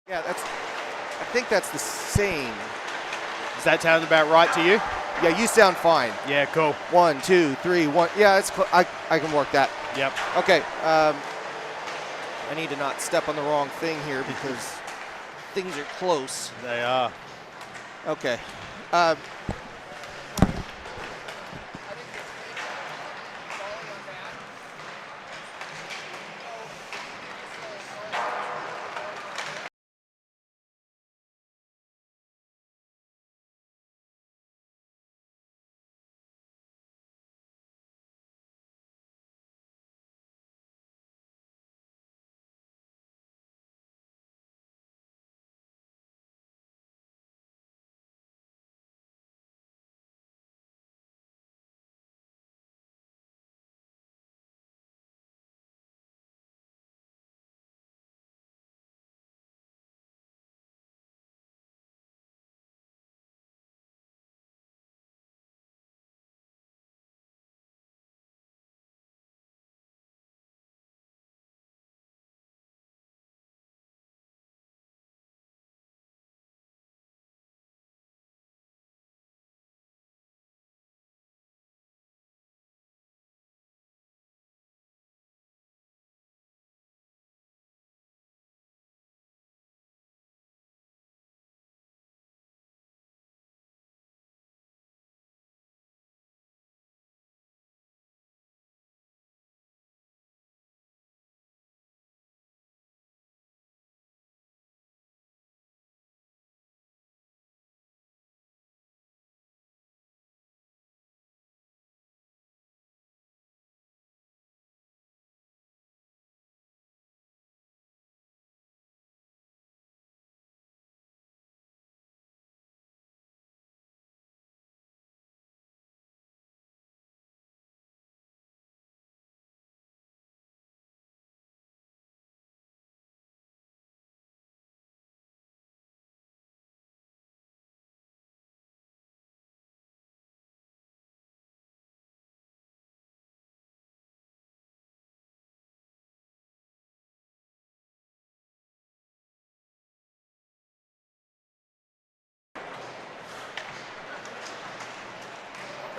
Yeah, I think that's the same. Does that sound about right to you? Yeah, you sound fine. Yeah, cool. 1, 2, 3, 1. Yeah, I can work that. Yep. Okay. I need to not step on the wrong thing here because things are close. They are. Okay.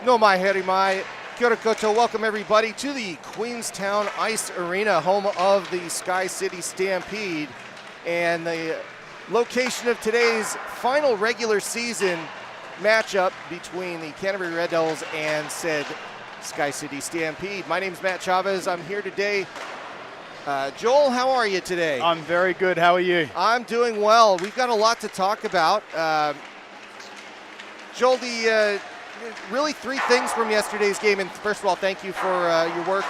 No mai heri mai. Kia ora koutou. Welcome everybody to the Queenstown Ice Arena, home of the SkyCity Stampede, and the location of today's final regular season matchup between the Canterbury Red Devils and said SkyCity Stampede. My name's Matt Chavez. I'm here today. Joel, how are you today? I'm very good. How are you? I'm doing well. We've got a lot to talk about. Joel, really three things from yesterday's game. And first of all, thank you for your work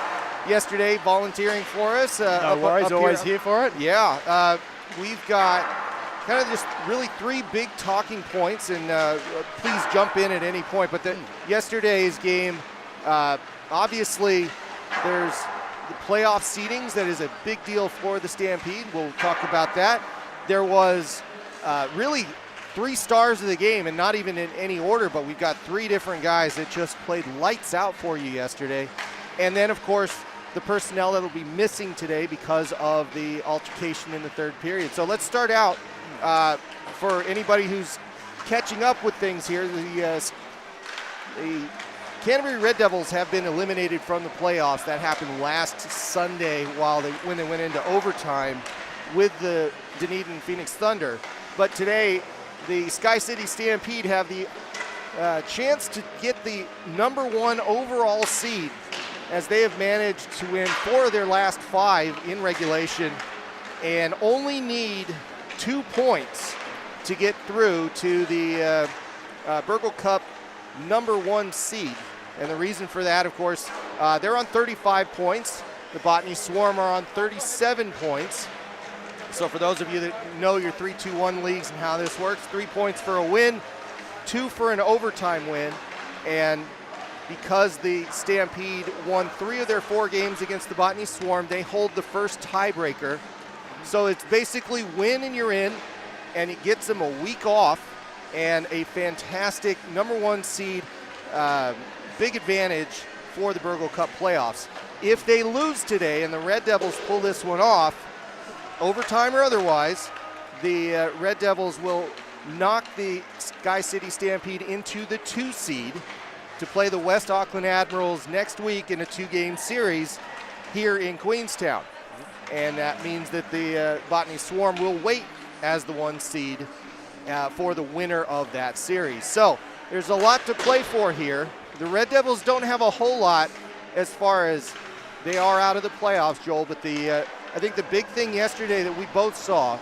yesterday, volunteering for us. No worries, always here for it. Yeah, we've got kind of just really three big talking points, and please jump in at any point. But yesterday's game, obviously, there's the playoff seedings. That is a big deal for the Stampede. We'll talk about that. There was really three stars of the game, and not even in any order, but we've got three different guys that just played lights out for you yesterday. And then, of course, the personnel that will be missing today because of the altercation in the third period. So let's start out. For anybody who's catching up with things here, the Canterbury Red Devils have been eliminated from the playoffs. That happened last Sunday when they went into overtime with the Dunedin Phoenix Thunder. But today, the SkyCity Stampede have the chance to get the #1 overall seed, as they have managed to win 4 of their last 5 in regulation and only need 2 points to get through to the Burgle Cup #1 seed. And the reason for that, of course, they're on 35 points. The Botany Swarm are on 37 points. So for those of you that know your 3-2-1 leagues and how this works, 3 points for a win, 2 for an overtime win. And because the Stampede won 3 of their 4 games against the Botany Swarm, they hold the first tiebreaker. So it's basically win and you're in, and it gets them a week off and a fantastic #1 seed, big advantage for the Burgle Cup playoffs. If they lose today and the Red Devils pull this one off, overtime or otherwise, the Red Devils will knock the SkyCity Stampede into the 2 seed to play the West Auckland Admirals next week in a 2-game series here in Queenstown. And that means that the Botany Swarm will wait as the 1 seed for the winner of that series. So there's a lot to play for here. The Red Devils don't have a whole lot as far as they are out of the playoffs, Joel, but I think the big thing yesterday that we both saw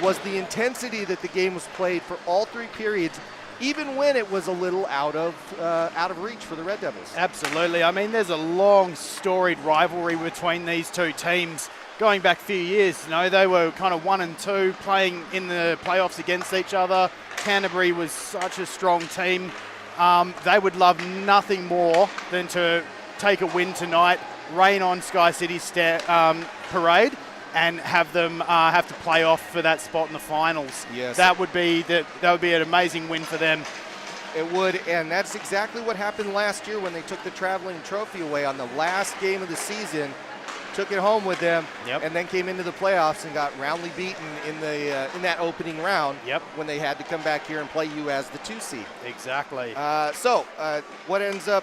was the intensity that the game was played for all 3 periods, even when it was a little out of reach for the Red Devils. Absolutely. I mean, there's a long, storied rivalry between these 2 teams going back a few years. You know, they were kind of 1 and 2 playing in the playoffs against each other. Canterbury was such a strong team. They would love nothing more than to take a win tonight, rain on SkyCity Parade, and have them have to play off for that spot in the finals. Yes. That would be an amazing win for them. It would, and that's exactly what happened last year when they took the traveling trophy away on the last game of the season, took it home with them, and then came into the playoffs and got roundly beaten in that opening round when they had to come back here and play you as the 2 seed. Exactly. So what ends up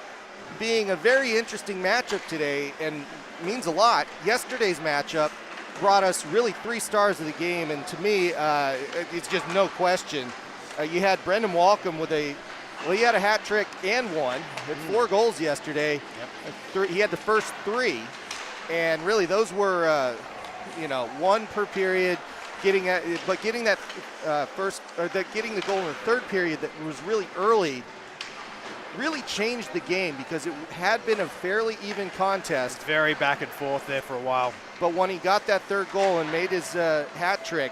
being a very interesting matchup today and means a lot. Yesterday's matchup brought us really 3 stars of the game, and to me, it's just no question. You had Brendan Walcom with he had a hat trick and one. He had 4 goals yesterday. He had the first 3, and really those were, 1 per period. Getting the goal in the 3rd period that was really early really changed the game because it had been a fairly even contest. Very back and forth there for a while. But when he got that 3rd goal and made his hat trick,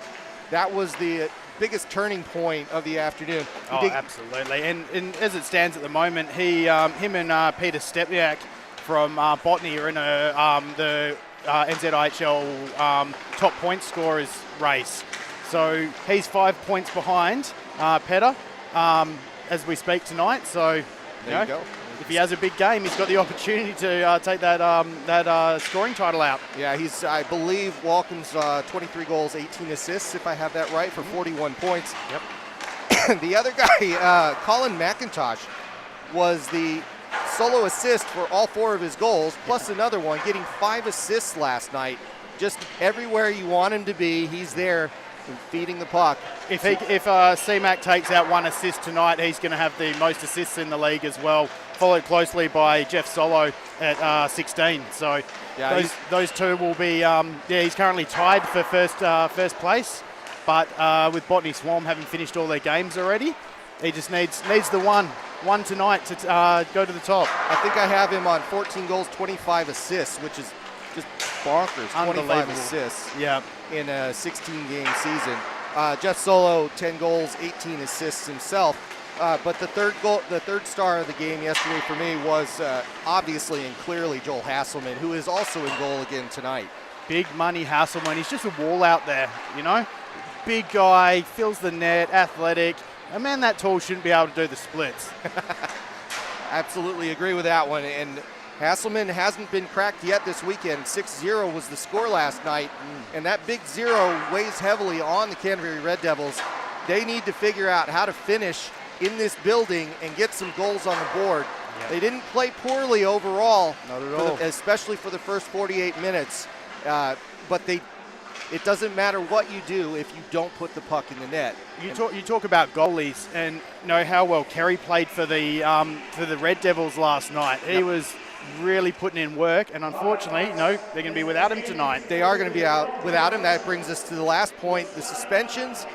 that was the biggest turning point of the afternoon. Absolutely. And as it stands at the moment, him and Peter Stepniak from Botany are in the NZIHL top point scorers race. So he's 5 points behind Petter as we speak tonight. So there you go. If he has a big game, he's got the opportunity to take that scoring title out. Yeah, I believe Walcom's 23 goals, 18 assists, if I have that right, for 41 points. Yep. The other guy, Colin McIntosh, was the solo assist for all 4 of his goals, plus another one, getting 5 assists last night. Just everywhere you want him to be, he's there feeding the puck. If CMAC takes out 1 assist tonight, he's going to have the most assists in the league as well, followed closely by Jeff Solo at 16. So those 2 will be, he's currently tied for first place, but with Botany Swarm having finished all their games already, he just needs the one tonight to go to the top. I think I have him on 14 goals, 25 assists, which is just bonkers. 25 assists in a 16-game season. Jeff Solo, 10 goals, 18 assists himself. But the third star of the game yesterday for me was obviously and clearly Joel Hasselman, who is also in goal again tonight. Big money Hasselman. He's just a wall out there, Big guy, fills the net, athletic. A man that tall shouldn't be able to do the splits. Absolutely agree with that one. And Hasselman hasn't been cracked yet this weekend. 6-0 was the score last night, and that big 0 weighs heavily on the Canterbury Red Devils. They need to figure out how to finish in this building and get some goals on the board. They didn't play poorly overall, not at all, especially for the first 48 minutes, but it doesn't matter what you do if you don't put the puck in the net. You talk about goalies and how well Kerry played for the Red Devils last night. He was really putting in work, and unfortunately, they're going to be without him tonight. They are going to be out without him. That brings us to the last point, the suspensions.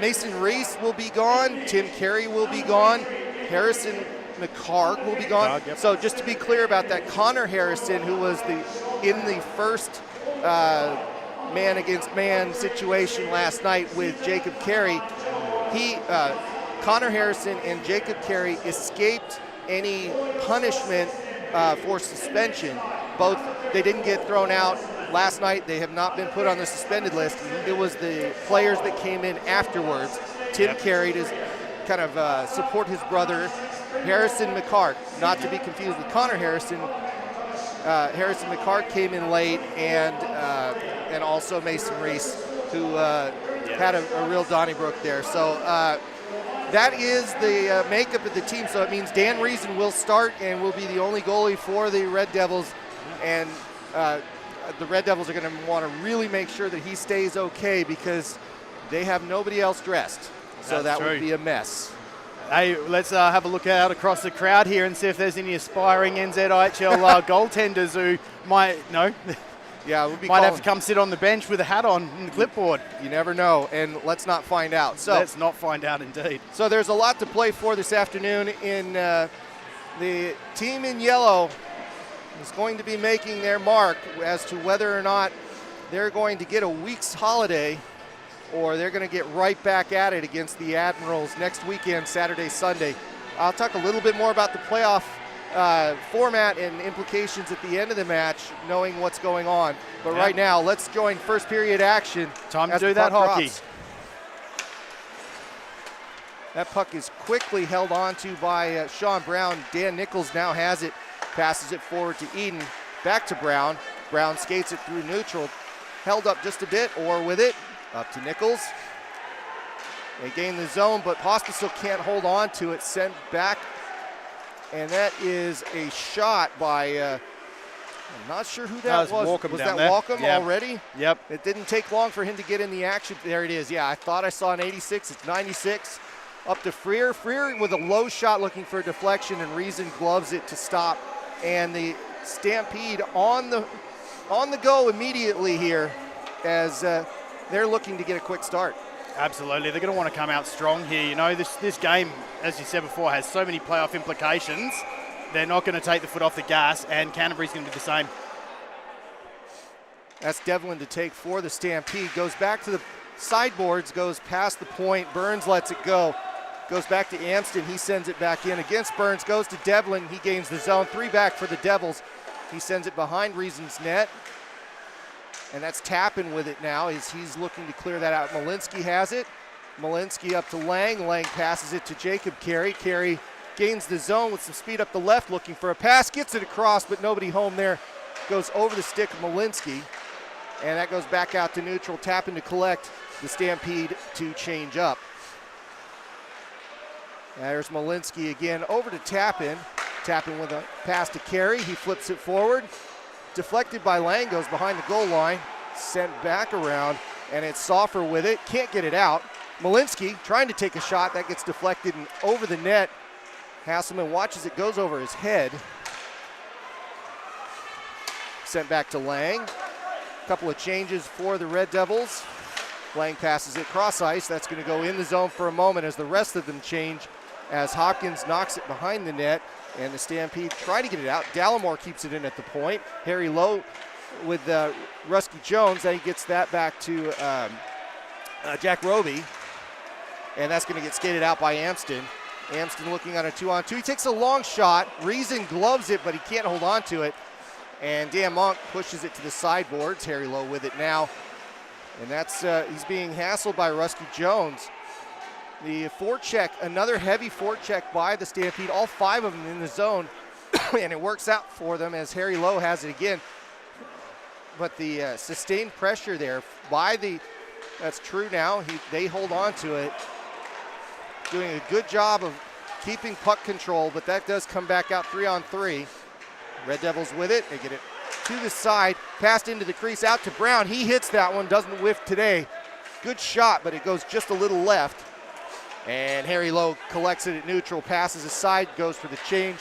Mason Reese will be gone. Tim Carey will be gone. Harrison McCarg will be gone. So just to be clear about that, Connor Harrison, who was in the first man against man situation last night with Jacob Carey, Connor Harrison and Jacob Carey escaped any punishment for suspension. Both, they didn't get thrown out last night. They have not been put on the suspended list. It was the players that came in afterwards. Tim Carey to kind of support his brother, Harrison McCark, not to be confused with Connor Harrison. Harrison McCark came in late, and also Mason Reese, who had a real Donnybrook there. So that is the makeup of the team. So it means Dan Reason will start and will be the only goalie for the Red Devils. And the Red Devils are going to want to really make sure that he stays okay because they have nobody else dressed. So that would be a mess. Hey, let's have a look out across the crowd here and see if there's any aspiring NZIHL goaltenders who might have to come sit on the bench with a hat on and the clipboard. You never know, and let's not find out. So let's not find out indeed. So there's a lot to play for this afternoon. In the team in yellow is going to be making their mark as to whether or not they're going to get a week's holiday or they're going to get right back at it against the Admirals next weekend, Saturday, Sunday. I'll talk a little bit more about the playoff format and implications at the end of the match, knowing what's going on. But right now, let's join first period action. Time to do that hockey. Drops. That puck is quickly held onto by Sean Brown. Dan Nichols now has it, passes it forward to Eden, back to Brown. Brown skates it through neutral, held up just a bit, or with it, up to Nichols. They gain the zone, but Pospisil can't hold on to it, sent back. And that is a shot by, I'm not sure who that was. Walkham was that Walkham already? Yep. It didn't take long for him to get in the action. There it is. Yeah, I thought I saw an 86. It's 96. Up to Freer. Freer with a low shot looking for a deflection, and Reason gloves it to stop. And the Stampede on the go immediately here as they're looking to get a quick start. Absolutely. They're going to want to come out strong here. You know, this game, as you said before, has so many playoff implications. They're not going to take the foot off the gas, and Canterbury's going to do the same. That's Devlin to take for the Stampede. Goes back to the sideboards, goes past the point. Burns lets it go. Goes back to Amston. He sends it back in against Burns. Goes to Devlin. He gains the zone. 3 back for the Devils. He sends it behind Reason's net. And that's Tappan with it now as he's looking to clear that out. Malinsky has it. Malinsky up to Lang. Lang passes it to Jacob Carey. Carey gains the zone with some speed up the left, looking for a pass. Gets it across, but nobody home there. Goes over the stick of Malinsky. And that goes back out to neutral. Tappan to collect. The Stampede to change up. There's Malinsky again over to Tappan. Tappan with a pass to Carey. He flips it forward. Deflected by Lang, goes behind the goal line, sent back around, and it's Soffer with it, can't get it out. Malinsky trying to take a shot, that gets deflected and over the net. Hasselman watches it, goes over his head. Sent back to Lang. A couple of changes for the Red Devils. Lang passes it cross ice, that's going to go in the zone for a moment as the rest of them change, as Hopkins knocks it behind the net. And the Stampede try to get it out. Dallimore keeps it in at the point. Harry Lowe with Rusky Jones. Then he gets that back to Jack Roby. And that's going to get skated out by Amston. Amston looking on a 2-on-2. He takes a long shot. Reason gloves it, but he can't hold on to it. And Dan Monk pushes it to the sideboards. Harry Lowe with it now. And that's he's being hassled by Rusky Jones. The forecheck, another heavy forecheck by the Stampede, all 5 of them in the zone, and it works out for them as Harry Lowe has it again. But the sustained pressure there by that's true now, they hold on to it. Doing a good job of keeping puck control, but that does come back out 3-on-3. Red Devils with it, they get it to the side, passed into the crease, out to Brown. He hits that one, doesn't whiff today. Good shot, but it goes just a little left. And Harry Lowe collects it at neutral, passes aside, goes for the change.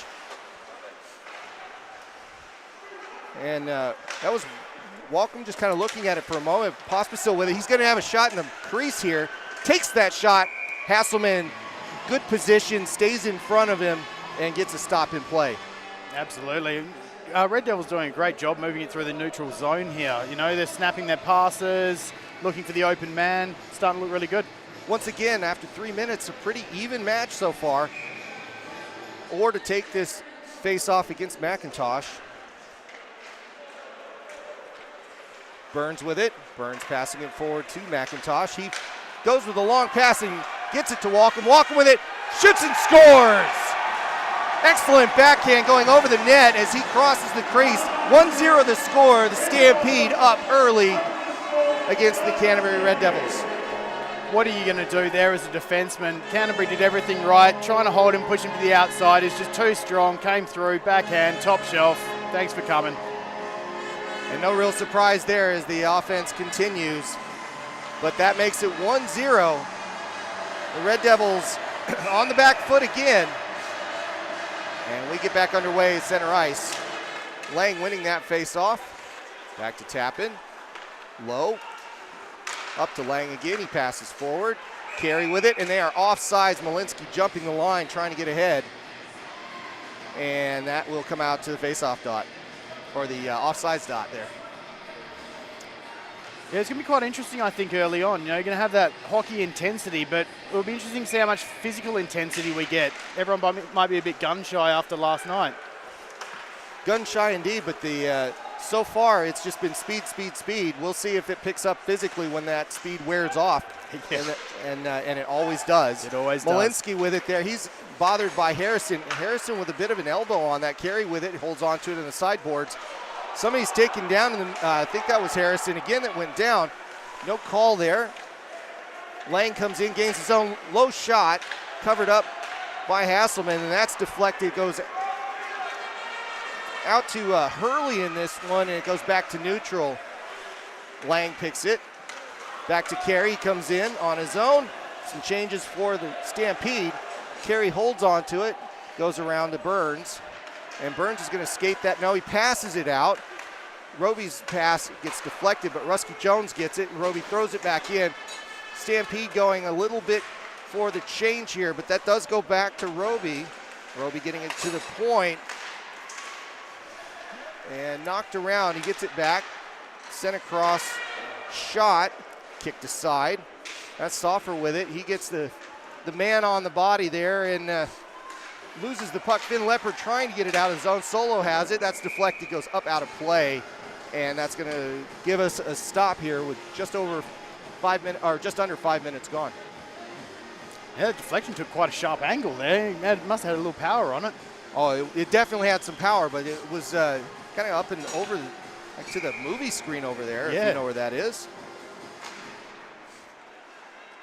And that was Walkham just kind of looking at it for a moment. Pospisil with it. He's going to have a shot in the crease here. Takes that shot. Hasselman, good position, stays in front of him, and gets a stop in play. Absolutely. Red Devils doing a great job moving it through the neutral zone here. You know, they're snapping their passes, looking for the open man, starting to look really good. Once again, after 3 minutes, a pretty even match so far. Or to take this face-off against McIntosh. Burns with it. Burns passing it forward to McIntosh. He goes with a long pass and gets it to Walkham. Walkham with it, shoots and scores! Excellent backhand going over the net as he crosses the crease. 1-0 the score. The Stampede up early against the Canterbury Red Devils. what are you going to do there as a defenseman? Canterbury did everything right, trying to hold him, push him to the outside. He's just too strong, came through, backhand, top shelf. Thanks for coming. And no real surprise there as the offense continues. But that makes it 1-0. The Red Devils on the back foot again. And we get back underway at center ice. Lang winning that face-off. Back to Tappan. Low. Up to Lang again. He passes forward. Carey with it, and they are offsides. Malinsky jumping the line, trying to get ahead. And that will come out to the face-off dot, or the offsides dot there. Yeah, it's going to be quite interesting, I think, early on. You know, you're going to have that hockey intensity, but it'll be interesting to see how much physical intensity we get. Everyone might be a bit gun-shy after last night. Gun-shy indeed, but so far it's just been speed, speed, speed. We'll see if it picks up physically when that speed wears off, and it always does. It always Malinsky does. with it there. He's bothered by Harrison. Harrison with a bit of an elbow on that carry with it, holds on to it in the sideboards. Somebody's taken down, and I think that was Harrison again that went down. No call there. Lang comes in, gains his own low shot, covered up by Hasselman, and that's deflected. Goes out to Hurley in this one, and it goes back to neutral. Lang picks it. Back to Carey, comes in on his own. Some changes for the Stampede. Carey holds on to it, goes around to Burns. And Burns is going to skate that. No, he passes it out. Roby's pass gets deflected, but Rusky Jones gets it, and Roby throws it back in. Stampede going a little bit for the change here, but that does go back to Roby. Roby getting it to the point. And knocked around. He gets it back. Sent across. Shot. Kicked aside. That's Soffer with it. He gets the man on the body there, and loses the puck. Finn Leopard trying to get it out of zone. Solo has it. That's deflected, goes up out of play. And that's going to give us a stop here with just over 5 minutes, or just under 5 minutes gone. Yeah, the deflection took quite a sharp angle there. It must have had a little power on it. Oh, it definitely had some power, but it was kind of up and over like to the movie screen over there, if you know where that is.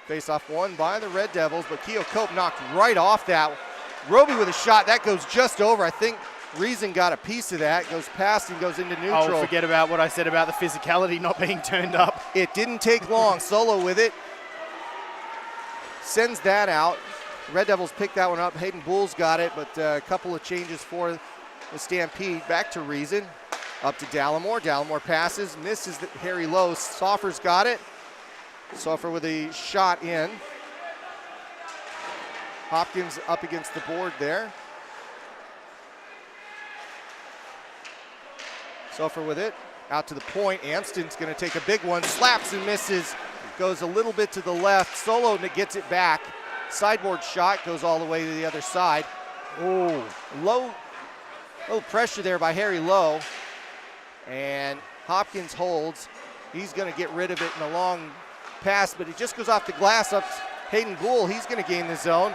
Face-off won by the Red Devils, but Keogh Cope knocked right off that. Roby with a shot, that goes just over. I think Reason got a piece of that, goes past and goes into neutral. Oh, forget about what I said about the physicality not being turned up. It didn't take long. Solo with it. Sends that out. Red Devils picked that one up. Hayden Bull's got it, but a couple of changes for the Stampede. Back to Reason. Up to Dallimore. Dallimore passes, misses Harry Lowe. Soffer's got it. Soffer with a shot in. Hopkins up against the board there. Soffer with it, out to the point. Amston's going to take a big one, slaps and misses, goes a little bit to the left. Solo gets it back. Sideboard shot goes all the way to the other side. Oh, low pressure there by Harry Lowe. And Hopkins holds. He's going to get rid of it in a long pass, but it just goes off the glass up to Hayden Gould. He's going to gain the zone.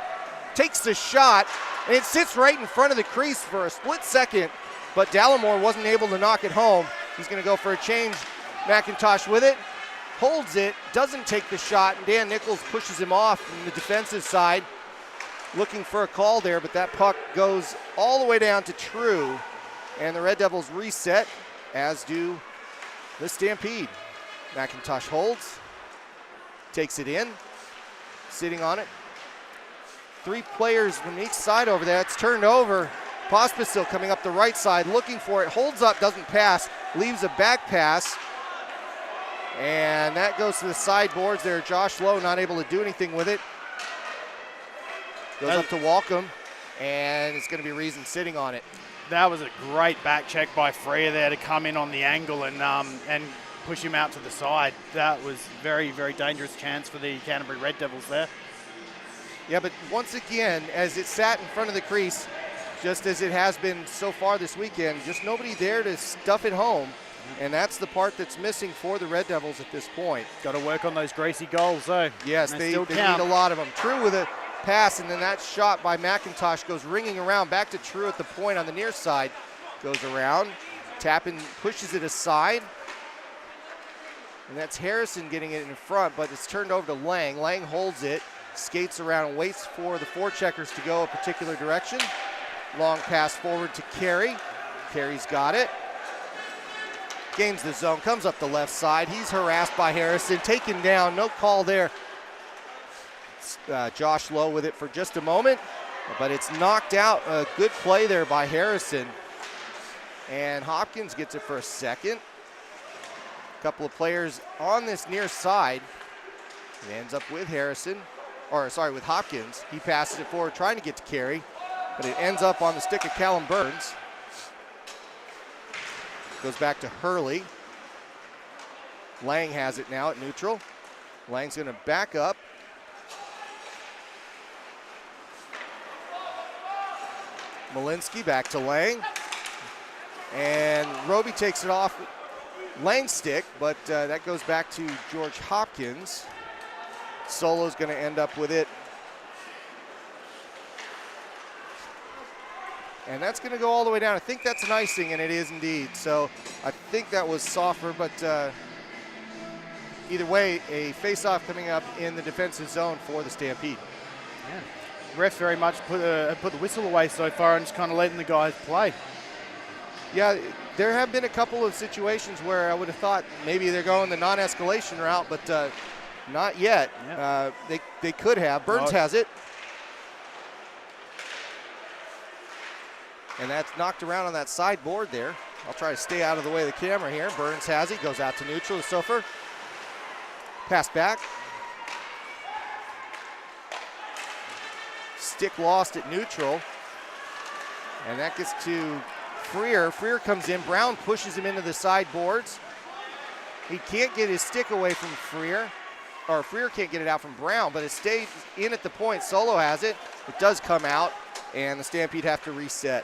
Takes the shot, and it sits right in front of the crease for a split second, but Dallimore wasn't able to knock it home. He's going to go for a change. McIntosh with it, holds it, doesn't take the shot, and Dan Nichols pushes him off from the defensive side, looking for a call there, but that puck goes all the way down to True, and the Red Devils reset, as do the Stampede. McIntosh holds, takes it in, sitting on it. 3 players from each side over there. It's turned over. Pospisil coming up the right side, looking for it. Holds up, doesn't pass, leaves a back pass. And that goes to the sideboards there. Josh Lowe not able to do anything with it. Goes up to Walcom, and it's going to be Reason sitting on it. That was a great back check by Freya there to come in on the angle and push him out to the side. That was very, very dangerous chance for the Canterbury Red Devils there. Yeah, but once again, as it sat in front of the crease, just as it has been so far this weekend, just nobody there to stuff it home. And that's the part that's missing for the Red Devils at this point. Got to work on those Gracie goals, though. Yes, they need a lot of them. True with a pass, and then that shot by McIntosh goes ringing around back to True at the point on the near side. Goes around. Tappan pushes it aside. And that's Harrison getting it in front, but it's turned over to Lang. Lang holds it, skates around and waits for the forecheckers to go a particular direction. Long pass forward to Carey. Carey's got it. Gains the zone, comes up the left side. He's harassed by Harrison, taken down, no call there. Josh Lowe with it for just a moment, but it's knocked out. A good play there by Harrison. And Hopkins gets it for a second. A couple of players on this near side. It ends up with Harrison, or sorry, with Hopkins. He passes it forward, trying to get to Carey, but it ends up on the stick of Callum Burns. Goes back to Hurley. Lang has it now at neutral. Lang's gonna back up. Malinsky back to Lang. And Roby takes it off Lang's stick, but that goes back to George Hopkins. Solo's gonna end up with it. And that's gonna go all the way down. I think that's an icing, and it is indeed. So I think that was softer, but either way, a face-off coming up in the defensive zone for the Stampede. Yeah. Ref very much put the whistle away so far and just kind of letting the guys play. Yeah, there have been a couple of situations where I would have thought maybe they're going the non-escalation route, but not yet. Yeah. They could have. Burns has it. And that's knocked around on that sideboard there. I'll try to stay out of the way of the camera here. Burns has it, goes out to neutral to Sofer. Pass back. Stick lost at neutral. And that gets to Freer. Freer comes in. Brown pushes him into the sideboards. He can't get his stick away from Freer. Or Freer can't get it out from Brown, but it stays in at the point. Solo has it. It does come out, and the Stampede have to reset.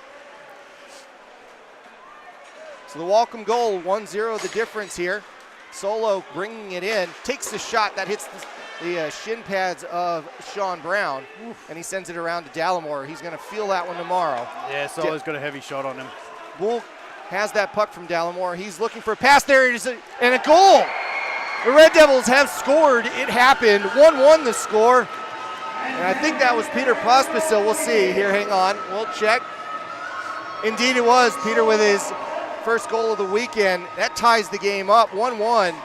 So the welcome goal, 1-0 the difference here. Solo bringing it in, takes the shot that hits the shin pads of Sean Brown, and he sends it around to Dallimore. He's going to feel that one tomorrow. Yeah, Solo's got a heavy shot on him. Bull has that puck from Dallimore. He's looking for a pass there, and a goal. The Red Devils have scored. It happened. 1-1 the score. And I think that was Peter Pospisil. We'll see here. Hang on. We'll check. Indeed it was. Peter with his first goal of the weekend. That ties the game up, 1-1.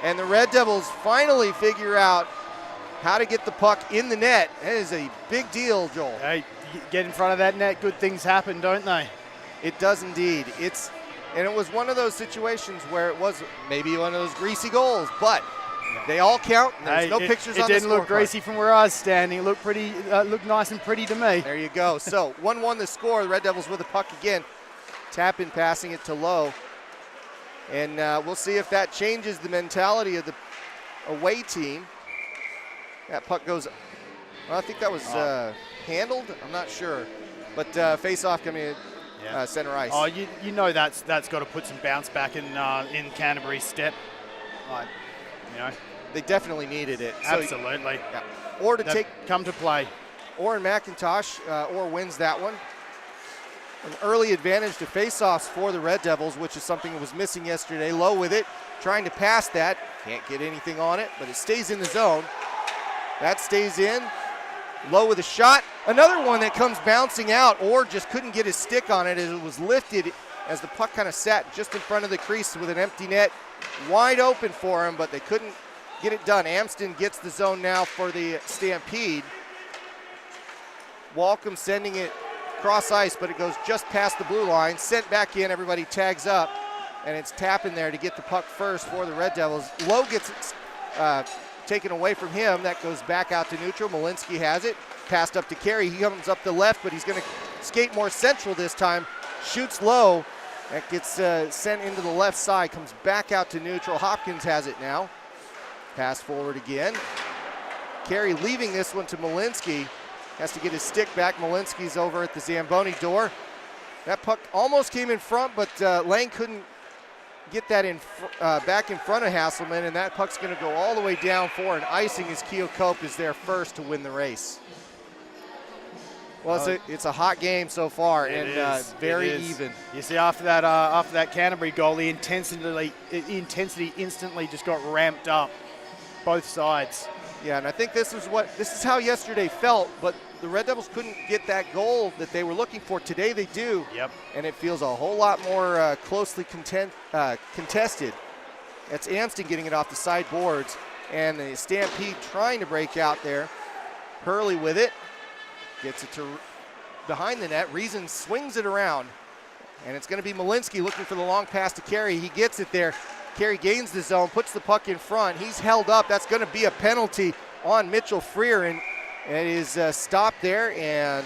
And the Red Devils finally figure out how to get the puck in the net. That is a big deal, Joel. Hey, get in front of that net, good things happen, don't they? It does indeed. And it was one of those situations where it was maybe one of those greasy goals, but they all count. And there's no pictures on the scorecard. It didn't look greasy from where I was standing. It looked pretty, looked nice and pretty to me. There you go. So 1-1 the score. The Red Devils with the puck again. Tappan passing it to Lowe. And we'll see if that changes the mentality of the away team. That puck goes, well, I think that was handled. I'm not sure. But face-off coming in. Yeah. Center ice. Oh, you know that's got to put some bounce back in Canterbury's step. You know, they definitely needed it. Absolutely. So, yeah. Or to come to play. Oren McIntosh, or wins that one. An early advantage to face-offs for the Red Devils, which is something that was missing yesterday. Low with it, trying to pass that. Can't get anything on it, but it stays in the zone. That stays in. Low with a shot. Another one that comes bouncing out, or just couldn't get his stick on it as it was lifted as the puck kind of sat just in front of the crease with an empty net. Wide open for him, but they couldn't get it done. Amston gets the zone now for the Stampede. Walcom sending it cross ice, but it goes just past the blue line. Sent back in, everybody tags up, and it's Tappan there to get the puck first for the Red Devils. Lowe gets it taken away from him. That goes back out to neutral. Malinsky has it. Passed up to Carey. He comes up the left, but he's going to skate more central this time. Shoots low. That gets sent into the left side. Comes back out to neutral. Hopkins has it now. Pass forward again. Carey leaving this one to Malinsky. Has to get his stick back. Malinsky's over at the Zamboni door. That puck almost came in front, but Lang couldn't get that back in front of Hasselman, and that puck's going to go all the way down for an icing as Keo Cope is there first to win the race. Well, it's a hot game so far, and very even. You see, after that Canterbury goal, the intensity instantly just got ramped up, both sides. Yeah, and I think this is how yesterday felt, but the Red Devils couldn't get that goal that they were looking for. Today they do. Yep. And it feels a whole lot more closely contested. That's Amston getting it off the side boards, and the Stampede trying to break out there. Hurley with it. Gets it to behind the net. Reason swings it around. And it's going to be Malinsky looking for the long pass to Carey. He gets it there. Carey gains the zone, puts the puck in front. He's held up. That's going to be a penalty on Mitchell Freer. And it is stopped there. And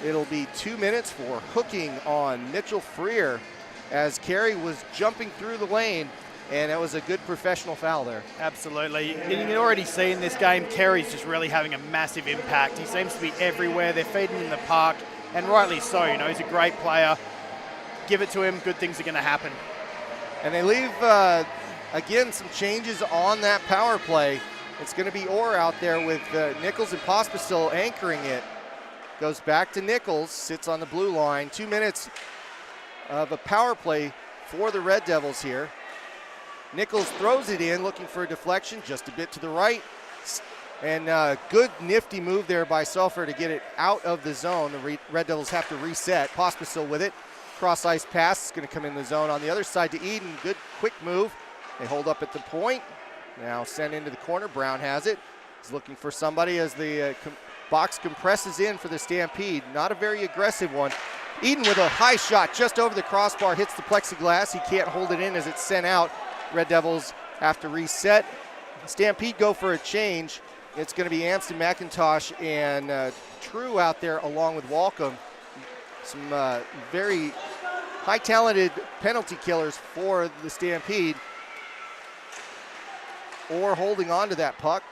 it'll be 2 minutes for hooking on Mitchell Freer as Carey was jumping through the lane. And that was a good professional foul there. Absolutely. You can already see in this game, Carey's just really having a massive impact. He seems to be everywhere. They're feeding in the park, and rightly so. You know, he's a great player. Give it to him, good things are going to happen. And they leave, again, some changes on that power play. It's going to be Orr out there with Nichols and Pospisil anchoring it. Goes back to Nichols, sits on the blue line. 2 minutes of a power play for the Red Devils here. Nichols throws it in, looking for a deflection, just a bit to the right. And good nifty move there by Selfer to get it out of the zone. The Red Devils have to reset. Pospisil with it. Cross ice pass is going to come in the zone on the other side to Eden. Good quick move. They hold up at the point. Now sent into the corner. Brown has it. He's looking for somebody as the box compresses in for the Stampede. Not a very aggressive one. Eden with a high shot just over the crossbar, hits the plexiglass. He can't hold it in as it's sent out. Red Devils have to reset. Stampede go for a change. It's going to be Anston McIntosh and True out there along with Walcom. Some very high-talented penalty killers for the Stampede. Or holding on to that puck.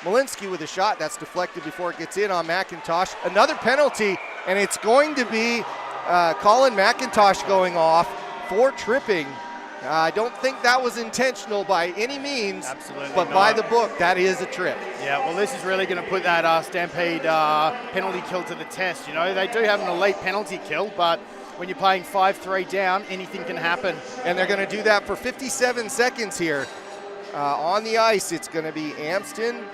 Malinsky with a shot. That's deflected before it gets in on McIntosh. Another penalty, and it's going to be Colin McIntosh going off for tripping. I don't think that was intentional by any means. Absolutely but not. By the book, that is a trip. Yeah, well, this is really going to put that Stampede penalty kill to the test. You know, they do have an elite penalty kill, but when you're playing 5-3 down, anything can happen. And they're going to do that for 57 seconds here. On the ice, it's going to be Amston,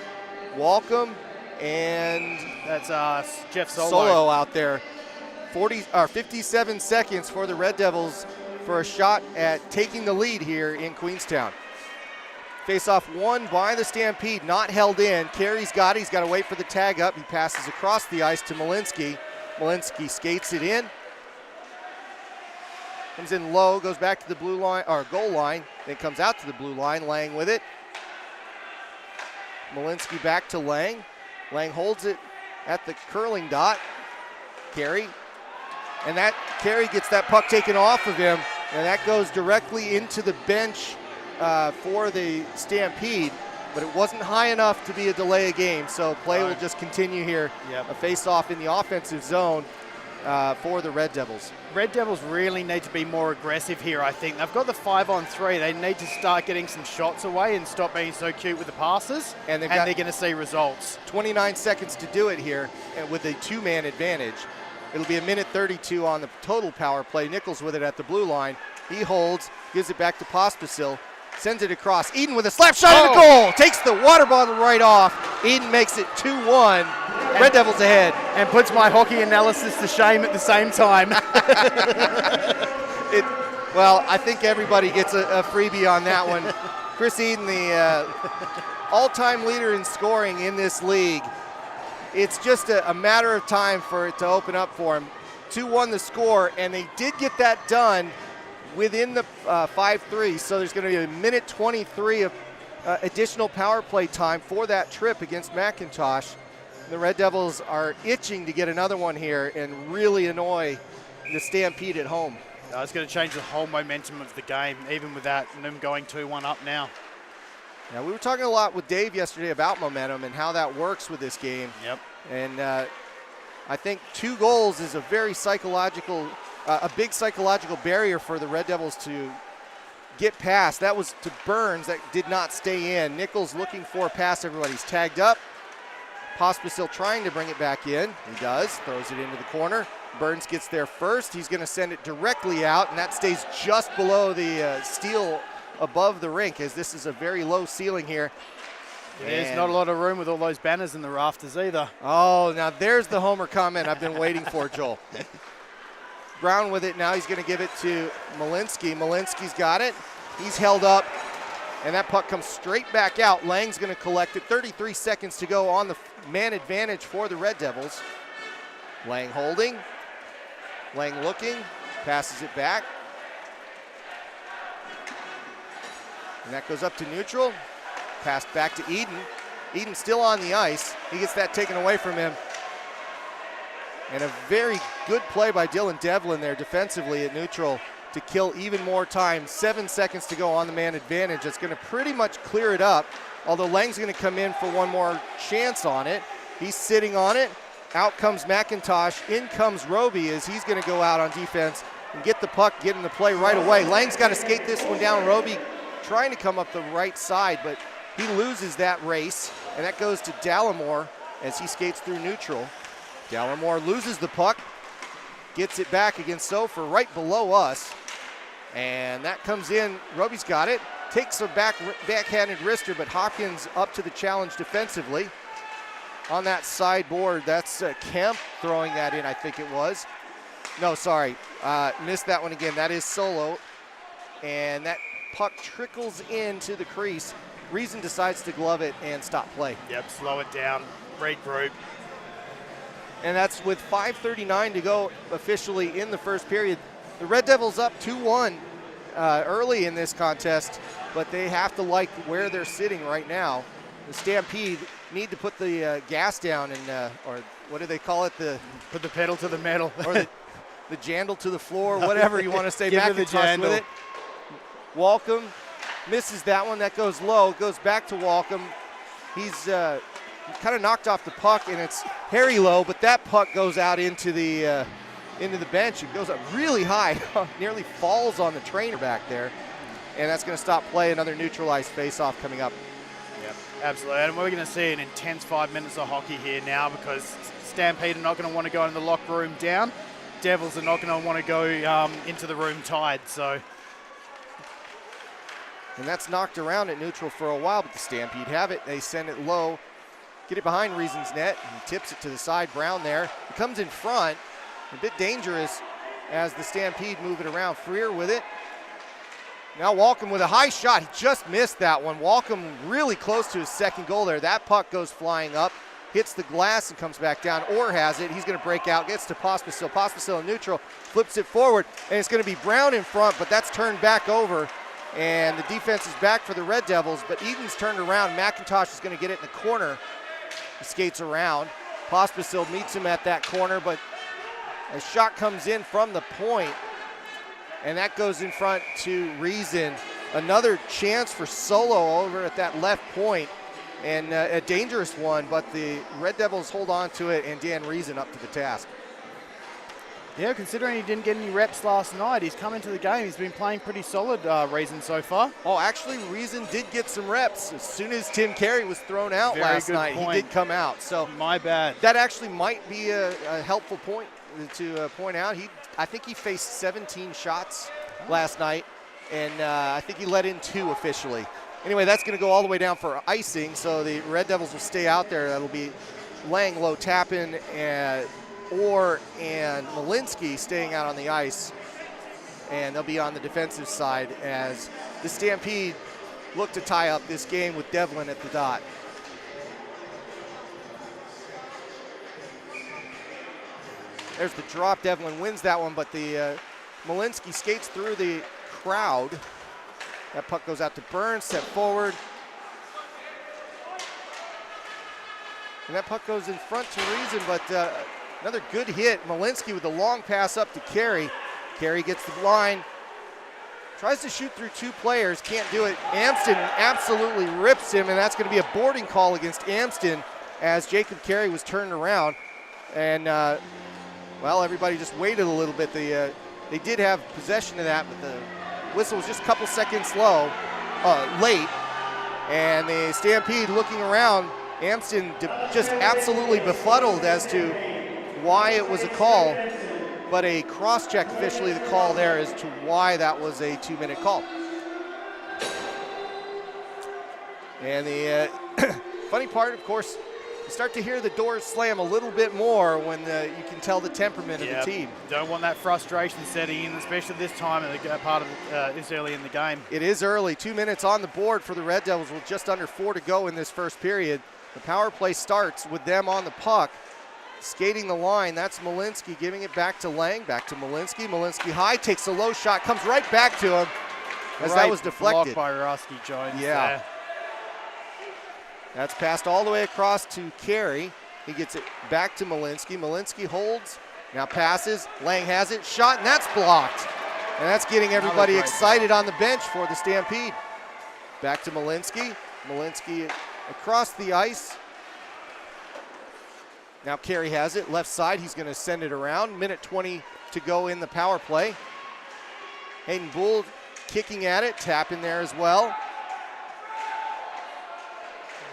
Walcom, and that's Jeff Solo out there. 57 seconds for the Red Devils for a shot at taking the lead here in Queenstown. Face-off won by the Stampede, not held in. Carey's got it. He's got to wait for the tag up. He passes across the ice to Malinsky. Malinsky skates it in. Comes in low, goes back to the blue line, or goal line, then comes out to the blue line. Lang with it. Malinsky back to Lang. Lang holds it at the curling dot. Carey. And that Carey gets that puck taken off of him, and that goes directly into the bench for the Stampede, but it wasn't high enough to be a delay of game, so play will just continue here. Yep. A face-off in the offensive zone for the Red Devils. Red Devils really need to be more aggressive here, I think. They've got the 5-on-3. They need to start getting some shots away and stop being so cute with the passes, and they're going to see results. 29 seconds to do it here with a two-man advantage. It'll be 1:32 on the total power play. Nichols with it at the blue line. He holds, gives it back to Pospisil, sends it across. Eden with a slap shot at the goal. Takes the water bottle right off. Eden makes it 2-1. Red Devils ahead. And puts my hockey analysis to shame at the same time. Well, I think everybody gets a freebie on that one. Chris Eden, the all-time leader in scoring in this league. It's just a matter of time for it to open up for him. 2-1 the score, and they did get that done within the 5-3, so there's going to be 1:23 of additional power play time for that trip against McIntosh. The Red Devils are itching to get another one here and really annoy the Stampede at home. It's going to change the whole momentum of the game, even with that, and them going 2-1 up now. Now, we were talking a lot with Dave yesterday about momentum and how that works with this game. Yep. And I think 2 goals is a very psychological, a big psychological barrier for the Red Devils to get past. That was to Burns that did not stay in. Nichols looking for a pass. Everybody's tagged up. Pospisil trying to bring it back in. He does, throws it into the corner. Burns gets there first. He's going to send it directly out, and that stays just below the steel above the rink, as this is a very low ceiling here. There's not a lot of room with all those banners in the rafters either. Oh, now there's the homer comment I've been waiting for, Joel. Brown with it. Now he's going to give it to Malinsky. Malinsky's got it. He's held up, and that puck comes straight back out. Lang's going to collect it. 33 seconds to go on the man advantage for the Red Devils. Lang holding. Lang looking. Passes it back. And that goes up to neutral. Passed back to Eden. Eden still on the ice. He gets that taken away from him. And a very good play by Dylan Devlin there defensively at neutral to kill even more time. 7 seconds to go on the man advantage. That's going to pretty much clear it up, although Lang's going to come in for one more chance on it. He's sitting on it. Out comes McIntosh. In comes Roby as he's going to go out on defense and get the puck, get in the play right away. Lang's got to skate this one down. Roby trying to come up the right side, but he loses that race, and that goes to Dallimore as he skates through neutral. Dallimore loses the puck, gets it back against Sofer right below us, and that comes in. Roby's got it, takes a backhanded wrister, but Hopkins up to the challenge defensively. On that sideboard, that's Kemp throwing that in, I think it was. No, sorry, missed that one again. That is Solo, and that puck trickles into the crease. Reason decides to glove it and stop play. Yep, slow it down, regroup. And that's with 5:39 to go officially in the first period. The Red Devils up 2-1 early in this contest, but they have to like where they're sitting right now. The Stampede need to put the gas down and, or what do they call it? Put the pedal to the metal. Or the jandle to the floor, whatever you want to say. McIntosh with it. Walcom misses that one. That goes low. Goes back to Walcom. He's kind of knocked off the puck, and it's Harry Lowe, but that puck goes out into the bench. It goes up really high, nearly falls on the trainer back there, and that's going to stop play. Another neutralized face-off coming up. Yep, absolutely. And we're going to see an intense 5 minutes of hockey here now because Stampede are not going to want to go in the locker room down. Devils are not going to want to go into the room tied. So. And that's knocked around at neutral for a while, but the Stampede have it. They send it low, get it behind Reason's net, and tips it to the side. Brown there. It comes in front, a bit dangerous as the Stampede move it around. Freer with it. Now Walcom with a high shot. He just missed that one. Walcom really close to his second goal there. That puck goes flying up, hits the glass and comes back down. Orr has it. He's going to break out, gets to Pospisil. Pospisil in neutral, flips it forward, and it's going to be Brown in front, but that's turned back over. And the defense is back for the Red Devils, but Eden's turned around. McIntosh is going to get it in the corner. He skates around. Pospisil meets him at that corner, but a shot comes in from the point, and that goes in front to Reason. Another chance for Solo over at that left point, and a dangerous one, but the Red Devils hold on to it, and Dan Reason up to the task. Yeah, considering he didn't get any reps last night, he's come into the game. He's been playing pretty solid, Reason, so far. Oh, actually, Reason did get some reps. As soon as Tim Carey was thrown out last night, he did come out. So my bad. That actually might be a helpful point to point out. I think he faced 17 shots last night, and I think he let in 2 officially. Anyway, that's going to go all the way down for icing, so the Red Devils will stay out there. That'll be Lang, Low, Tappan, and Orr and Malinsky staying out on the ice, and they'll be on the defensive side as the Stampede look to tie up this game with Devlin at the dot. There's the drop. Devlin wins that one, but the Malinsky skates through the crowd. That puck goes out to Burns, set forward. And that puck goes in front to Reason, but another good hit. Malinsky with a long pass up to Carey. Carey gets the line. Tries to shoot through 2 players, can't do it. Amston absolutely rips him, and that's going to be a boarding call against Amston as Jacob Carey was turned around. And, well, everybody just waited a little bit. They did have possession of that, but the whistle was just a couple seconds late. And the Stampede looking around, Amston just absolutely befuddled as to why it was a call, but a cross-check officially the call there as to why that was a 2-minute call. And the funny part, of course, you start to hear the doors slam a little bit more when you can tell the temperament of the team. Don't want that frustration setting in, especially this time in the part of this early in the game. It is early. 2 minutes on the board for the Red Devils with just under 4 to go in this first period. The power play starts with them on the puck. Skating the line, that's Malinsky giving it back to Lang, back to Malinsky. Malinsky high, takes a low shot, comes right back to him as that was deflected. Blocked by Rusky Jones. Yeah. There. That's passed all the way across to Carey. He gets it back to Malinsky. Malinsky holds, now passes. Lang has it, shot, and that's blocked. And that's getting everybody excited on the bench for the Stampede. Back to Malinsky. Malinsky across the ice. Now Carey has it, left side. He's going to send it around. Minute 20 to go in the power play. Hayden Bull kicking at it, tap in there as well.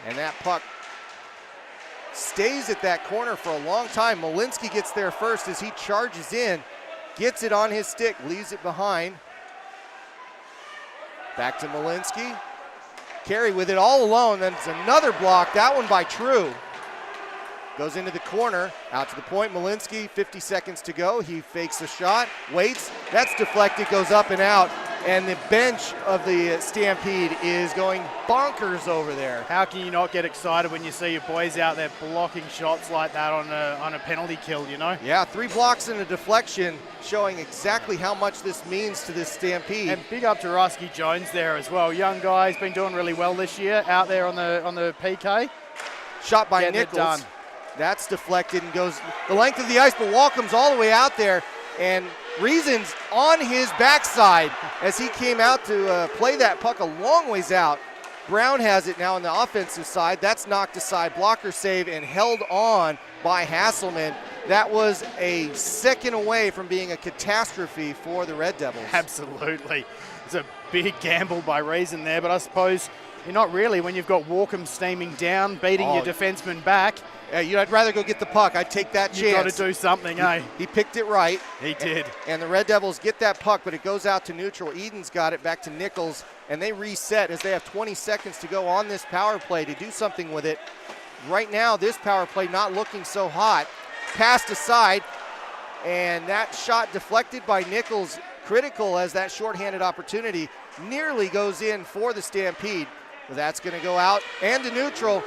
And that puck stays at that corner for a long time. Malinsky gets there first as he charges in, gets it on his stick, leaves it behind. Back to Malinsky. Carey with it all alone, then it's another block, that one by True. Goes into the corner, out to the point. Malinsky, 50 seconds to go. He fakes the shot, waits. That's deflected, goes up and out. And the bench of the Stampede is going bonkers over there. How can you not get excited when you see your boys out there blocking shots like that on a penalty kill, you know? Yeah, 3 blocks and a deflection, showing exactly how much this means to this Stampede. And big up to Rusky Jones there as well. Young guy, he's been doing really well this year out there on the PK. Shot by Nichols. That's deflected and goes the length of the ice, but Walcomb's all the way out there, and Reason's on his backside as he came out to play that puck a long ways out. Brown has it now on the offensive side. That's knocked aside, blocker save, and held on by Hasselman. That was a second away from being a catastrophe for the Red Devils. Absolutely. It's a big gamble by Reason there, but I suppose you're not really when you've got Walkham steaming down, beating your defenseman back. I'd rather go get the puck. I'd take that chance. You've got to do something, eh? He picked it right. He did. And the Red Devils get that puck, but it goes out to neutral. Eden's got it back to Nichols, and they reset as they have 20 seconds to go on this power play to do something with it. Right now, this power play not looking so hot. Passed aside, and that shot deflected by Nichols, critical as that shorthanded opportunity nearly goes in for the Stampede. But that's going to go out and to neutral.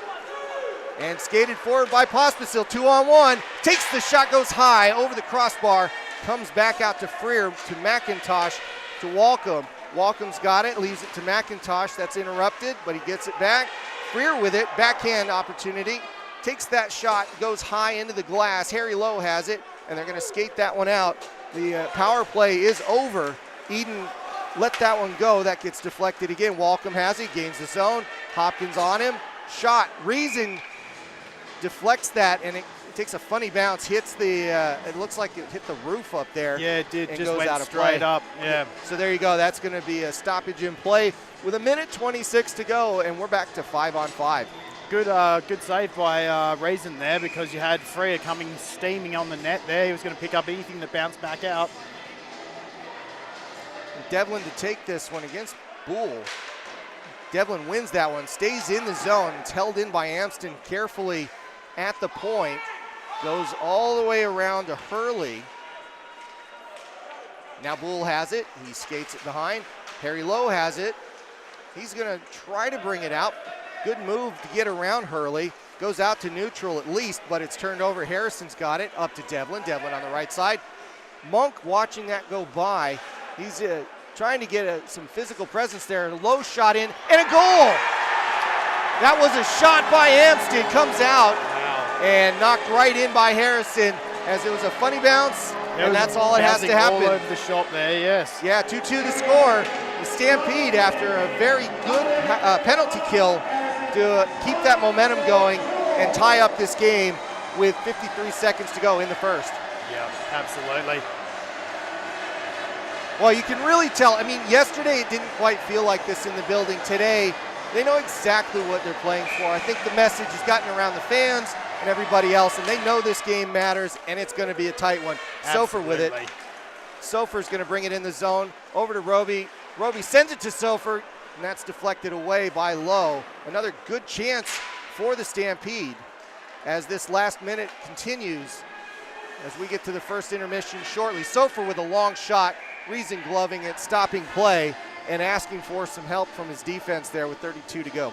And skated forward by Pospisil, 2-on-1. Takes the shot, goes high over the crossbar. Comes back out to Freer, to McIntosh, to Walcom. Walcom's got it, leaves it to McIntosh. That's interrupted, but he gets it back. Freer with it, backhand opportunity. Takes that shot, goes high into the glass. Harry Lowe has it, and they're going to skate that one out. The power play is over. Eden let that one go. That gets deflected again. Walcom has it, gains the zone. Hopkins on him. Shot. Reason deflects that, and it takes a funny bounce, hits the, it looks like it hit the roof up there. Yeah, it did, and just goes went out of straight play. up, yeah. So there you go, that's gonna be a stoppage in play with 1:26 to go, and we're back to 5-on-5. Good save by Reason there, because you had Freer coming steaming on the net there. He was gonna pick up anything that bounced back out. And Devlin to take this one against Bull. Devlin wins that one, stays in the zone. It's held in by Amston carefully at the point. Goes all the way around to Hurley. Now Bull has it. He skates it behind. Harry Lowe has it. He's going to try to bring it out. Good move to get around Hurley. Goes out to neutral at least, but it's turned over. Harrison's got it up to Devlin. Devlin on the right side. Monk watching that go by. He's trying to get some physical presence there. A low shot in, and a goal! That was a shot by Amston, comes out, and knocked right in by Harrison as it was a funny bounce, and that's all it has to happen. All over the shot there, yes. Yeah, 2-2 the score. The Stampede, after a very good penalty kill to keep that momentum going and tie up this game with 53 seconds to go in the first. Yeah, absolutely. Well, you can really tell. I mean, yesterday it didn't quite feel like this in the building. Today, They know exactly what they're playing for. I think the message has gotten around the fans and everybody else, and they know this game matters, and it's going to be a tight one. Sofer with it. Sofer's going to bring it in the zone. Over to Roby. Roby sends it to Sofer, and that's deflected away by Lowe. Another good chance for the Stampede as this last minute continues as we get to the first intermission shortly. Sofer with a long shot, Reason gloving it, stopping play, and asking for some help from his defense there with 32 to go.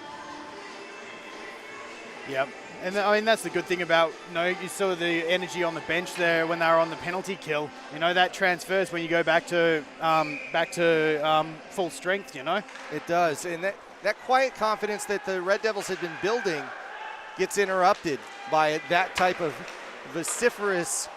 Yep. And I mean, that's the good thing about, you saw the energy on the bench there when they were on the penalty kill. That transfers when you go back to full strength, It does. And that quiet confidence that the Red Devils had been building gets interrupted by that type of vociferous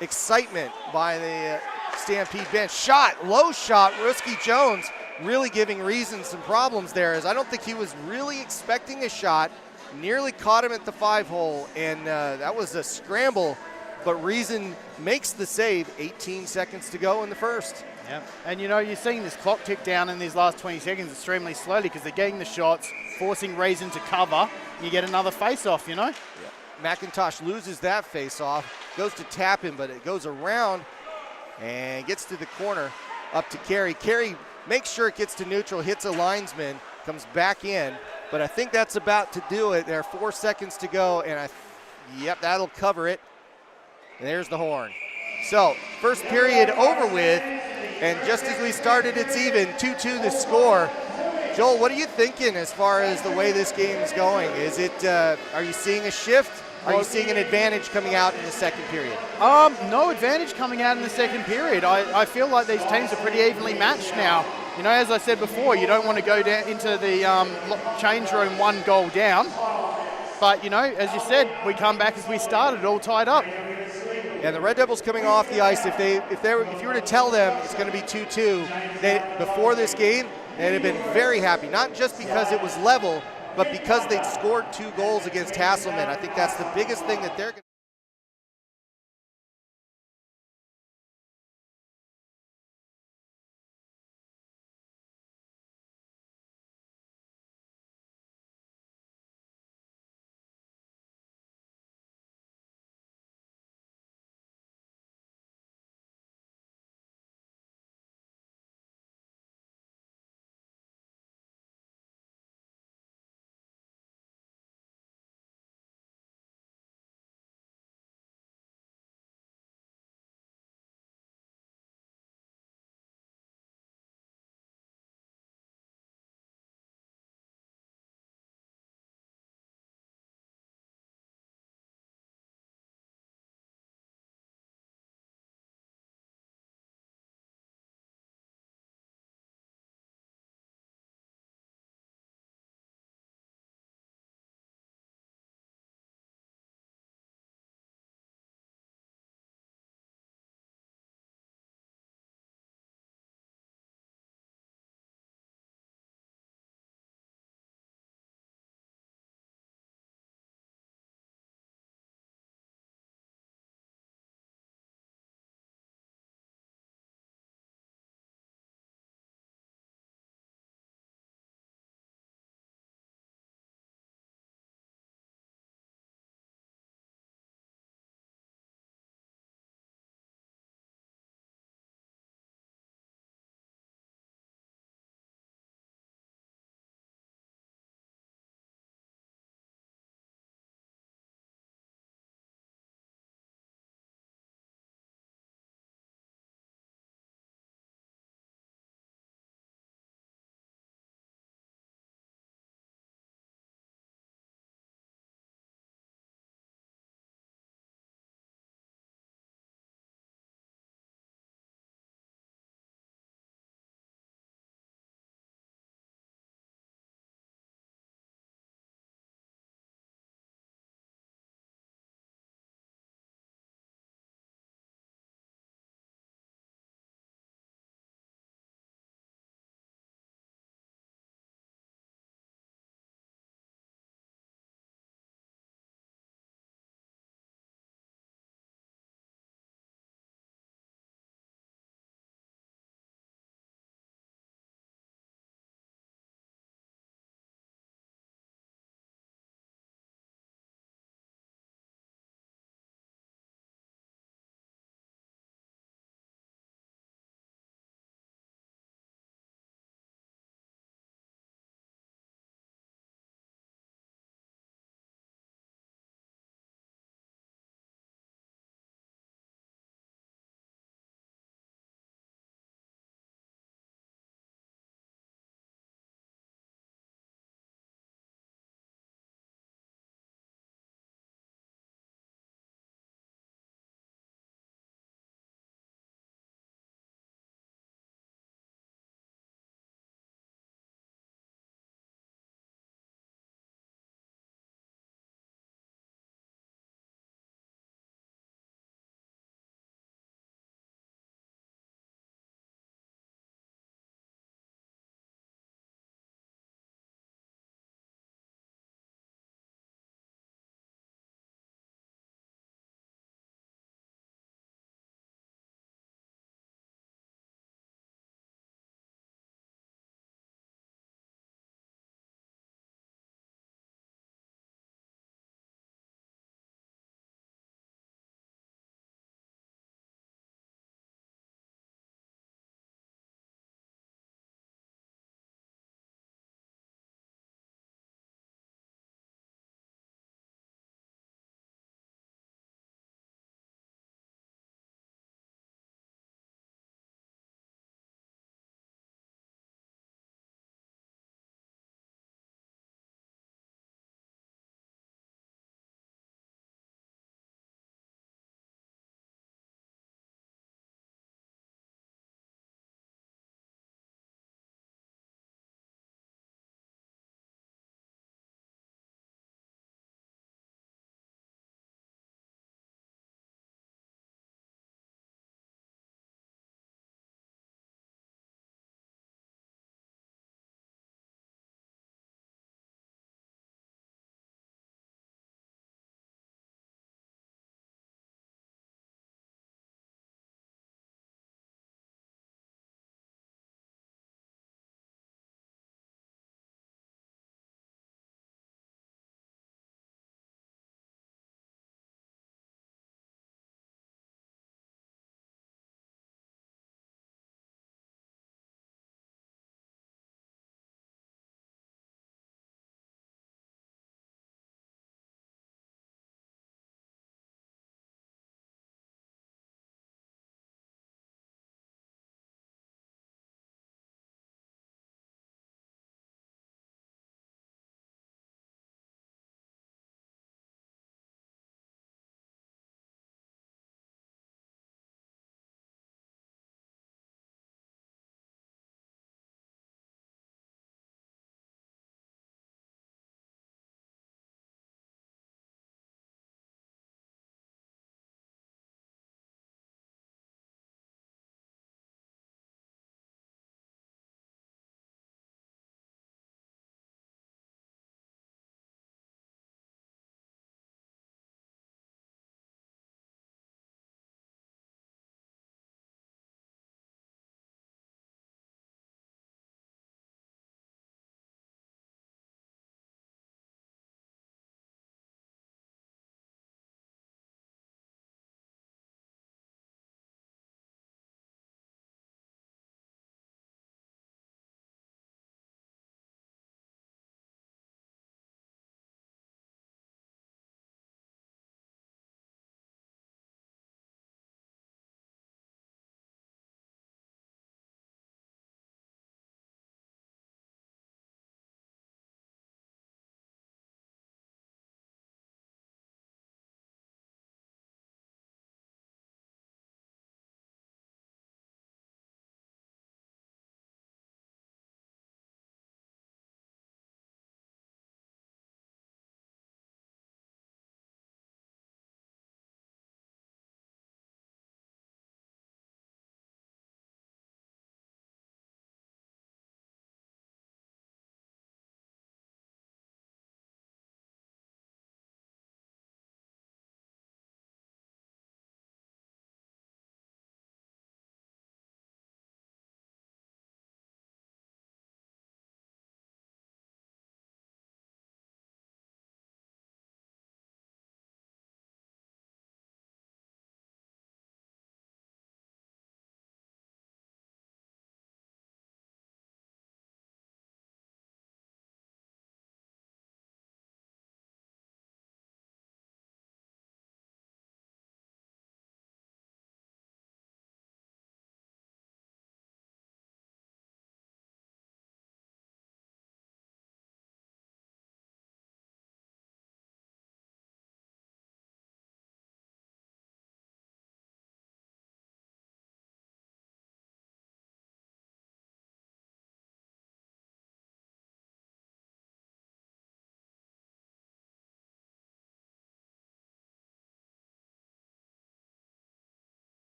excitement by the Stampede bench. Low shot, Ruski Jones really giving Reason some problems there, as I don't think he was really expecting a shot. Nearly caught him at the 5-hole, and that was a scramble, but Reason makes the save. 18 seconds to go in the first. Yeah, and you're seeing this clock tick down in these last 20 seconds extremely slowly because they're getting the shots, forcing Reason to cover. You get another face-off, Yeah. McIntosh loses that face-off, goes to tap him, but it goes around and gets to the corner, up to Carey. Carey makes sure it gets to neutral, hits a linesman, comes back in, but I think that's about to do it. There are 4 seconds to go, and yep, that'll cover it. And there's the horn. So, first period over with, and just as we started, it's even, 2-2 the score. Joel, what are you thinking as far as the way this game is going? Is it, are you seeing a shift? Are you seeing an advantage coming out in the second period? No advantage coming out in the second period. I feel like these teams are pretty evenly matched now. As I said before, you don't want to go down into the change room 1 goal down. But, as you said, we come back as we started, all tied up. And the Red Devils coming off the ice, if you were to tell them it's going to be 2-2, before this game, they'd have been very happy. Not just because it was level, but because they'd scored 2 goals against Hasselman. I think that's the biggest thing that they're going to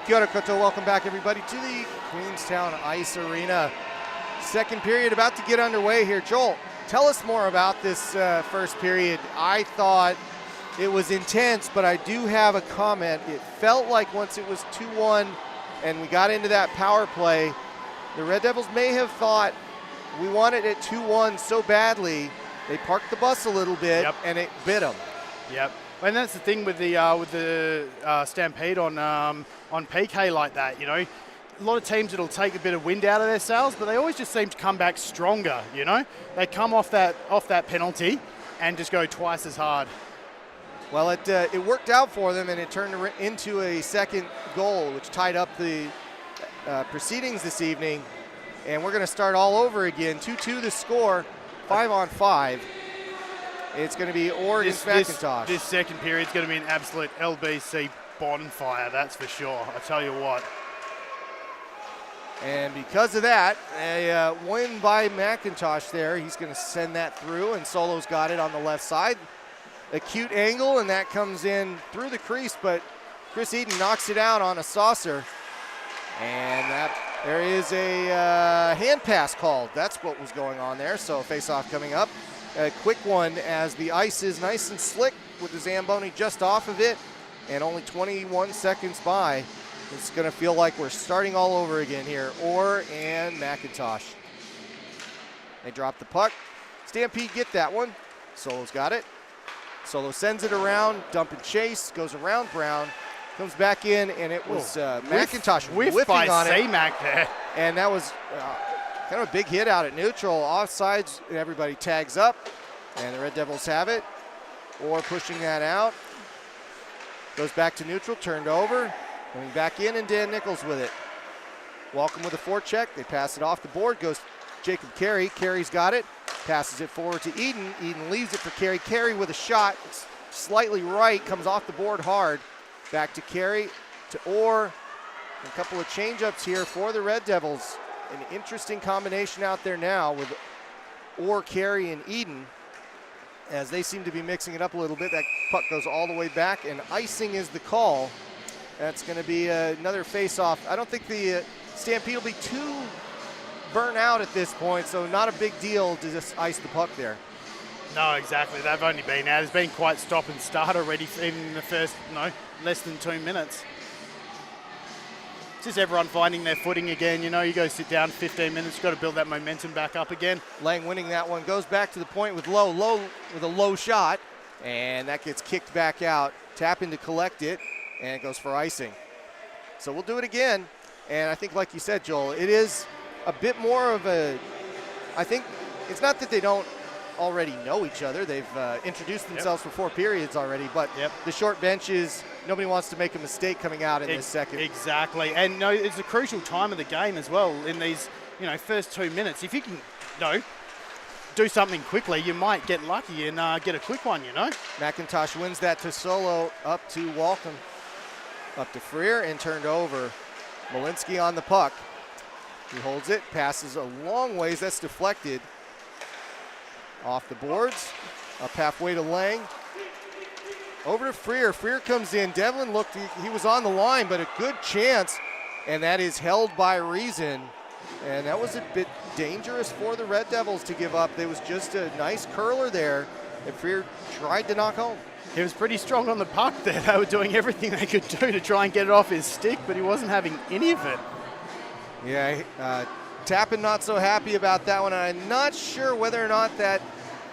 Kia ora koutou. Welcome back, everybody, to the Queenstown Ice Arena. Second period about to get underway here. Joel, tell us more about this first period. I thought it was intense, but I do have a comment. It felt like once it was 2-1 and we got into that power play, the Red Devils may have thought we wanted it 2-1 so badly, they parked the bus a little bit, and it bit them. Yep. And that's the thing with the Stampede on PK like that, you know. A lot of teams it'll take a bit of wind out of their sails, but they always just seem to come back stronger, you know. They come off that penalty and just go twice as hard. Well, it worked out for them, and it turned into a second goal, which tied up the proceedings this evening. And we're going to start all over again. 2-2 the score, 5-on-5. It's going to be Oregon's McIntosh. This second period is going to be an absolute LBC bonfire, that's for sure. I tell you what. And because of that, a win by McIntosh there. He's going to send that through, and Solo's got it on the left side. Acute angle, and that comes in through the crease, but Chris Eden knocks it out on a saucer. And there is a hand pass called. That's what was going on there. So face-off coming up. A quick one as the ice is nice and slick with the Zamboni just off of it, and only 21 seconds by. It's going to feel like we're starting all over again here. Orr and McIntosh. They drop the puck. Stampede get that one. Solo's got it. Solo sends it around, dump and chase, goes around Brown, comes back in, and it was McIntosh whiffing on it. Mac there. And that was kind of a big hit out at neutral. Offsides, everybody tags up, and the Red Devils have it. Orr pushing that out. Goes back to neutral, turned over. Coming back in, and Dan Nichols with it. Welcome with a forecheck. They pass it off the board. Goes Jacob Carey. Carey's got it. Passes it forward to Eden. Eden leaves it for Carey. Carey with a shot. It's slightly right. Comes off the board hard. Back to Carey. To Orr. A couple of change-ups here for the Red Devils. An interesting combination out there now with Orr, Carey, and Eden. As they seem to be mixing it up a little bit. That puck goes all the way back, and icing is the call. That's going to be another face-off. I don't think the Stampede will be too burnt out at this point, so not a big deal to just ice the puck there. No, exactly. They've only been out. It's been quite stop and start already, even in the first, less than 2 minutes. It's just everyone finding their footing again. You know, you go sit down 15 minutes, you've got to build that momentum back up again. Lang winning that one, goes back to the point with Low with a low shot, and that gets kicked back out. Tappan to collect it, and it goes for icing. So we'll do it again, and I think like you said, Joel, it is a bit more of I think it's not that they don't already know each other. They've introduced themselves for 4 periods already, but the short benches, nobody wants to make a mistake coming out in this second. Exactly, and it's a crucial time of the game as well in these, first 2 minutes. If you can, do something quickly, you might get lucky and get a quick one, McIntosh wins that to Solo, up to Walcom, up to Freer, and turned over. Malinsky on the puck. He holds it, passes a long ways, that's deflected. Off the boards, up halfway to Lang. Over to Freer. Freer comes in. Devlin looked, he was on the line, but a good chance, and that is held by Reason. And that was a bit dangerous for the Red Devils to give up. There was just a nice curler there that Freer tried to knock home. He was pretty strong on the puck there. They were doing everything they could do to try and get it off his stick, but he wasn't having any of it. Yeah, Tappan not so happy about that one. I'm not sure whether or not that,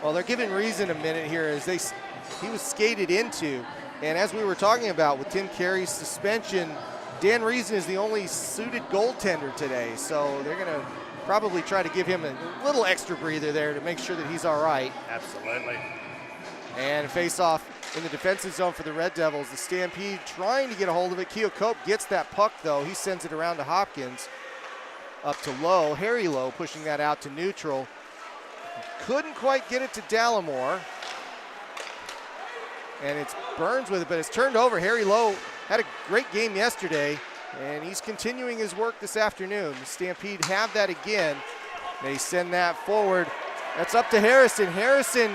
well, they're giving Reason a minute here as he was skated into. And as we were talking about with Tim Carey's suspension, Dan Reason is the only suited goaltender today. So they're going to probably try to give him a little extra breather there to make sure that he's all right. Absolutely. And face-off in the defensive zone for the Red Devils. The Stampede trying to get a hold of it. Keo Cope gets that puck, though. He sends it around to Hopkins. Up to Lowe. Harry Lowe pushing that out to neutral. Couldn't quite get it to Dallimore. And it's Burns with it, but it's turned over. Harry Lowe had a great game yesterday, and he's continuing his work this afternoon. The Stampede have that again. They send that forward. That's up to Harrison. Harrison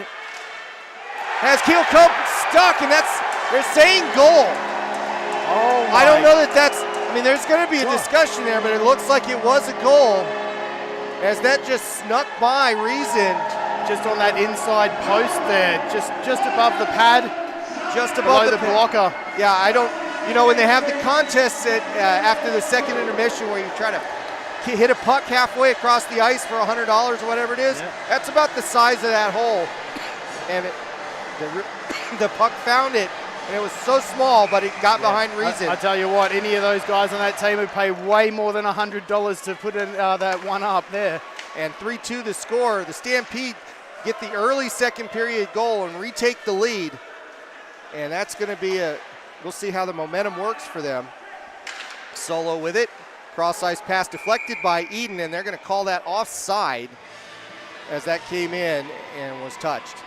has Keo Cope stuck, and they're saying goal. Oh, I don't know that that's I mean, there's going to be a discussion there, but it looks like it was a goal as that just snuck by Reason. Just on that inside post there, just above the pad, just above the blocker. Yeah, I don't, you know, when they have the contests after the second intermission where you try to hit a puck halfway across the ice for $100 or whatever it is, that's about the size of that hole. And the puck found it, and it was so small, but it got behind Reason. I tell you what, any of those guys on that team would pay way more than $100 to put in, that one up there. And 3-2 the score. The Stampede get the early second period goal and retake the lead. And that's going to be we'll see how the momentum works for them. Solo with it. Cross ice pass deflected by Eden, and they're going to call that offside as that came in and was touched.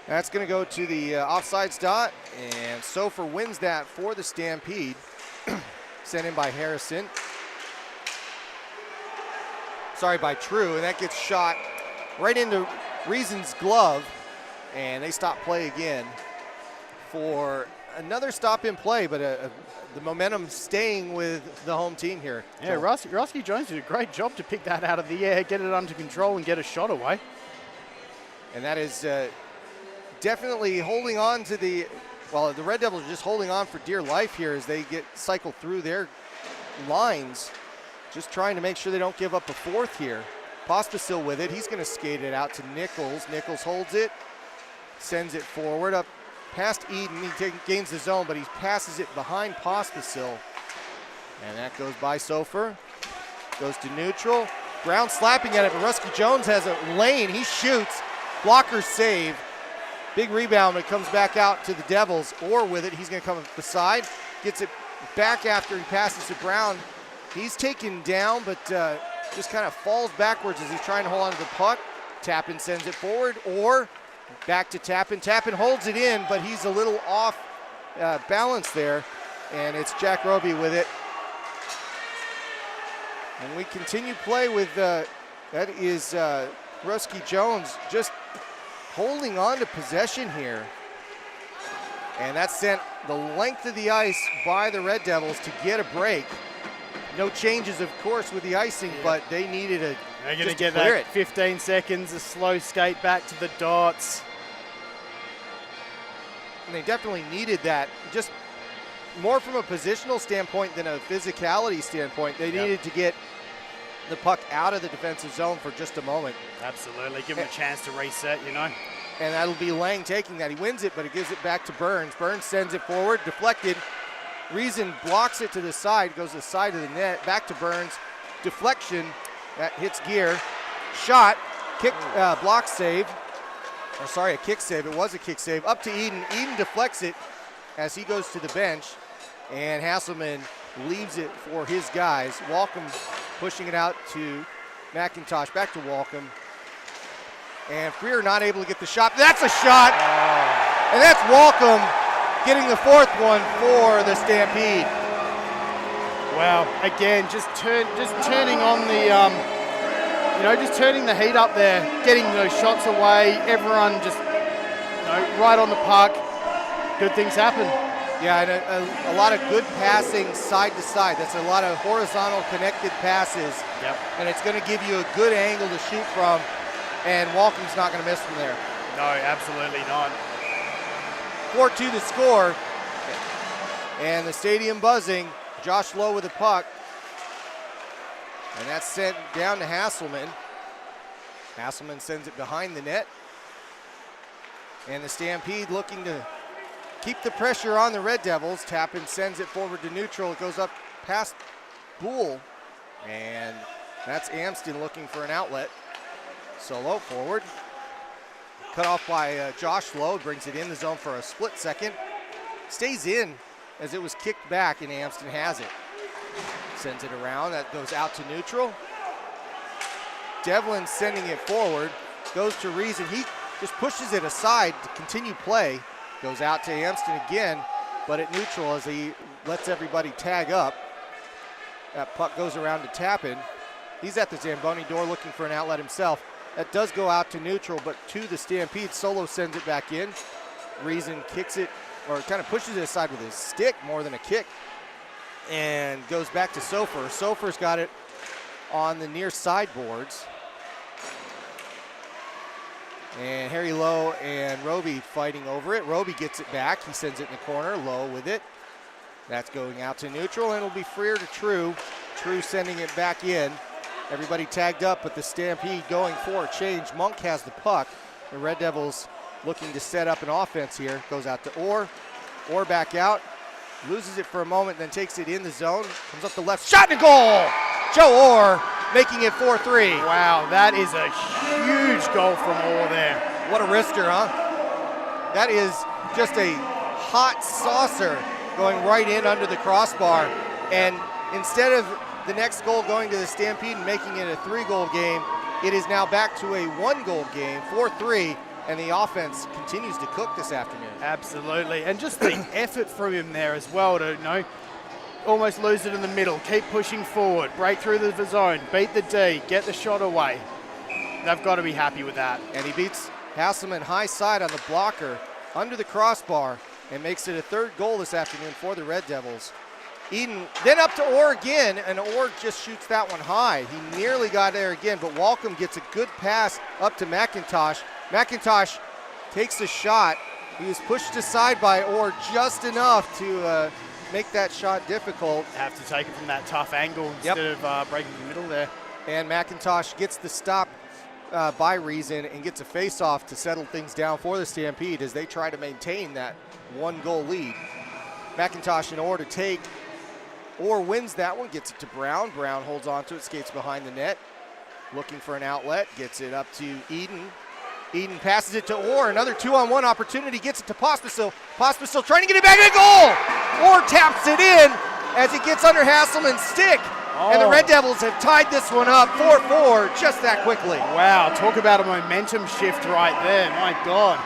That's going to go to the offsides dot, and Sofer wins that for the Stampede. Sent in by Harrison. Sorry, by True, and that gets shot right into Reason's glove, and they stop play again for another stop in play, but the momentum staying with the home team here. Yeah, Rusky Jones did a great job to pick that out of the air, get it under control, and get a shot away. And that is definitely holding on to the Red Devils are just holding on for dear life here as they get cycled through their lines, just trying to make sure they don't give up a fourth here. Pospisil with it. He's going to skate it out to Nichols. Nichols holds it, sends it forward up past Eden. He gains the zone, but he passes it behind Pospisil. And that goes by Sofer. Goes to neutral. Brown slapping at it, but Rusky Jones has a lane. He shoots. Blocker save. Big rebound, but it comes back out to the Devils. Or with it, he's going to come beside. Gets it back after he passes to Brown. He's taken down, but just kind of falls backwards as he's trying to hold on to the puck. Tappan sends it forward, or back to Tappan. Tappan holds it in, but he's a little off balance there, and it's Jack Roby with it. And we continue play with, that is Rusky Jones just holding on to possession here. And that's sent the length of the ice by the Red Devils to get a break. No changes, of course, with the icing, but they needed They're going to get that 15 seconds, a slow skate back to the dots. And they definitely needed that, just more from a positional standpoint than a physicality standpoint. They needed to get the puck out of the defensive zone for just a moment. Absolutely, give him a chance to reset, you know. And that'll be Lang taking that. He wins it, but he gives it back to Burns. Burns sends it forward, deflected. Reason blocks it to the side, goes to the side of the net, back to Burns. Deflection, that hits gear. Shot, kick, block save. Or sorry, a kick save. It was a kick save. Up to Eden. Eden deflects it as he goes to the bench. And Hasselman leaves it for his guys. Walcom pushing it out to McIntosh. Back to Walcom. And Freer not able to get the shot. That's a shot! And that's Walcom getting the fourth one for the Stampede. Wow, again, just turning on the, just turning the heat up there, getting those shots away, everyone just, right on the puck. Good things happen. Yeah, and a lot of good passing side to side. That's a lot of horizontal connected passes. Yep. And it's going to give you a good angle to shoot from, and Walcom's not going to miss from there. No, absolutely not. 4-2 the score, and the stadium buzzing. Josh Lowe with the puck, and that's sent down to Hasselman. Hasselman sends it behind the net, and the Stampede looking to keep the pressure on the Red Devils. Tappan sends it forward to neutral. It goes up past Boole, and that's Amston looking for an outlet. Solo forward. Cut off by Josh Lowe, brings it in the zone for a split second. Stays in as it was kicked back, and Amston has it. Sends it around, that goes out to neutral. Devlin sending it forward, goes to Reason. He just pushes it aside to continue play. Goes out to Amston again, but at neutral as he lets everybody tag up. That puck goes around to Tappan. He's at the Zamboni door looking for an outlet himself. That does go out to neutral, but to the Stampede. Solo sends it back in. Reason kicks it, or kind of pushes it aside with his stick more than a kick, and goes back to Sofer. Sofer's got it on the near sideboards. And Harry Lowe and Roby fighting over it. Roby gets it back. He sends it in the corner. Lowe with it. That's going out to neutral, and it'll be freer to True. True sending it back in. Everybody tagged up, but the Stampede going for a change. Monk has the puck. The Red Devils looking to set up an offense here. Goes out to Orr. Orr back out. Loses it for a moment, then takes it in the zone. Comes up the left. Shot and goal! Joe Orr making it 4-3. Wow, that is a huge goal from Orr there. What a wrister, huh? That is just a hot saucer going right in under the crossbar. And instead of the next goal going to the Stampede and making it a 3-goal game, it is now back to a 1-goal game, 4-3, and the offense continues to cook this afternoon. Absolutely, and just the effort from him there as well to, almost lose it in the middle, keep pushing forward, break through the zone, beat the D, get the shot away. They've got to be happy with that. And he beats Hasselman high side on the blocker under the crossbar and makes it a 3rd goal this afternoon for the Red Devils. Eden then up to Orr again, and Orr just shoots that one high. He nearly got there again, but Walcom gets a good pass up to McIntosh. McIntosh takes a shot. He was pushed aside by Orr just enough to make that shot difficult. Have to take it from that tough angle instead of breaking the middle there. And McIntosh gets the stop by Reason and gets a face-off to settle things down for the Stampede as they try to maintain that 1-goal lead. McIntosh in Orr to take. Orr wins that one, gets it to Brown. Brown holds on to it, skates behind the net. Looking for an outlet, gets it up to Eden. Eden passes it to Orr, another 2-on-1 opportunity, gets it to Pospisil. Pospisil trying to get it back in goal! Orr taps it in as it gets under Hasselman's stick. And the Red Devils have tied this one up 4-4 just that quickly. Wow, talk about a momentum shift right there, my God.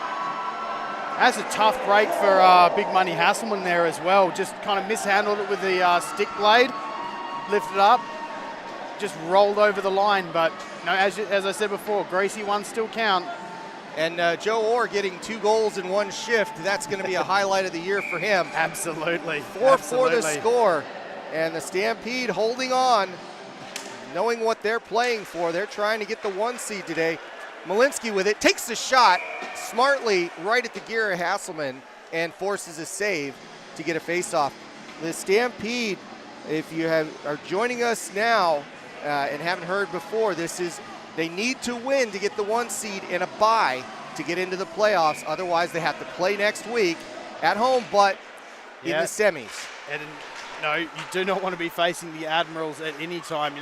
That's a tough break for Big Money Hasselman there as well. Just kind of mishandled it with the stick blade, lifted up, just rolled over the line. But as I said before, greasy ones still count. And Joe Orr getting 2 goals in 1 shift. That's going to be a highlight of the year for him. Absolutely. 4-4 the score. And the Stampede holding on, knowing what they're playing for. They're trying to get the 1 seed today. Malinsky with it, takes the shot smartly right at the gear of Hasselman and forces a save to get a face-off. The Stampede, if you are joining us now and haven't heard before, they need to win to get the 1 seed and a bye to get into the playoffs. Otherwise, they have to play next week at home, but in the semis. And you do not want to be facing the Admirals at any time.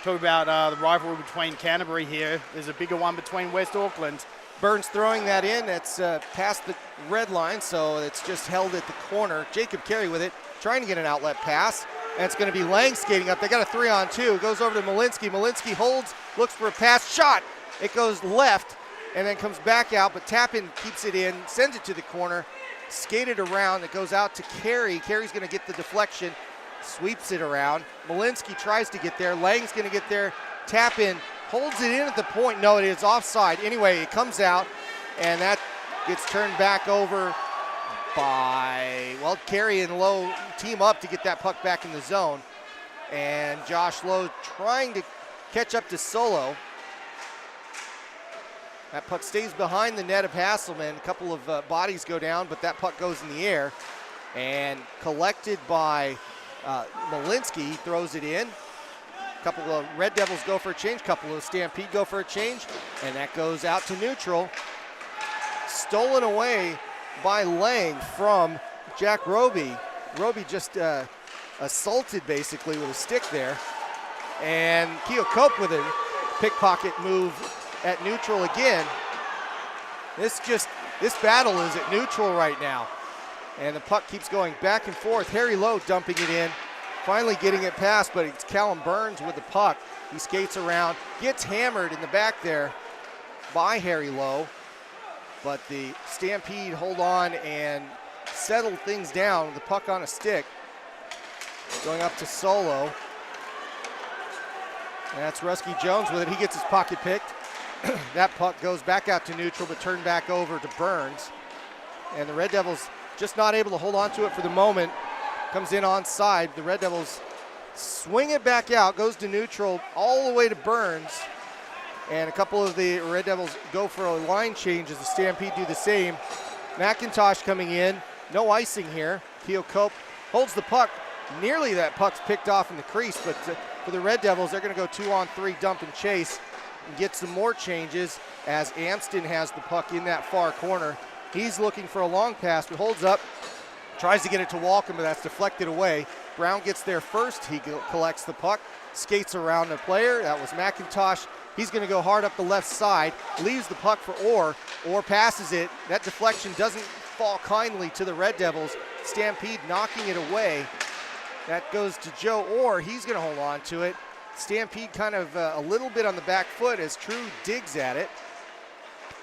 Talk about the rivalry between Canterbury here. There's a bigger one between West Auckland. Burns throwing that in. That's past the red line, so it's just held at the corner. Jacob Carey with it, trying to get an outlet pass. And it's going to be Lang skating up. They got a 3-on-2. It goes over to Malinsky. Malinsky holds, looks for a pass, shot. It goes left and then comes back out, but Tappan keeps it in, sends it to the corner, skated around. It goes out to Carey. Carey's going to get the deflection, sweeps it around. Malinsky tries to get there. Lang's going to get there. Tappan holds it in at the point. No, it is offside. Anyway, it comes out, and that gets turned back over by, Carey and Lowe team up to get that puck back in the zone. And Josh Lowe trying to catch up to Solo. That puck stays behind the net of Hasselman. A couple of bodies go down, but that puck goes in the air. And collected by Malinsky, throws it in. A couple of Red Devils go for a change. A couple of Stampede go for a change. And that goes out to neutral. Stolen away by Lang from Jack Roby. Roby just assaulted basically with a stick there. And Keo Cope with a pickpocket move at neutral again. This battle is at neutral right now. And the puck keeps going back and forth. Harry Lowe dumping it in, finally getting it past, but it's Callum Burns with the puck. He skates around, gets hammered in the back there by Harry Lowe. But the Stampede hold on and settle things down with the puck on a stick. Going up to Solo. That's Rusky Jones with it. He gets his pocket picked. That puck goes back out to neutral, but turned back over to Burns. And the Red Devils just not able to hold on to it for the moment. Comes in onside. The Red Devils swing it back out, goes to neutral all the way to Burns. And a couple of the Red Devils go for a line change as the Stampede do the same. McIntosh coming in, no icing here. Keo Cope holds the puck. Nearly that puck's picked off in the crease, but for the Red Devils, they're going to go 2-on-3 dump and chase and get some more changes as Amston has the puck in that far corner. He's looking for a long pass, but holds up, tries to get it to Walcom, but that's deflected away. Brown gets there first. He collects the puck, skates around the player. That was McIntosh. He's going to go hard up the left side, leaves the puck for Orr. Orr passes it. That deflection doesn't fall kindly to the Red Devils. Stampede knocking it away. That goes to Joe Orr. He's going to hold on to it. Stampede kind of a little bit on the back foot as True digs at it.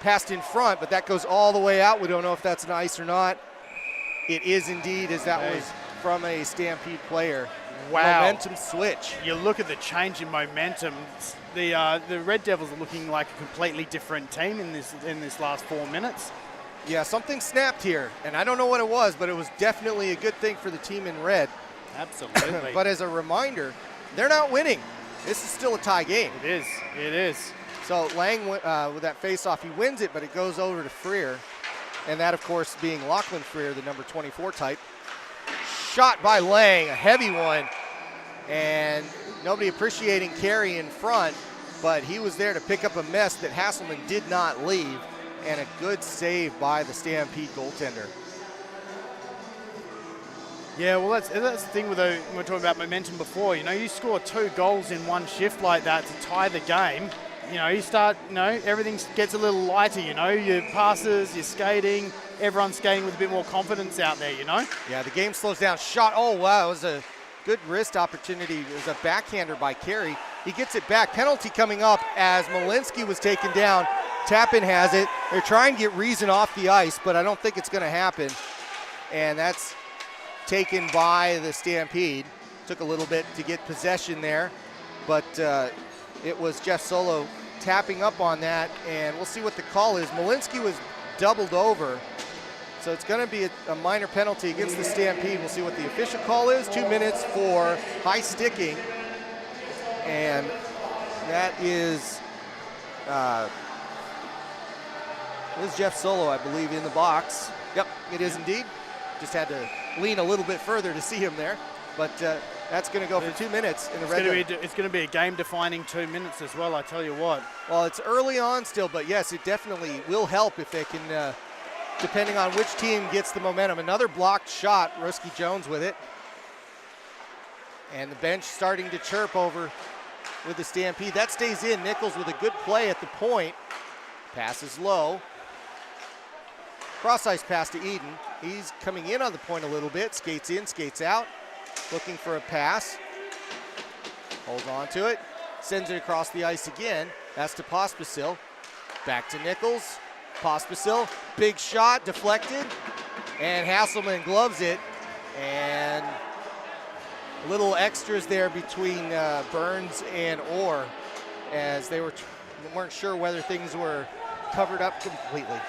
Passed in front, but that goes all the way out. We don't know if that's an ice or not. It is indeed, as that was from a Stampede player. Wow. Momentum switch. You look at the change in momentum. The Red Devils are looking like a completely different team in this last 4 minutes. Yeah, something snapped here, and I don't know what it was, but it was definitely a good thing for the team in red. Absolutely. But as a reminder, they're not winning. This is still a tie game. It is. It is. So Lang, with that face-off, he wins it, but it goes over to Freer. And that, of course, being Lachlan Freer, the number 24 type. Shot by Lang, a heavy one. And nobody appreciating Carey in front, but he was there to pick up a mess that Hasselman did not leave. And a good save by the Stampede goaltender. Yeah, well, that's the thing with we were talking about momentum before. You know, you score 2 goals in one shift like that to tie the game. You know, you start, everything gets a little lighter, your passes, your skating, everyone's skating with a bit more confidence out there, Yeah, the game slows down. Shot, oh, wow, it was a good wrist opportunity. It was a backhander by Carey. He gets it back. Penalty coming up as Malinsky was taken down. Tappan has it. They're trying to get Reason off the ice, but I don't think it's going to happen. And that's taken by the Stampede. Took a little bit to get possession there, but it was Jeff Solo tapping up on that, and we'll see what the call is. Malinsky was doubled over, so it's going to be a minor penalty against the Stampede. We'll see what the official call is. 2 minutes for high sticking, and that is Jeff Solo, I believe, in the box. Yep, it is indeed. Just had to lean a little bit further to see him there, but that's going to go for 2 minutes in the red zone. It's going to be a game-defining 2 minutes as well, I tell you what. Well, it's early on still, but yes, it definitely will help if they can, depending on which team gets the momentum. Another blocked shot, Rusky Jones with it. And the bench starting to chirp over with the Stampede. That stays in. Nichols with a good play at the point. Passes low. Cross-ice pass to Eden. He's coming in on the point a little bit. Skates in, skates out. Looking for a pass. Holds on to it. Sends it across the ice again. That's to Pospisil. Back to Nichols. Pospisil. Big shot. Deflected. And Hasselman gloves it. And little extras there between Burns and Orr as they weren't sure whether things were covered up completely.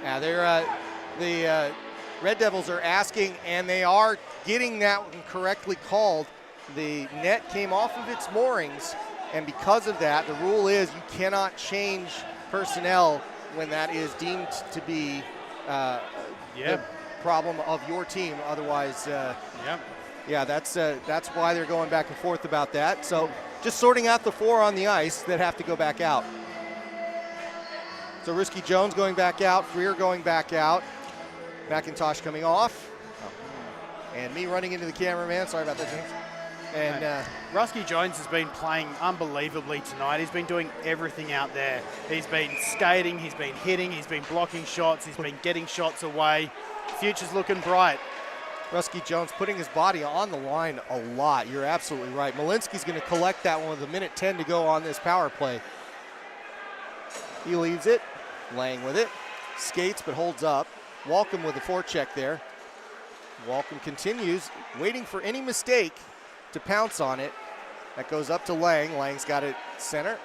Now the Red Devils are asking, and they are getting that one correctly called. The net came off of its moorings, and because of that, the rule is you cannot change personnel when that is deemed to be the problem of your team. Otherwise, yeah, that's why they're going back and forth about that. So just sorting out the 4 on the ice that have to go back out. So Rusky Jones going back out, Freer going back out, McIntosh coming off, and me running into the cameraman. Sorry about that, James. And Rusky Jones has been playing unbelievably tonight. He's been doing everything out there. He's been skating, he's been hitting, he's been blocking shots, he's been getting shots away. Future's looking bright. Rusky Jones putting his body on the line a lot. You're absolutely right. Malinsky's going to collect that one with 1:10 to go on this power play. He leaves it. Lang with it. Skates but holds up. Walcom with the forecheck there. Walcom continues, waiting for any mistake to pounce on it. That goes up to Lang. Lang's got it center.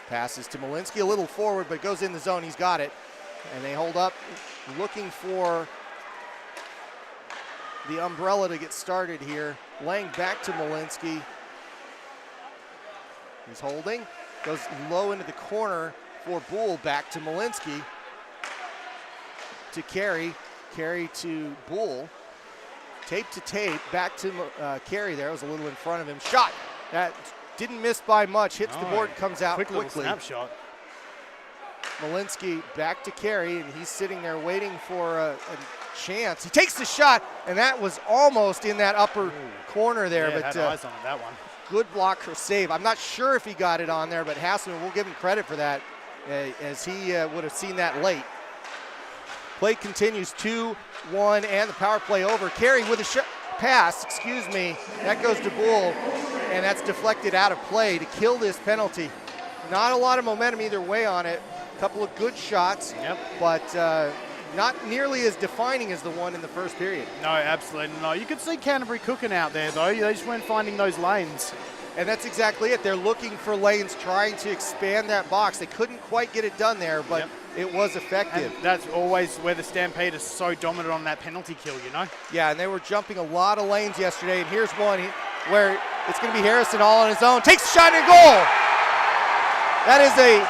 Passes to Malinsky, a little forward, but goes in the zone. He's got it. And they hold up, looking for the umbrella to get started here. Lang back to Malinsky. He's holding. Goes low into the corner for Bull. Back to Malinsky. To Carey. Carey to Bull. Tape to tape. Back to Carey there. Was a little in front of him. Shot. That didn't miss by much. Hits the board, comes out quickly. Little snapshot. Malinsky back to Carey, and he's sitting there waiting for a chance. He takes the shot, and that was almost in that upper corner there. Yeah, but had eyes on it, that one. Good block for save. I'm not sure if he got it on there, but Hasselman, we'll give him credit for that, as he would have seen that late. Play continues, 2-1, and the power play over. Carey with a pass, that goes to Bull, and that's deflected out of play to kill this penalty. Not a lot of momentum either way on it. A couple of good shots, but not nearly as defining as the one in the first period. No, absolutely no. You could see Canterbury cooking out there, though. They just weren't finding those lanes. And that's exactly it. They're looking for lanes, trying to expand that box. They couldn't quite get it done there, but it was effective. And that's always where the Stampede is so dominant on that penalty kill, you know? Yeah, and they were jumping a lot of lanes yesterday, and here's one where it's going to be Harrison all on his own. Takes a shot and goal! That is a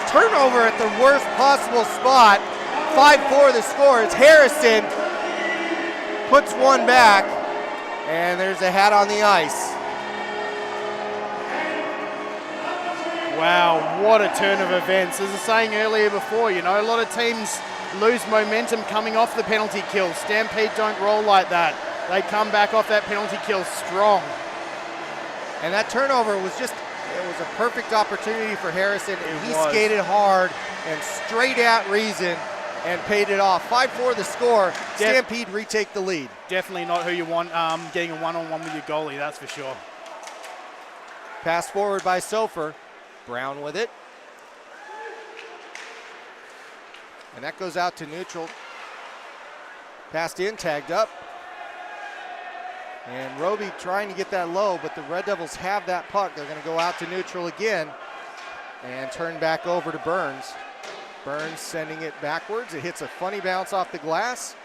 turnover at the worst possible spot. 5-4 the score. It's Harrison. Puts one back, and there's a hat on the ice. Wow, what a turn of events. As I was saying earlier before, you know, a lot of teams lose momentum coming off the penalty kill. Stampede don't roll like that. They come back off that penalty kill strong. And that turnover was it was a perfect opportunity for Harrison, and he skated hard and straight at Reason and paid it off. 5-4 the score. Stampede retake the lead. Definitely not who you want getting a one-on-one with your goalie, that's for sure. Pass forward by Sofer. Brown with it. And that goes out to neutral. Passed in, tagged up. And Roby trying to get that low, but the Red Devils have that puck. They're going to go out to neutral again and turn back over to Burns. Burns sending it backwards. It hits a funny bounce off the glass.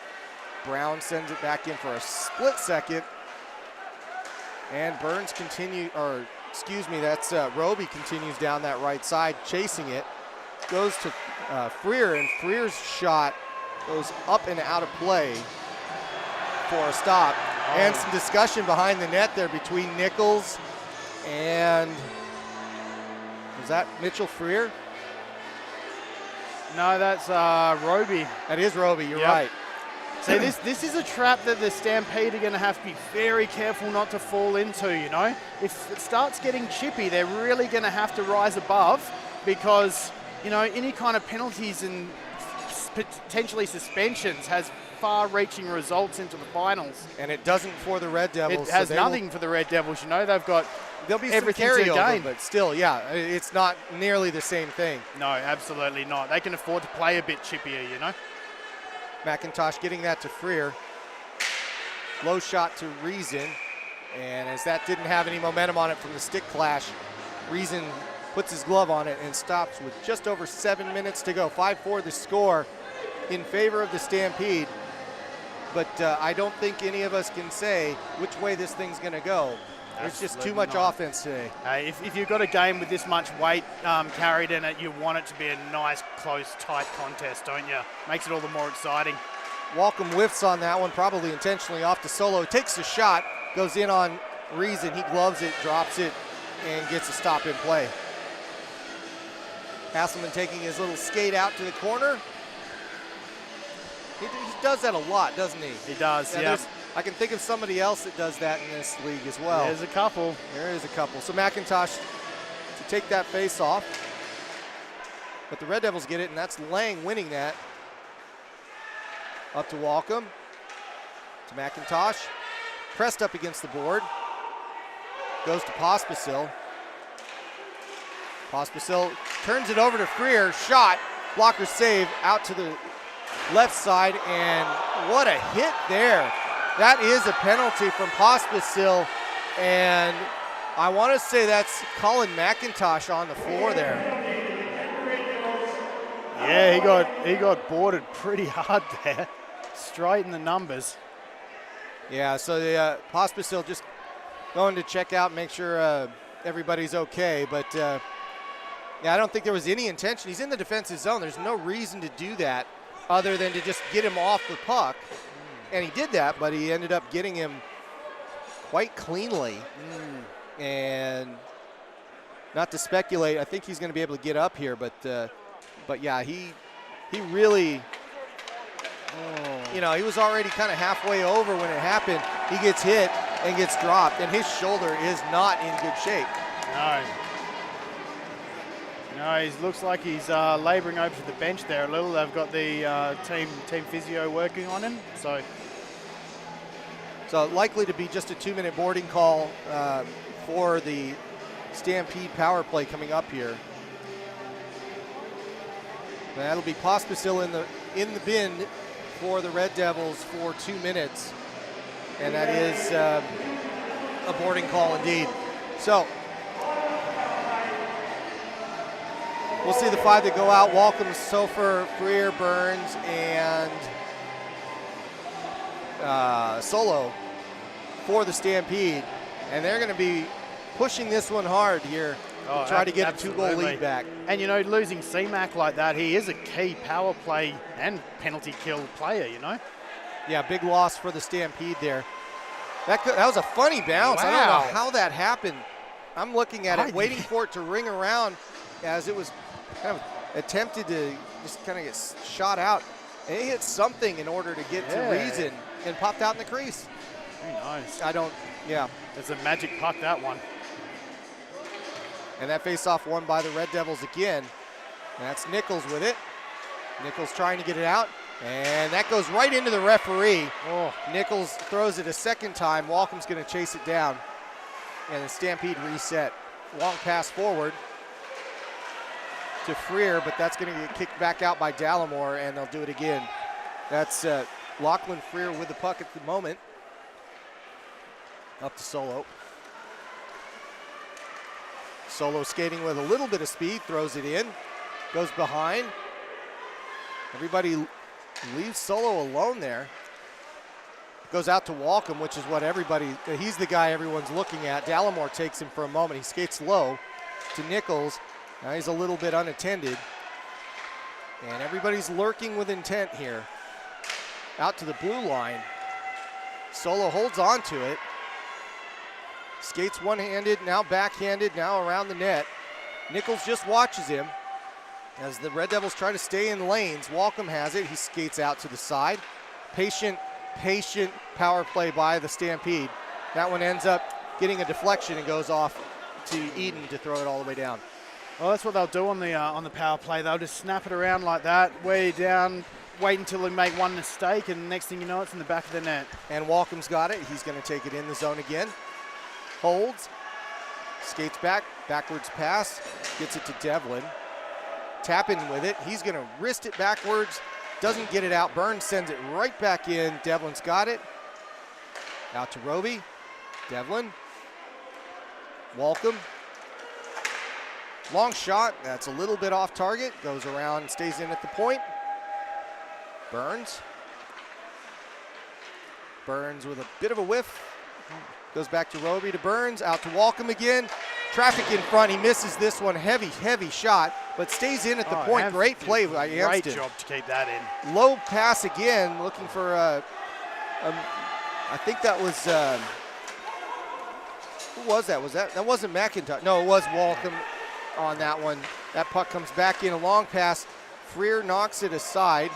Brown sends it back in for a split second. And Burns Roby continues down that right side, chasing it. Goes to Freer, and Freer's shot goes up and out of play for a stop. And some discussion behind the net there between Nichols and, was that Mitchell Freer? No, that's Roby. That is Roby, you're right. So this is a trap that the Stampede are going to have to be very careful not to fall into, you know. If it starts getting chippy, they're really going to have to rise above, because, you know, any kind of penalties and potentially suspensions has far-reaching results into the finals. And it doesn't for the Red Devils. It has nothing for the Red Devils, you know. There'll be everything some carryover, to gain. but still, yeah, it's not nearly the same thing. No, absolutely not. They can afford to play a bit chippier, you know. McIntosh getting that to Freer. Low shot to Reason. And as that didn't have any momentum on it from the stick clash, Reason puts his glove on it and stops with just over 7 minutes to go. 5-4 the score in favor of the Stampede. But I don't think any of us can say which way this thing's going to go. There's just too much offense today. If you've got a game with this much weight carried in it, you want it to be a nice, close, tight contest, don't you? Makes it all the more exciting. Walcom whiffs on that one, probably intentionally off to Solo. Takes the shot, goes in on Reason. He gloves it, drops it, and gets a stop in play. Hasselman taking his little skate out to the corner. He does that a lot, doesn't he? He does, yeah. I can think of somebody else that does that in this league as well. There's a couple. There is a couple. So McIntosh to take that face off. But the Red Devils get it, and that's Lang winning that. Up to Walcom. To McIntosh. Pressed up against the board. Goes to Pospisil. Pospisil turns it over to Freer. Shot. Blocker save out to the left side, and what a hit there. That is a penalty from Pospisil, and I want to say that's Colin McIntosh on the floor there. Yeah, he got boarded pretty hard there. Straight in the numbers. Yeah, so the Pospisil just going to check out, make sure everybody's okay. But yeah, I don't think there was any intention. He's in the defensive zone. There's no reason to do that other than to just get him off the puck. And he did that, but he ended up getting him quite cleanly. And not to speculate, I think he's going to be able to get up here, but yeah, he really, you know, he was already kind of halfway over when it happened. He gets hit and gets dropped, and his shoulder is not in good shape. No, he looks like he's labouring over to the bench there a little. They've got the team physio working on him, so likely to be just a 2-minute boarding call for the Stampede power play coming up here. That'll be Pospisil in the bin for the Red Devils for 2 minutes, and that is a boarding call indeed. So we'll see the 5 that go out. Walcom, Sofer, Freer, Burns, and Solo for the Stampede, and they're going to be pushing this one hard here to try to get a 2-goal lead back. And, you know, losing C-Mac like that, he is a key power play and penalty kill player, you know. Yeah, big loss for the Stampede there. That was a funny bounce. Wow. I don't know how that happened. I'm looking at it, waiting for it to ring around as it was kind of attempted to just kind of get shot out. And it hit something in order to get to reason and popped out in the crease. Very nice. It's a magic puck, that one. And that face-off won by the Red Devils again. That's Nichols with it. Nichols trying to get it out. And that goes right into the referee. Nichols throws it a second time. Walcom's going to chase it down. And the Stampede reset. Long pass forward to Freer, but that's going to get kicked back out by Dallimore, and they'll do it again. That's Lachlan Freer with the puck at the moment. Up to Solo. Solo skating with a little bit of speed, throws it in, goes behind. Everybody leaves Solo alone there. Goes out to Walcom, which is what he's the guy everyone's looking at. Dallimore takes him for a moment. He skates low to Nichols. Now he's a little bit unattended. And everybody's lurking with intent here. Out to the blue line. Solo holds on to it. Skates one-handed, now backhanded, now around the net. Nichols just watches him as the Red Devils try to stay in lanes. Walcom has it. He skates out to the side. Patient power play by the Stampede. That one ends up getting a deflection and goes off to Eden to throw it all the way down. Well, that's what they'll do on the power play. They'll just snap it around like that, way down, wait until they make one mistake, and next thing you know, it's in the back of the net. And Walcom's got it. He's going to take it in the zone again. Holds, skates back, backwards pass, gets it to Devlin. Tapping with it. He's going to wrist it backwards. Doesn't get it out. Burns sends it right back in. Devlin's got it. Out to Roby. Devlin. Walcom. Long shot. That's a little bit off target. Goes around and stays in at the point. Burns. Burns with a bit of a whiff. Goes back to Roby to Burns. Out to Walcom again. Traffic in front. He misses this one. Heavy shot, but stays in at the point. Great play by Amston. Great job to keep that in. Low pass again, looking for I think that was, who was that? That wasn't McIntosh. No, it was Walcom on that one. That puck comes back in, a long pass. Freer knocks it aside.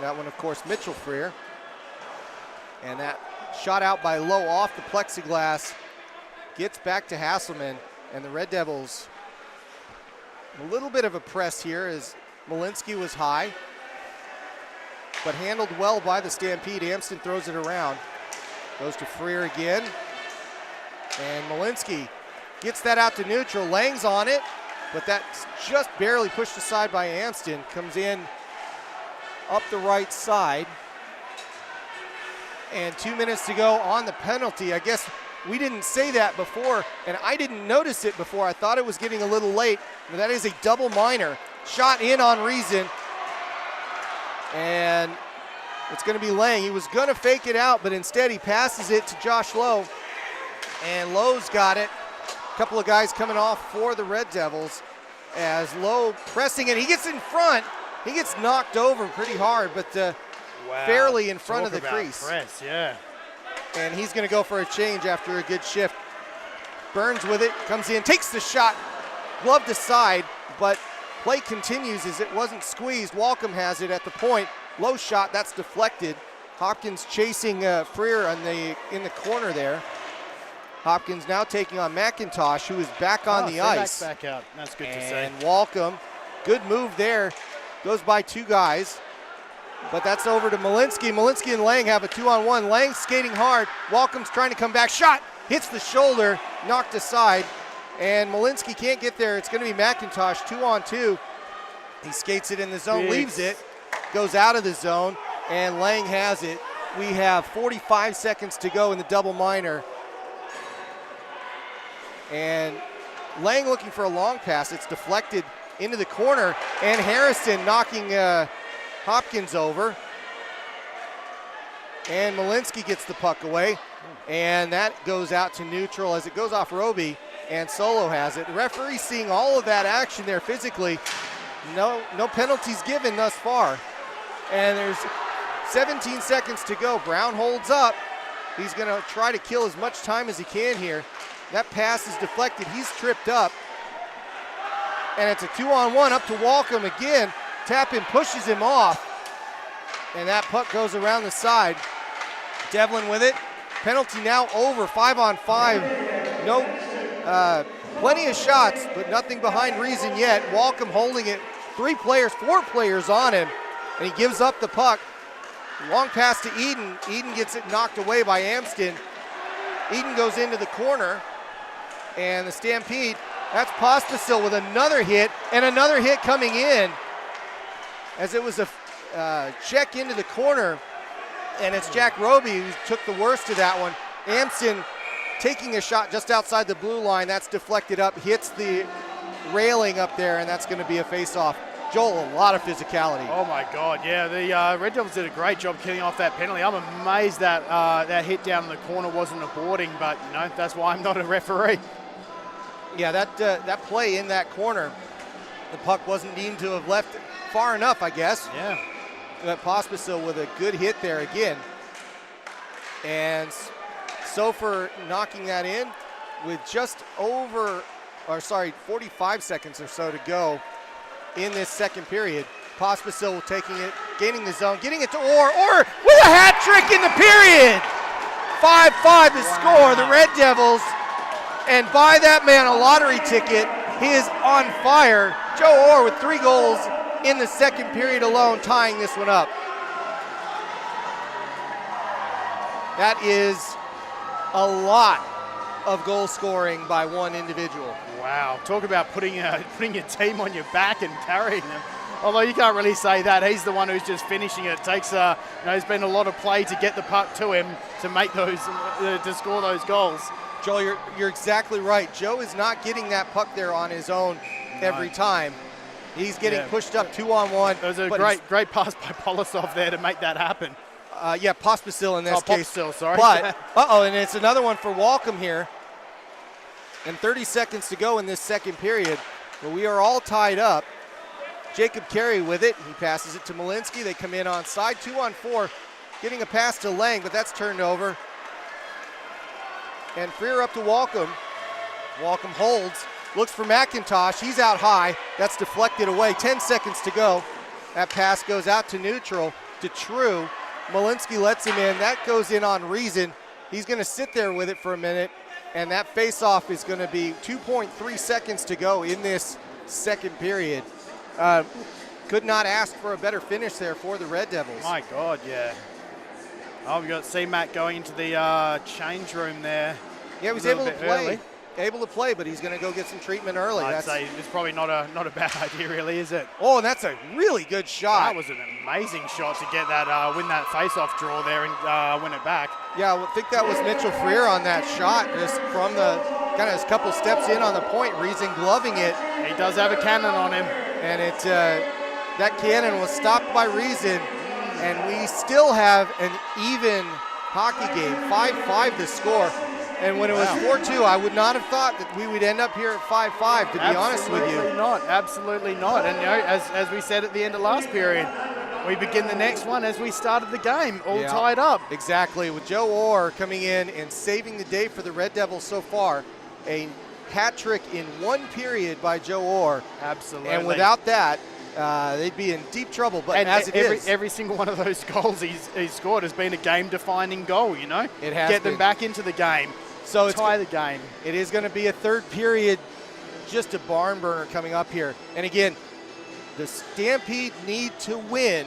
That one, of course, Mitchell Freer. And that shot out by Lowe off the plexiglass. Gets back to Hasselman. And the Red Devils, a little bit of a press here as Malinsky was high, but handled well by the Stampede. Amston throws it around. Goes to Freer again. And Malinsky gets that out to neutral. Lang's on it, but that's just barely pushed aside by Amston. Comes in up the right side. And 2 minutes to go on the penalty. I guess we didn't say that before, and I didn't notice it before. I thought it was getting a little late, but that is a double minor. Shot in on Reason, and it's going to be Lang. He was going to fake it out, but instead he passes it to Josh Lowe, and Lowe's got it. A couple of guys coming off for the Red Devils as Lowe pressing it. He gets in front. He gets knocked over pretty hard, but fairly in front of the crease. Press, yeah. And he's going to go for a change after a good shift. Burns with it, comes in, takes the shot, gloved aside, but play continues as it wasn't squeezed. Walcom has it at the point. Low shot, that's deflected. Hopkins chasing Freer in the corner there. Hopkins now taking on McIntosh, who is back on the ice. Back out. That's good to see. And Walcom, good move there. Goes by two guys, but that's over to Malinsky. Malinsky and Lang have a 2-on-1. Lang skating hard. Walcom's trying to come back. Shot, hits the shoulder, knocked aside, and Malinsky can't get there. It's going to be McIntosh, 2-on-2. He skates it in the zone, leaves it, goes out of the zone, and Lang has it. We have 45 seconds to go in the double minor. And Lang looking for a long pass. It's deflected into the corner, and Harrison knocking Hopkins over. And Malinsky gets the puck away, and that goes out to neutral as it goes off Roby, and Solo has it. The referee seeing all of that action there physically. No penalties given thus far. And there's 17 seconds to go. Brown holds up. He's going to try to kill as much time as he can here. That pass is deflected. He's tripped up. And it's a 2-on-1 up to Walcom again. Tappan pushes him off. And that puck goes around the side. Devlin with it. Penalty now over, 5-on-5. No, plenty of shots, but nothing behind Reason yet. Walcom holding it. 4 players on him. And he gives up the puck. Long pass to Eden. Eden gets it knocked away by Amston. Eden goes into the corner. And the Stampede, that's Pospisil with another hit, and another hit coming in as it was a check into the corner, and it's Jack Roby who took the worst of that one. Amston taking a shot just outside the blue line. That's deflected up, hits the railing up there, and that's going to be a face-off. Joel, a lot of physicality. Oh my God, yeah. The Red Devils did a great job killing off that penalty. I'm amazed that that hit down in the corner wasn't a boarding, but you know, that's why I'm not a referee. Yeah, that play in that corner, the puck wasn't deemed to have left far enough, I guess. Yeah. But Pospisil with a good hit there again. And Sofer knocking that in with just 45 seconds or so to go in this second period. Pospisil taking it, gaining the zone, getting it to Orr with a hat trick in the period. 5-5 the score, the Red Devils. And buy that man a lottery ticket. He is on fire. Joe Orr with 3 goals in the second period alone, tying this one up. That is a lot of goal scoring by one individual. Wow, talk about putting your team on your back and carrying them. Although you can't really say that. He's the one who's just finishing it. It takes, there's been a lot of play to get the puck to him to make those, to score those goals. Joel, you're exactly right. Joe is not getting that puck there on his own every time. He's getting pushed up 2-on-1. There was a great pass by Polisov there to make that happen. Yeah, Pospisil in this case. Pospisil, sorry. But, and it's another one for Walcom here. And 30 seconds to go in this second period. But we are all tied up. Jacob Carey with it. He passes it to Malinsky. They come in on side, 2-on-4. Getting a pass to Lang, but that's turned over. And Freer up to Walcom. Walcom holds, looks for McIntosh. He's out high. That's deflected away. 10 seconds to go. That pass goes out to neutral, to True. Malinsky lets him in. That goes in on Reason. He's going to sit there with it for a minute. And that face-off is going to be 2.3 seconds to go in this second period. Could not ask for a better finish there for the Red Devils. My God, yeah. Oh, we got C-Mac going into the change room there. Yeah, he was able to play. able to play, but he's going to go get some treatment early. I'd say it's probably not a bad idea, really, is it? Oh, and that's a really good shot. That was an amazing shot to get that, win that face-off draw there and win it back. Yeah, I think that was Mitchell Freer on that shot, just from the kind of a couple steps in on the point. Reason gloving it. He does have a cannon on him. And that cannon was stopped by Reason, and we still have an even hockey game, 5-5 the score. And when it was 4-2, I would not have thought that we would end up here at 5-5, to be honest with you. Absolutely not. And as we said at the end of last period, we begin the next one as we started the game, all tied up. Exactly, with Joe Orr coming in and saving the day for the Red Devils so far. A hat trick in one period by Joe Orr. Absolutely. And without that, they'd be in deep trouble. But and as every single one of those goals he's scored has been a game-defining goal, you know? It has Get been. them back into the game. So tie the game. It is going to be a third period, just a barn burner coming up here. And again, the Stampede need to win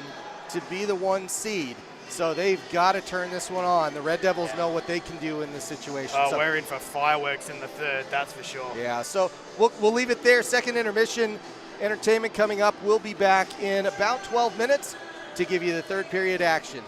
to be the 1 seed. So they've got to turn this one on. The Red Devils know what they can do in this situation. Oh, so we're in for fireworks in the third, that's for sure. Yeah, so we'll leave it there. Second intermission entertainment coming up. We'll be back in about 12 minutes to give you the third period action.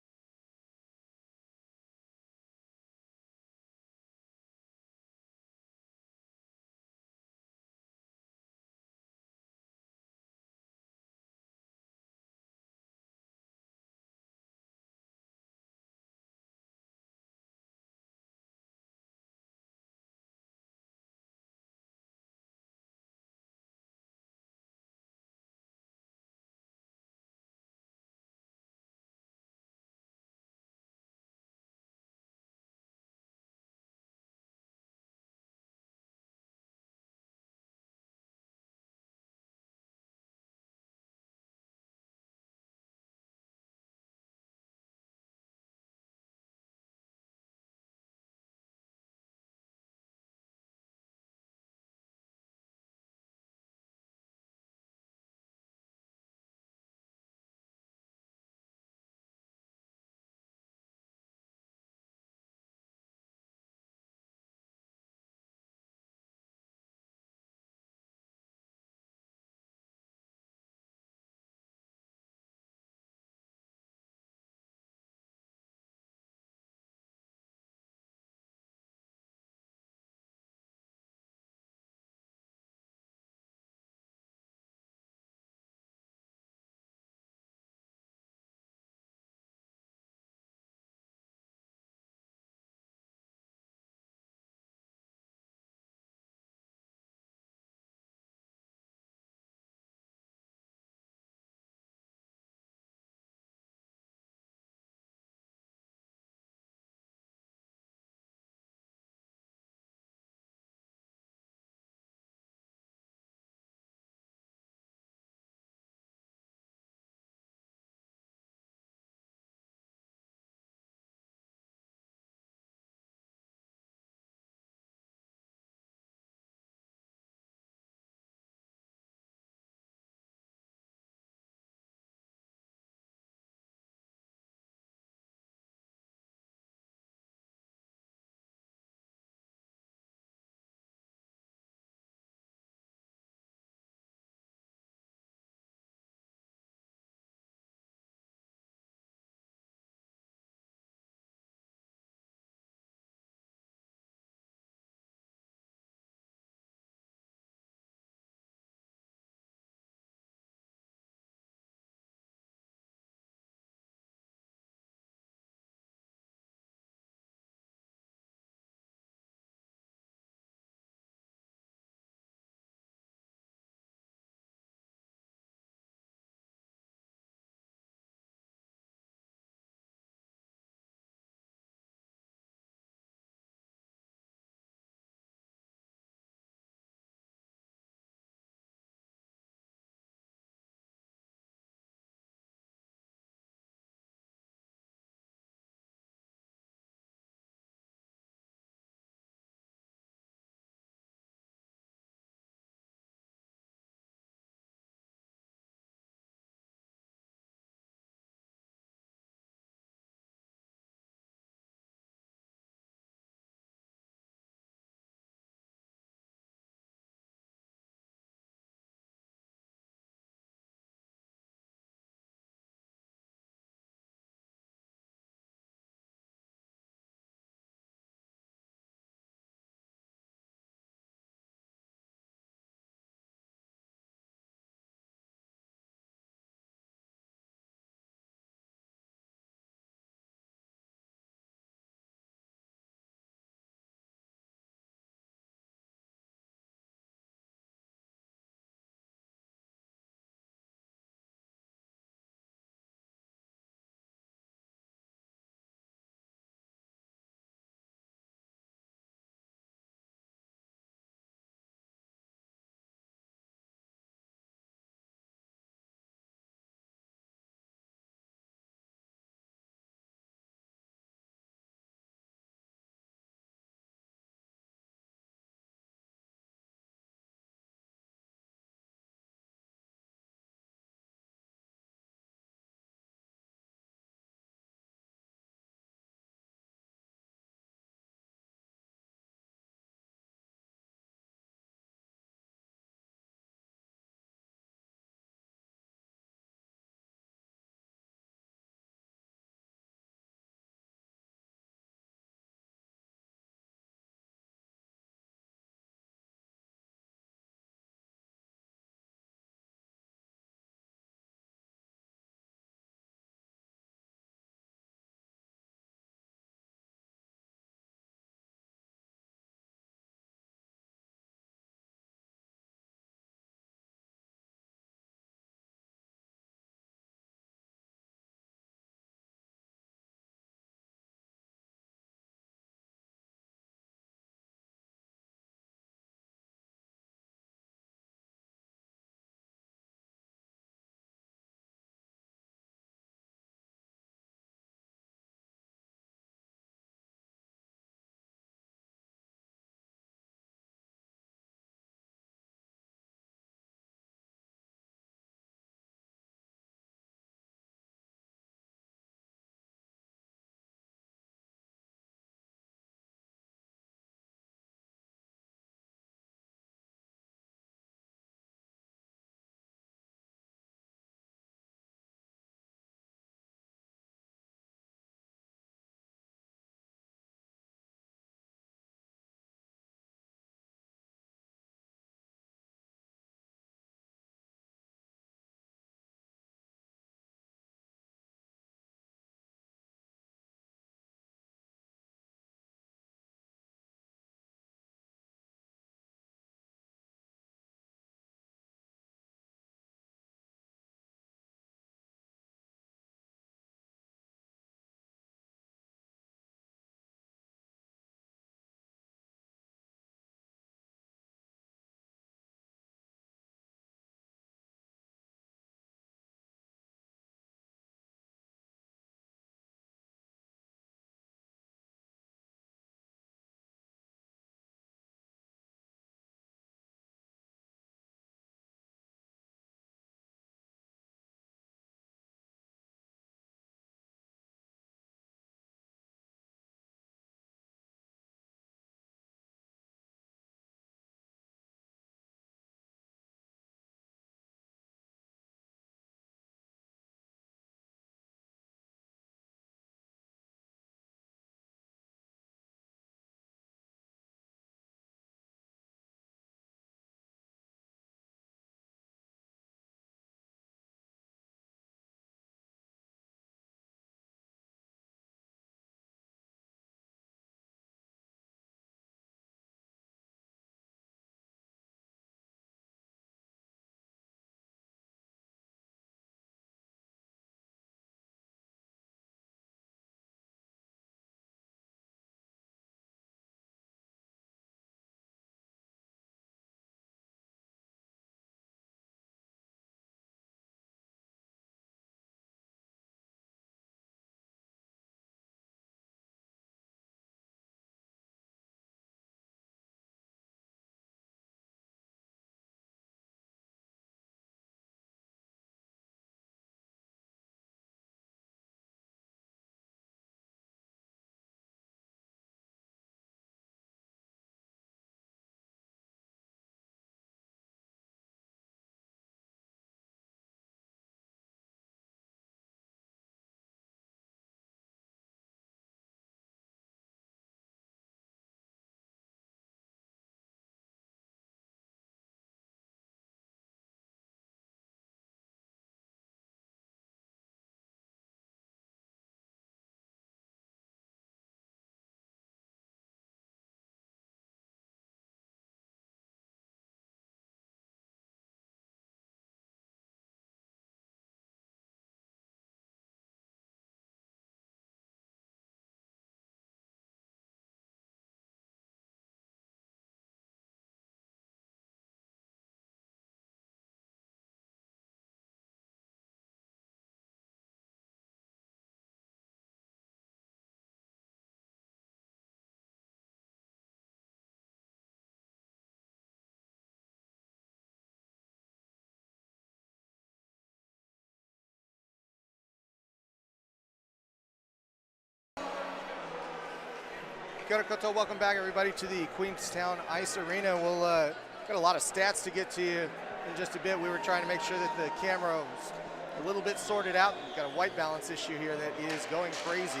Koto. Welcome back, everybody, to the Queenstown Ice Arena. We'll got a lot of stats to get to you in just a bit. We were trying to make sure that the camera was a little bit sorted out. We've got a white balance issue here that is going crazy.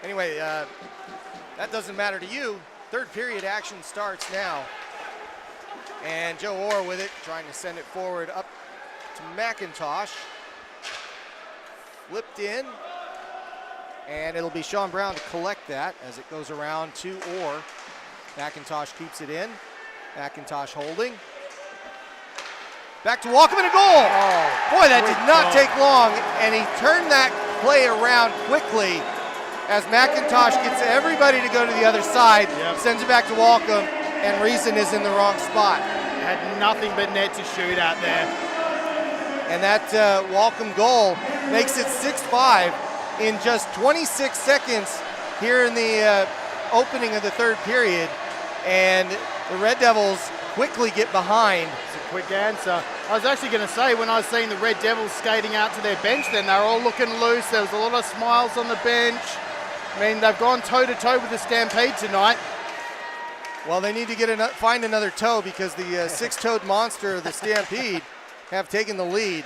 Anyway, that doesn't matter to you. Third period action starts now. And Joe Orr with it, trying to send it forward up to McIntosh. Flipped in. And it'll be Sean Brown to collect that as it goes around to Orr. McIntosh keeps it in. McIntosh holding. Back to Walkham and a goal. Oh, boy, that did not take long. And he turned that play around quickly as McIntosh gets everybody to go to the other side, sends it back to Walkham, and Reason is in the wrong spot. Had nothing but net to shoot out there. And that Walkham goal makes it 6-5 in just 26 seconds here in the opening of the third period. And the Red Devils quickly get behind. It's a quick answer. I was actually going to say, when I was seeing the Red Devils skating out to their bench, then they were all looking loose. There was a lot of smiles on the bench. I mean, they've gone toe-to-toe with the Stampede tonight. Well, they need to find another toe because the six-toed monster of the Stampede have taken the lead.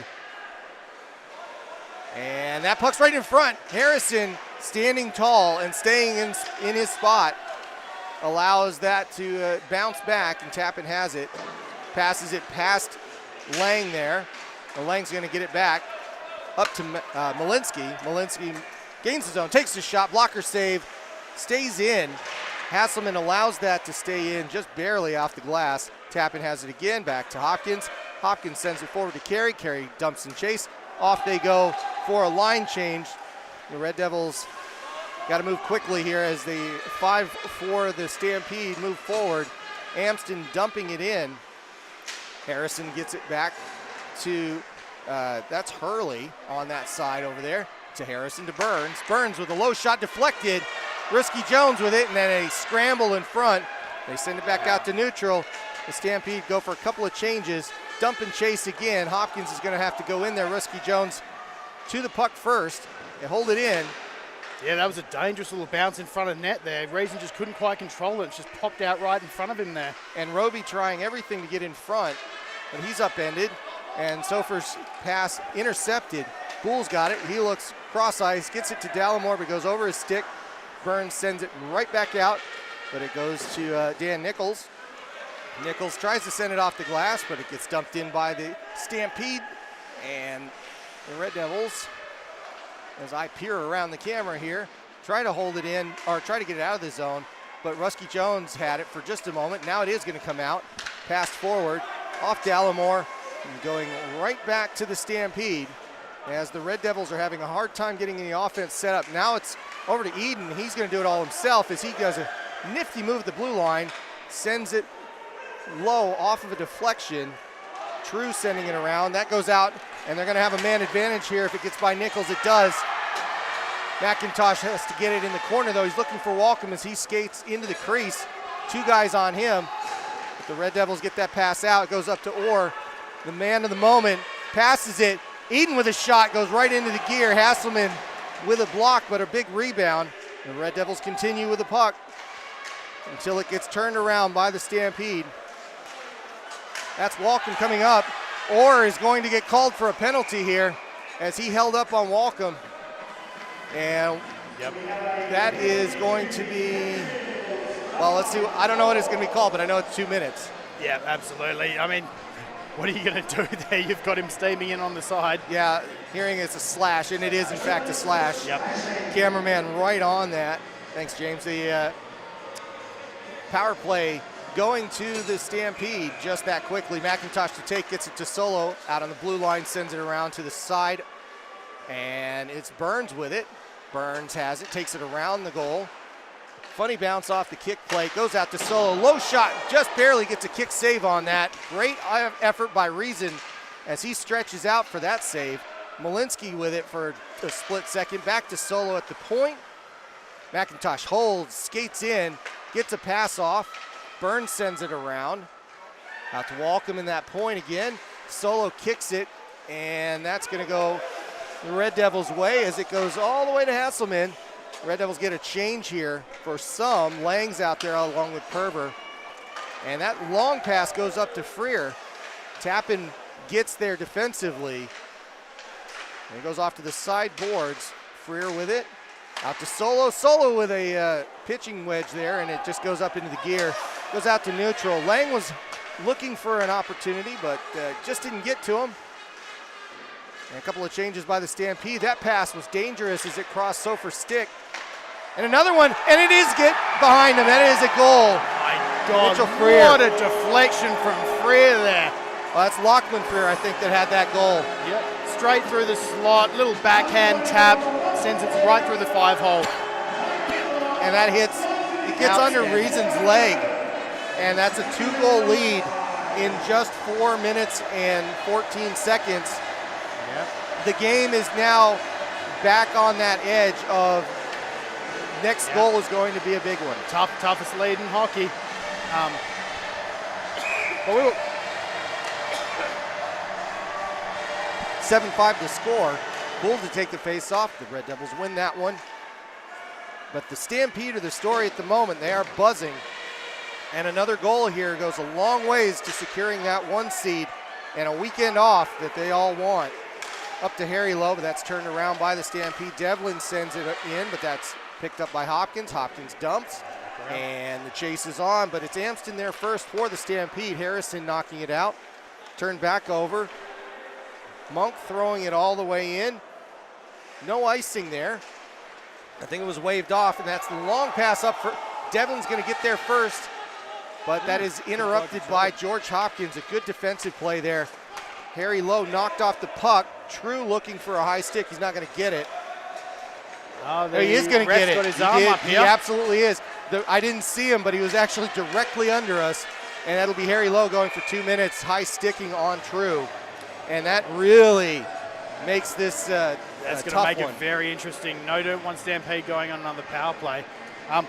And that puck's right in front. Harrison, standing tall and staying in his spot, allows that to bounce back, and Tappan has it. Passes it past Lang there. Well, Lang's going to get it back up to Malinsky. Malinsky gains his own, takes the shot, blocker save, stays in. Hasselman allows that to stay in just barely off the glass. Tappan has it again, back to Hopkins. Hopkins sends it forward to Carey. Carey dumps and chase. Off they go for a line change. The Red Devils got to move quickly here as the 5-4 the Stampede move forward. Amston dumping it in. Harrison gets it back to, that's Hurley on that side over there. To Harrison to Burns. Burns with a low shot deflected. Risky Jones with it, and then a scramble in front. They send it back out to neutral. The Stampede go for a couple of changes. Dump and chase again. Hopkins is going to have to go in there. Risky Jones to the puck first. They hold it in. Yeah, that was a dangerous little bounce in front of net there. Reason just couldn't quite control it. It just popped out right in front of him there. And Roby trying everything to get in front, but he's upended. And Sofer's pass intercepted. Boole's got it. He looks cross-eyes, gets it to Dallimore, but goes over his stick. Burns sends it right back out, but it goes to Dan Nichols. Nichols tries to send it off the glass, but it gets dumped in by the Stampede. And the Red Devils, as I peer around the camera here, try to hold it in, or try to get it out of the zone, but Rusky Jones had it for just a moment. Now it is going to come out. Passed forward, off Dallimore, and going right back to the Stampede. As the Red Devils are having a hard time getting the offense set up. Now it's over to Eden. He's going to do it all himself as he does a nifty move at the blue line, sends it low off of a deflection. True sending it around. That goes out, and they're going to have a man advantage here. If it gets by Nichols, it does. McIntosh has to get it in the corner, though. He's looking for Walkham as he skates into the crease. Two guys on him. But the Red Devils get that pass out. It goes up to Orr, the man of the moment. Passes it. Eden with a shot, goes right into the gear. Hasselman with a block, but a big rebound. The Red Devils continue with the puck until it gets turned around by the Stampede. That's Walkham coming up. Orr is going to get called for a penalty here as he held up on Walkham. And that is going to be, well, let's see. I don't know what it's going to be called, but I know it's 2 minutes. Yeah, absolutely. I mean, what are you going to do there? You've got him steaming in on the side. Yeah, hearing it's a slash, and it is, in fact, a slash. Yep. Cameraman right on that. Thanks, James. The power play going to the Stampede just that quickly. McIntosh to take, gets it to Solo out on the blue line, sends it around to the side, and it's Burns with it. Burns has it, takes it around the goal. Funny bounce off the kick play, goes out to Solo. Low shot, just barely gets a kick save on that. Great effort by Reason as he stretches out for that save. Malinsky with it for a split second. Back to Solo at the point. McIntosh holds, skates in, gets a pass off. Burns sends it around. Out to Walkham in that point again. Solo kicks it, and that's going to go the Red Devils' way as it goes all the way to Hasselman. Red Devils get a change here for some. Lang's out there along with Perver. And that long pass goes up to Freer. Tappan gets there defensively. And it goes off to the side boards. Freer with it. Out to Solo. Solo with a pitching wedge there, and it just goes up into the gear. Goes out to neutral. Lang was looking for an opportunity, but just didn't get to him. And a couple of changes by the Stampede. That pass was dangerous as it crossed Sofer's stick. And another one, and it is get behind him. That is a goal. Oh my God, Mitchell Freer. what a deflection from Freer there. Well, that's Lachlan Freer, I think, that had that goal. Yep, straight through the slot, little backhand tap, sends it right through the 5-hole. And that gets under Reason's leg. And that's a 2-goal lead in just 4 minutes and 14 seconds. Yep. The game is now back on that edge of next goal is going to be a big one. Toughest lead in hockey. But we will 7-5 to score. Bull to take the face off. The Red Devils win that one. But the Stampede are the story at the moment. They are buzzing. And another goal here goes a long ways to securing that 1 seed and a weekend off that they all want. Up to Harry Lowe, but that's turned around by the Stampede. Devlin sends it in, but that's picked up by Hopkins. Hopkins dumps, and the chase is on, but it's Amston there first for the Stampede. Harrison knocking it out. Turned back over. Monk throwing it all the way in. No icing there. I think it was waved off, and that's the long pass up for Devlin's going to get there first, but that is interrupted by George Hopkins. A good defensive play there. Harry Lowe knocked off the puck. True looking for a high stick. He's not going to get it. Oh, he is going to get it. Got his arm up He here. absolutely is. I didn't see him, but he was actually directly under us, and that'll be Harry Lowe going for 2 minutes, high sticking on True. And that really makes this That's going to make one. it very interesting. No 1 Stampede going on another power play.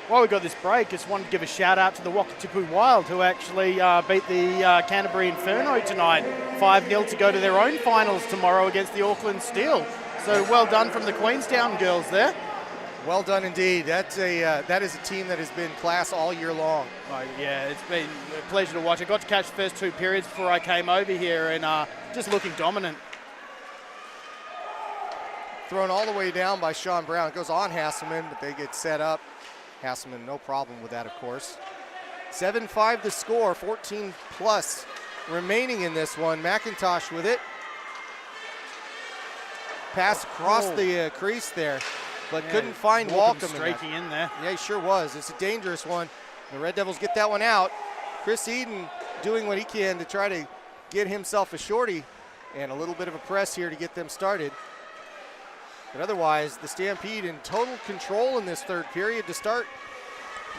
While we got this break, just wanted to give a shout out to the Wakatipu Wild, who actually beat the Canterbury Inferno tonight, 5-0 to go to their own finals tomorrow against the Auckland Steel. So well done from the Queenstown girls there. Well done indeed. That is a team that has been class all year long. Oh, yeah, it's been a pleasure to watch. I got to catch the first 2 periods before I came over here, and just looking dominant. Thrown all the way down by Sean Brown. It goes on Hasselman, but they get set up. Hasselman, no problem with that, of course. 7-5 the score, 14 plus remaining in this one. McIntosh with it. Pass across the crease there, but couldn't find Walcom. Streaking in there. Yeah, he sure was. It's a dangerous one. The Red Devils get that one out. Chris Eden doing what he can to try to get himself a shorty and a little bit of a press here to get them started. But otherwise, the Stampede in total control in this third period to start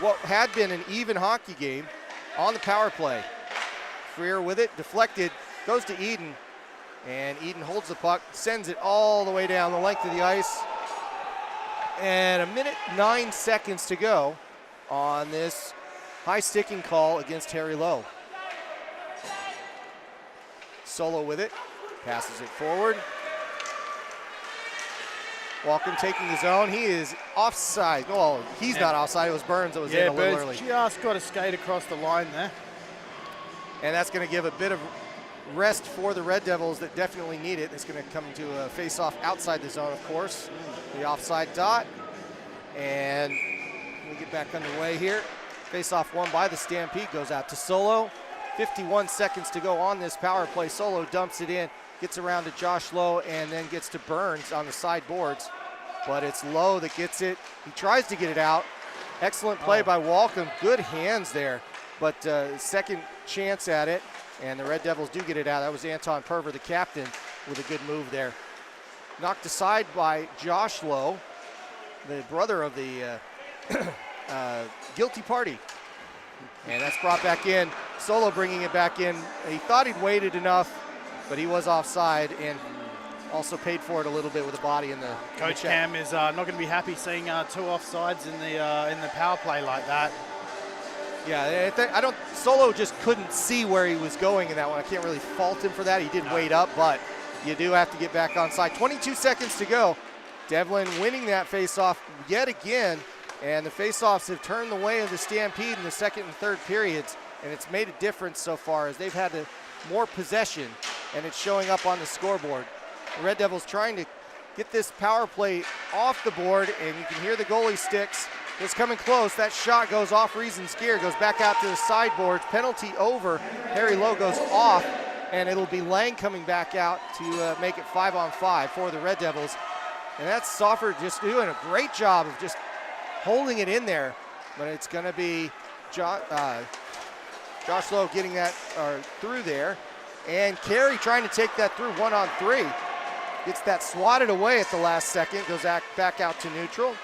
what had been an even hockey game on the power play. Freer with it, deflected, goes to Eden, and Eden holds the puck, sends it all the way down the length of the ice. And 1:09 to go on this high sticking call against Harry Lowe. Solo with it, passes it forward. Walcom taking the zone. He is offside. Well, he's not offside. It was Burns that was in a little early. Just got to skate across the line there. And that's going to give a bit of rest for the Red Devils that definitely need it. It's going to come to a face-off outside the zone, of course. The offside dot. And we get back underway here. Face-off won by the Stampede. Goes out to Solo. 51 seconds to go on this power play. Solo dumps it in. Gets around to Josh Lowe and then gets to Burns on the side boards. But it's Lowe that gets it. He tries to get it out. Excellent play by Walcom. Good hands there. But second chance at it. And the Red Devils do get it out. That was Anton Perver, the captain, with a good move there. Knocked aside by Josh Lowe, the brother of the guilty party. And that's brought back in. Solo bringing it back in. He thought he'd waited enough, but he was offside and also paid for it a little bit with a body in the Coach Cam is not going to be happy seeing 2 offsides in the power play like that. Yeah, Solo just couldn't see where he was going in that one. I can't really fault him for that. He did wait up, but you do have to get back on side. 22 seconds to go. Devlin winning that faceoff yet again, and the faceoffs have turned the way of the Stampede in the second and third periods, and it's made a difference so far as they've had more possession, and it's showing up on the scoreboard. The Red Devils trying to get this power play off the board, and you can hear the goalie sticks. It's coming close. That shot goes off Reason's gear, goes back out to the sideboards. Penalty over. Harry Lowe goes off, and it'll be Lang coming back out to make it 5-on-5 for the Red Devils. And that's Sauffer just doing a great job of just holding it in there. But it's going to be Josh Lowe getting that through there. And Carey trying to take that through 1-on-3. Gets that swatted away at the last second. Goes back out to neutral.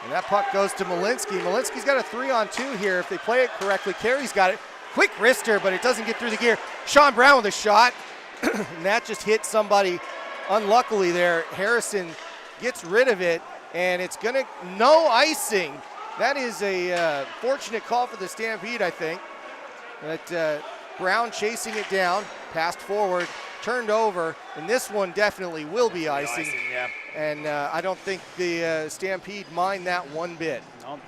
And that puck goes to Malinsky. Malinsky's got a 3-on-2 here if they play it correctly. Carey's got it. Quick wrister, but it doesn't get through the gear. Sean Brown with a shot. And that just hit somebody unluckily there. Harrison gets rid of it, and it's going to, no icing. That is a fortunate call for the Stampede, I think. But Brown chasing it down, passed forward, turned over, and this one definitely will be icing. Yeah. And I don't think the Stampede mind that one bit. No,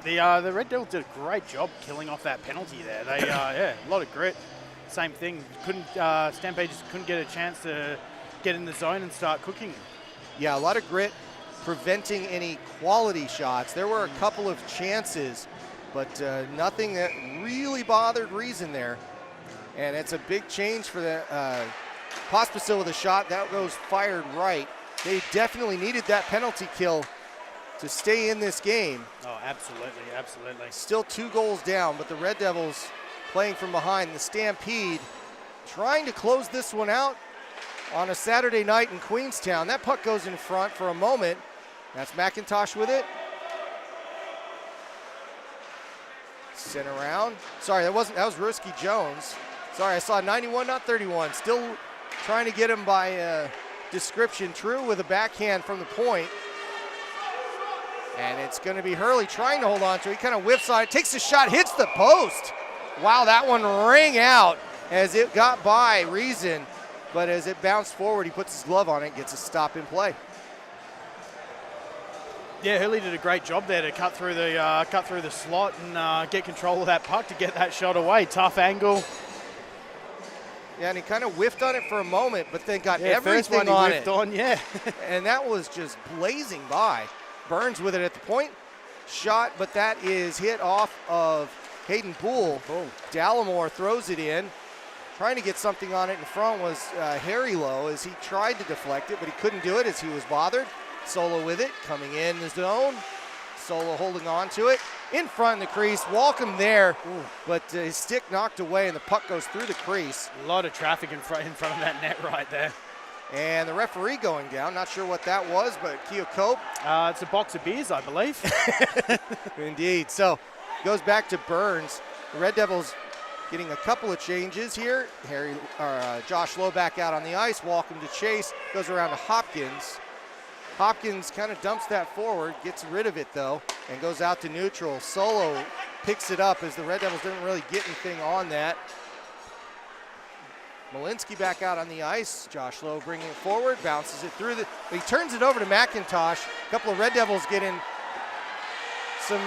the Red Devils did a great job killing off that penalty there. They, a lot of grit. Same thing. Stampede just couldn't get a chance to get in the zone and start cooking. Yeah, a lot of grit, preventing any quality shots. There were a couple of chances, but nothing that really bothered Reason there. And it's a big change for the Pospisil with a shot. That goes fired right. They definitely needed that penalty kill to stay in this game. Oh, absolutely, absolutely. Still 2 goals down, but the Red Devils playing from behind. The Stampede trying to close this one out on a Saturday night in Queenstown. That puck goes in front for a moment. That's McIntosh with it. Sent around. Sorry, that was Ruski Jones. Sorry, I saw 91, not 31. Still trying to get him by description. True with a backhand from the point. And it's going to be Hurley trying to hold on to it. He kind of whips on it, takes the shot, hits the post. Wow, that one rang out as it got by Reason. But as it bounced forward, he puts his glove on it, gets a stop in play. Yeah, Hurley did a great job there to cut through the slot and get control of that puck to get that shot away. Tough angle. Yeah, and he kind of whiffed on it for a moment, but then got first everything one on he it. whiffed on, yeah. And that was just blazing by. Burns with it at the point. Shot, but that is hit off of Hayden Poole. Dallimore throws it in. Trying to get something on it in front was Harry Lowe as he tried to deflect it, but he couldn't do it as he was bothered. Solo with it, coming in the zone. Solo holding on to it. In front in the crease, Walcom there, but his stick knocked away and the puck goes through the crease. A lot of traffic in front of that net right there. And the referee going down, not sure what that was, but Keocope. It's a box of beers, I believe. Indeed, so goes back to Burns. The Red Devils getting a couple of changes here. Josh Lowe back out on the ice, Walcom to chase, goes around to Hopkins. Hopkins kind of dumps that forward, gets rid of it though, and goes out to neutral. Solo picks it up as the Red Devils didn't really get anything on that. Malinsky back out on the ice. Josh Lowe bringing it forward, bounces it through he turns it over to McIntosh. A couple of Red Devils get in some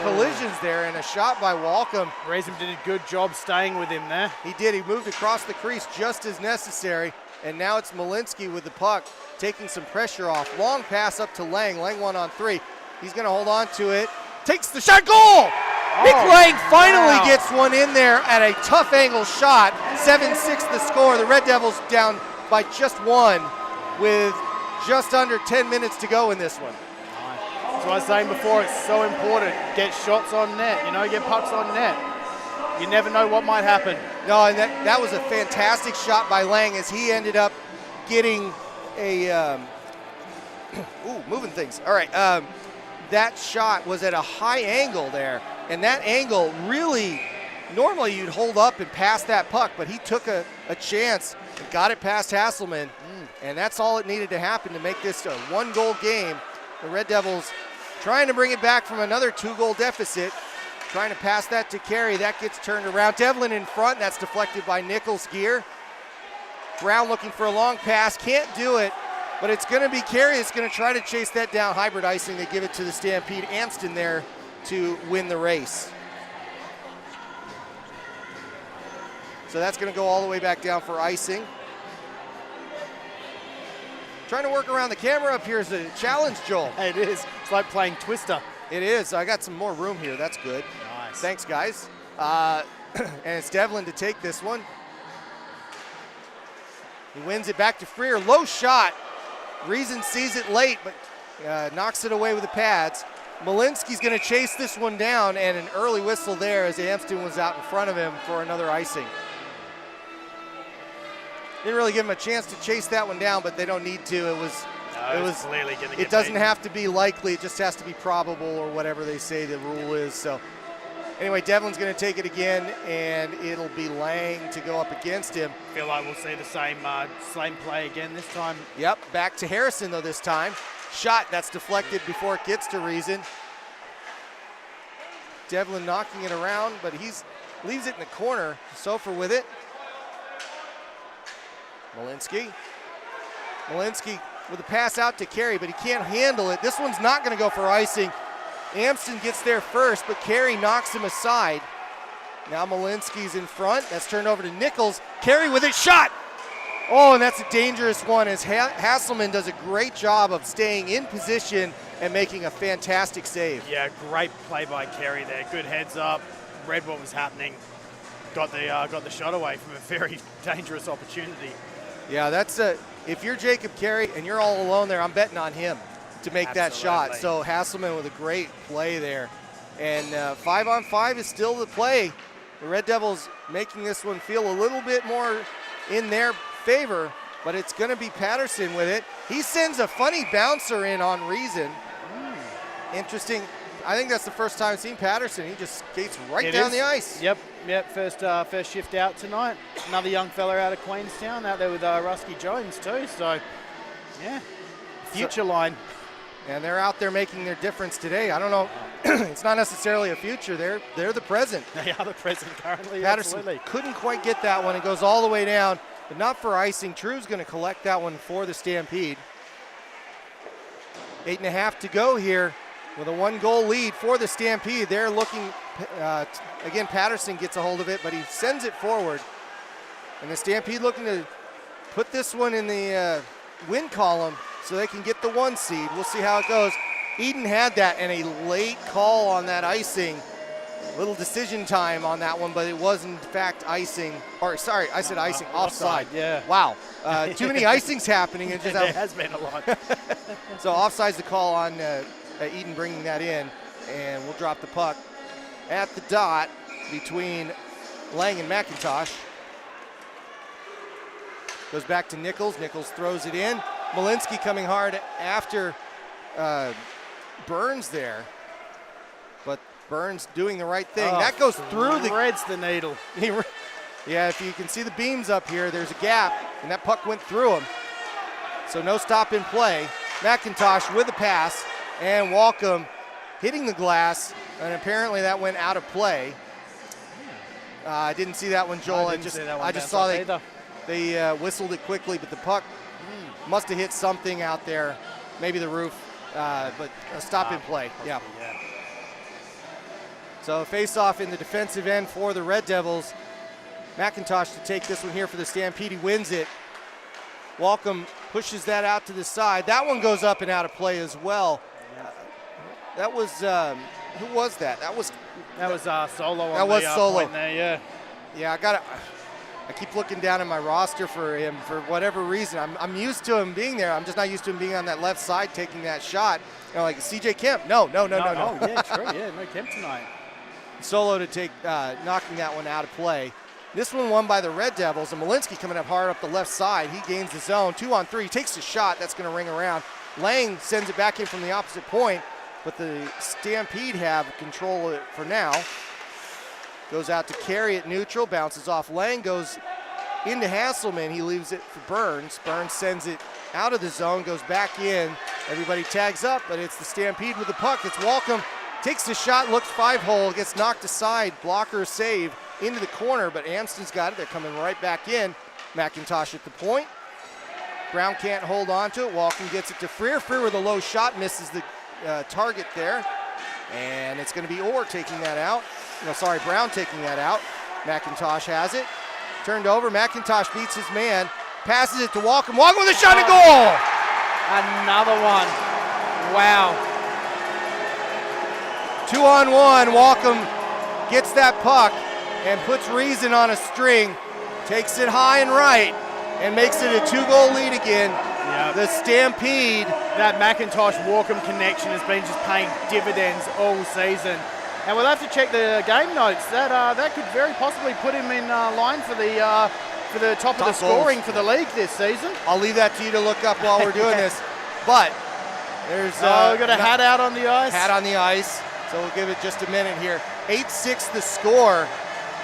collisions there, and a shot by Walcom. Reason did a good job staying with him there. He did, he moved across the crease just as necessary, and now it's Malinsky with the puck, taking some pressure off. Long pass up to Lang, Lang 1-on-3. He's gonna hold on to it, takes the shot, goal! Nick Lang finally gets one in there at a tough angle shot. 7-6 the score. The Red Devils down by just 1 with just under 10 minutes to go in this one. That's what I was saying before, it's so important. Get shots on net, get pucks on net. You never know what might happen. No, and that was a fantastic shot by Lang as he ended up getting a, moving things. All right, that shot was at a high angle there, and that angle really, normally you'd hold up and pass that puck, but he took a chance and got it past Hasselman, and that's all it needed to happen to make this a 1-goal game. The Red Devils trying to bring it back from another 2-goal deficit, trying to pass that to Carey. That gets turned around. Devlin in front, that's deflected by Nichols' gear. Brown looking for a long pass, can't do it, But it's going to be Carey that's going to try to chase that down. Hybrid icing, they give it to the Stampede. Anston there to win the race. So that's going to go all the way back down for icing. Trying to work around the camera up here is a challenge, Joel. It is. It's like playing Twister. It is. I got some more room here. That's good. Nice. Thanks, guys. And it's Devlin to take this one. He wins it back to Freer. Low shot. Reason sees it late, but knocks it away with the pads. Malinsky's going to chase this one down, and an early whistle there as Amston was out in front of him for another icing. Didn't really give him a chance to chase that one down, but they don't need to. It was clearly going to get It doesn't beaten. have to be likely. It just has to be probable or whatever they say the rule is. So anyway, Devlin's going to take it again, and it'll be Lang to go up against him. Feel like we'll see the same play again this time. Yep, back to Harrison though this time. Shot that's deflected before it gets to Reason. Devlin knocking it around, but leaves it in the corner. Sofer with it. Malinsky with a pass out to Carey, but he can't handle it. This one's not going to go for icing. Amston gets there first, but Carey knocks him aside. Now Malinsky's in front. That's turned over to Nichols. Carey with it, shot! Oh, and that's a dangerous one as Hasselman does a great job of staying in position and making a fantastic save. Yeah, great play by Carey there. Good heads up, read what was happening, got the shot away from a very dangerous opportunity. Yeah, that's if you're Jacob Carey and you're all alone there, I'm betting on him to make that shot. So Hasselman with a great play there. And 5-on-5 is still the play. The Red Devils making this one feel a little bit more in their favor, but it's going to be Patterson with it. He sends a funny bouncer in on Reason. Interesting. I think that's the first time I've seen Patterson. He just skates right down the ice. Yep. First shift out tonight. Another young fella out of Queenstown, out there with Rusky Jones too. So, yeah, future line. And they're out there making their difference today. I don't know. It's not necessarily a future. They're the present. They are the present currently. Patterson absolutely. couldn't quite get that one. It goes all the way down, but not for icing. True's going to collect that one for the Stampede. 8.5 to go here with a 1-goal lead for the Stampede. They're looking, again, Patterson gets a hold of it, but he sends it forward. And the Stampede looking to put this one in the win column so they can get the 1 seed. We'll see how it goes. Eden had that and a late call on that icing. Little decision time on that one, but it was in fact icing. Or sorry, I said icing, offside. Yeah. Wow. Too many icings happening. It just there has been a lot. So offside's the call on Eden bringing that in, and we'll drop the puck at the dot between Lang and McIntosh. Goes back to Nichols. Nichols throws it in. Malinsky coming hard after Burns there, but Burns doing the right thing. That goes through the... Threads the needle. Yeah, if you can see the beams up here, there's a gap, and that puck went through him. So no stop in play. McIntosh with the pass, and Walcom hitting the glass, and apparently that went out of play. I didn't see that one, Joel. I just saw they whistled it quickly, but the puck must have hit something out there, maybe the roof, but a stop in play. Yeah. So face-off in the defensive end for the Red Devils. McIntosh to take this one here for the Stampede. He wins it. Walcom pushes that out to the side. That one goes up and out of play as well. That was who was that? That was Solo. That was Solo. Point there, yeah. I keep looking down at my roster for him for whatever reason. I'm used to him being there. I'm just not used to him being on that left side taking that shot. You know, like CJ Kemp. No. Oh, yeah, true. Yeah, no Kemp tonight. Solo to take knocking that one out of play. This one won by the Red Devils, and Malinsky coming up hard up the left side. He gains the zone. 2-on-3. He takes the shot. That's going to ring around. Lang sends it back in from the opposite point, but the Stampede have control of it for now. Goes out to Carey at neutral. Bounces off Lang. Goes into Hasselman. He leaves it for Burns. Burns sends it out of the zone. Goes back in. Everybody tags up, but it's the Stampede with the puck. It's Walcom. Takes the shot. Looks 5-hole. Gets knocked aside. Blocker save into the corner, but Amston's got it. They're coming right back in. McIntosh at the point. Brown can't hold on to it. Walken gets it to Freer. Freer with a low shot, misses the target there. And it's going to be Orr taking that out. No, sorry, Brown taking that out. McIntosh has it. Turned over. McIntosh beats his man. Passes it to Walken. Walken with a shot and goal! Another one. Wow. 2-on-1. Walken gets that puck and puts Reason on a string. Takes it high and right and makes it a 2-goal lead again. Yep. The Stampede. That McIntosh-Walken connection has been just paying dividends all season. And we'll have to check the game notes. That could very possibly put him in line for the top of the scoring goals for the league this season. I'll leave that to you to look up while we're doing this. But there's we've got a hat out on the ice. Hat on the ice. So we'll give it just a minute here. 8-6 the score.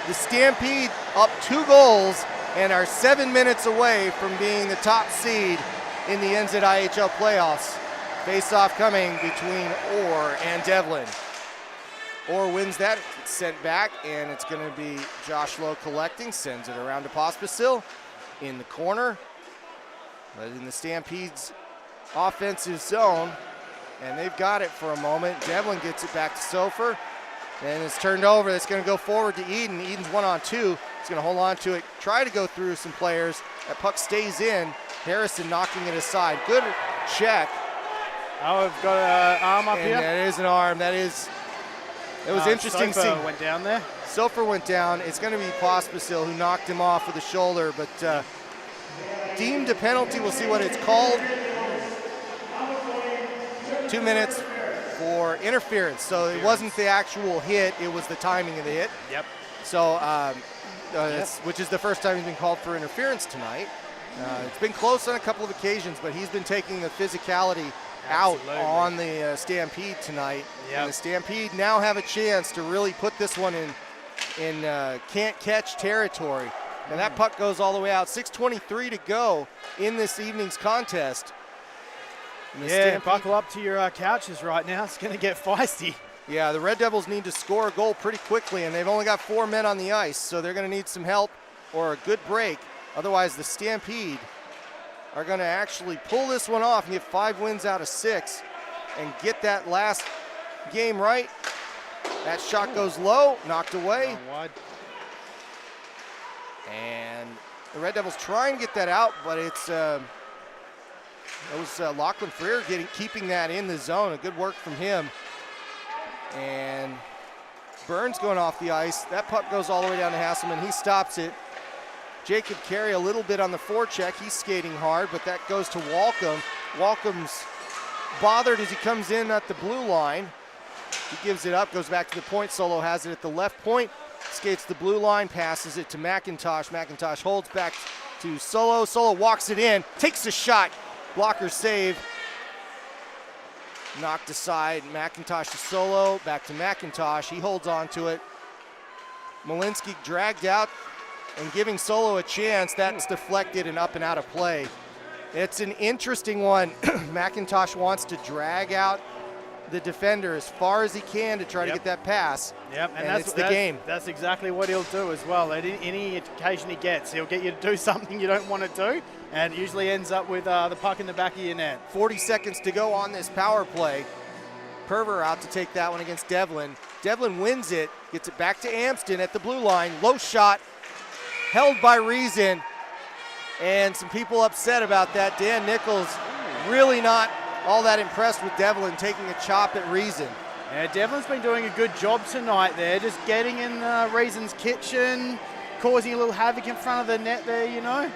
The Stampede up 2 goals and are 7 minutes away from being the top seed in the NZIHL playoffs. Face-off coming between Orr and Devlin. Orr wins that, it's sent back, and it's going to be Josh Lowe collecting, sends it around to Pospisil in the corner. But in the Stampede's offensive zone, and they've got it for a moment. Devlin gets it back to Sofer, and it's turned over. It's going to go forward to Eden. Eden's 1-on-2. He's going to hold on to it, try to go through some players. That puck stays in. Harrison knocking it aside. Good check. Oh, we've got an arm up here. That is an arm. It was interesting seeing. Sofer went down there. Sofer went down. It's going to be Pospisil who knocked him off with the shoulder, but deemed a penalty. We'll see what it's called. 2 minutes for interference. So it wasn't the actual hit, it was the timing of the hit. Yep. So, which is the first time he's been called for interference tonight. It's been close on a couple of occasions, but he's been taking the physicality out on the Stampede tonight. Yep. And the Stampede now have a chance to really put this one in can't catch territory. And that puck goes all the way out. 6:23 to go in this evening's contest. Yeah, buckle up to your couches right now. It's going to get feisty. Yeah, the Red Devils need to score a goal pretty quickly, and they've only got 4 men on the ice, so they're going to need some help or a good break. Otherwise, the Stampede are going to actually pull this one off and get 5 wins out of 6 and get that last game right. That shot goes low, knocked away. Wide. And the Red Devils try and get that out, but it's Lachlan Freer keeping that in the zone. A good work from him. And Burns going off the ice. That puck goes all the way down to Hasselman. He stops it. Jacob Carey a little bit on the forecheck. He's skating hard, but that goes to Walkem. Walkem's bothered as he comes in at the blue line. He gives it up, goes back to the point. Solo has it at the left point. Skates the blue line, passes it to McIntosh. McIntosh holds back to Solo. Solo walks it in, takes a shot. Blocker save. Knocked aside. McIntosh to Solo. Back to McIntosh. He holds on to it. Malinsky dragged out and giving Solo a chance. That's deflected and up and out of play. It's an interesting one. McIntosh wants to drag out the defender as far as he can to try to get that pass. Yep, and that's the game. That's exactly what he'll do as well. At any occasion he gets, he'll get you to do something you don't want to do, and usually ends up with the puck in the back of your net. 40 seconds to go on this power play. Perver out to take that one against Devlin. Devlin wins it, gets it back to Amston at the blue line. Low shot, held by Reason, and some people upset about that. Dan Nichols really not all that impressed with Devlin taking a chop at Reason. Yeah, Devlin's been doing a good job tonight there, just getting in Reason's kitchen, causing a little havoc in front of the net there, you know.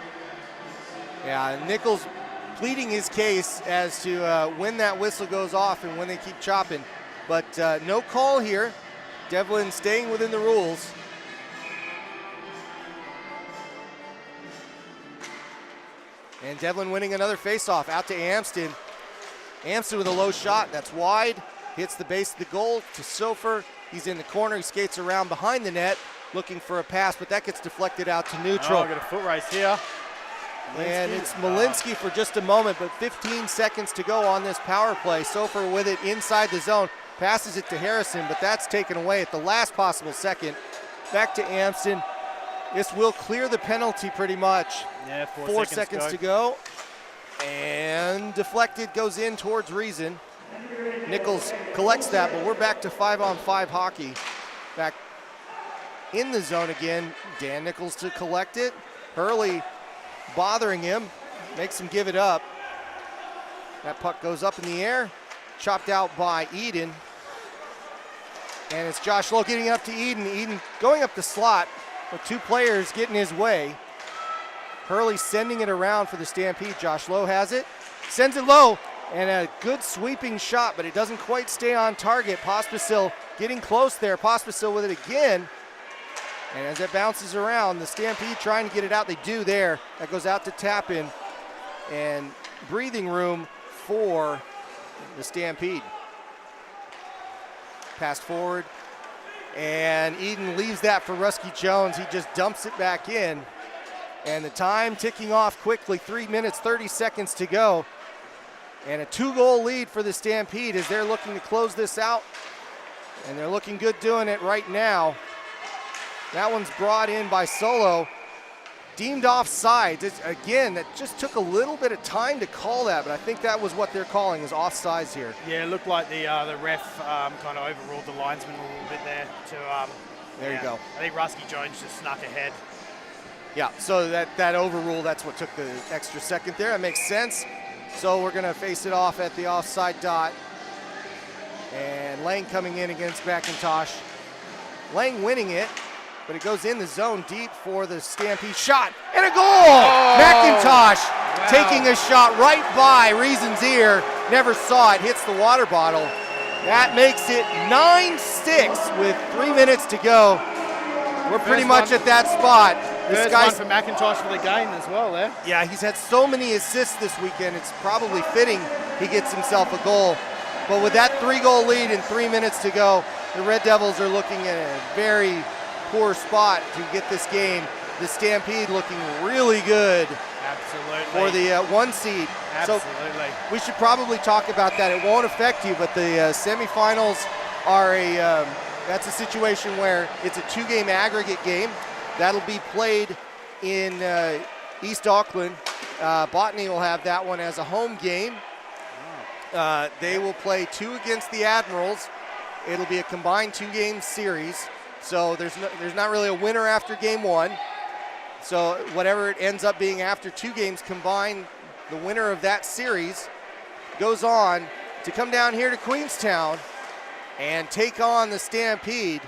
Yeah, Nichols pleading his case as to when that whistle goes off and when they keep chopping. But no call here. Devlin staying within the rules. And Devlin winning another faceoff out to Amston. Amston with a low shot, that's wide. Hits the base of the goal to Sofer. He's in the corner, he skates around behind the net, looking for a pass, but that gets deflected out to neutral. Oh, got a foot race here. And it's Malinsky for just a moment, but 15 seconds to go on this power play. Sofer with it inside the zone, passes it to Harrison, but that's taken away at the last possible second. Back to Amston. This will clear the penalty pretty much. Yeah, 4 seconds to go. And deflected, goes in towards Reason. Nichols collects that, but we're back to 5-on-5 hockey. Back in the zone again. Dan Nichols to collect it. Hurley bothering him, makes him give it up. That puck goes up in the air, chopped out by Eden. And it's Josh Lowe getting up to Eden. Eden going up the slot with two players getting his way. Hurley sending it around for the Stampede. Josh Lowe has it, sends it low, and a good sweeping shot, but it doesn't quite stay on target. Pospisil getting close there. Pospisil with it again. And as it bounces around, the Stampede trying to get it out. They do there. That goes out to Tappan. And breathing room for the Stampede. Pass forward. And Eden leaves that for Rusky Jones. He just dumps it back in. And the time ticking off quickly. 3 minutes, 30 seconds to go. And a 2-goal lead for the Stampede as they're looking to close this out. And they're looking good doing it right now. That one's brought in by Solo. Deemed offside. Again, that just took a little bit of time to call that, but I think that was what they're calling is offsides here. Yeah, it looked like the ref kind of overruled the linesman a little bit there. There you go. I think Rusky Jones just snuck ahead. Yeah, so that overrule, that's what took the extra second there. That makes sense. So we're going to face it off at the offside dot. And Lang coming in against McIntosh. Lang winning it. But it goes in the zone deep for the Stampede. Shot and a goal! Oh, McIntosh taking a shot right by Reason's ear. Never saw it, hits the water bottle. That makes it 9-6 with 3 minutes to go. We're pretty much at that spot. First one for McIntosh for the game as well there. Yeah, he's had so many assists this weekend. It's probably fitting he gets himself a goal. But with that 3-goal lead and 3 minutes to go, the Red Devils are looking at a very poor spot to get this game. The Stampede looking really good. Absolutely. For the 1 seed. Absolutely. So we should probably talk about that. It won't affect you, but the semifinals are that's a situation where it's a 2-game aggregate game. That'll be played in East Auckland. Botany will have that one as a home game. They will play 2 against the Admirals. It'll be a combined 2-game series. So there's not really a winner after game 1. So whatever it ends up being after 2 games combined, the winner of that series goes on to come down here to Queenstown and take on the Stampede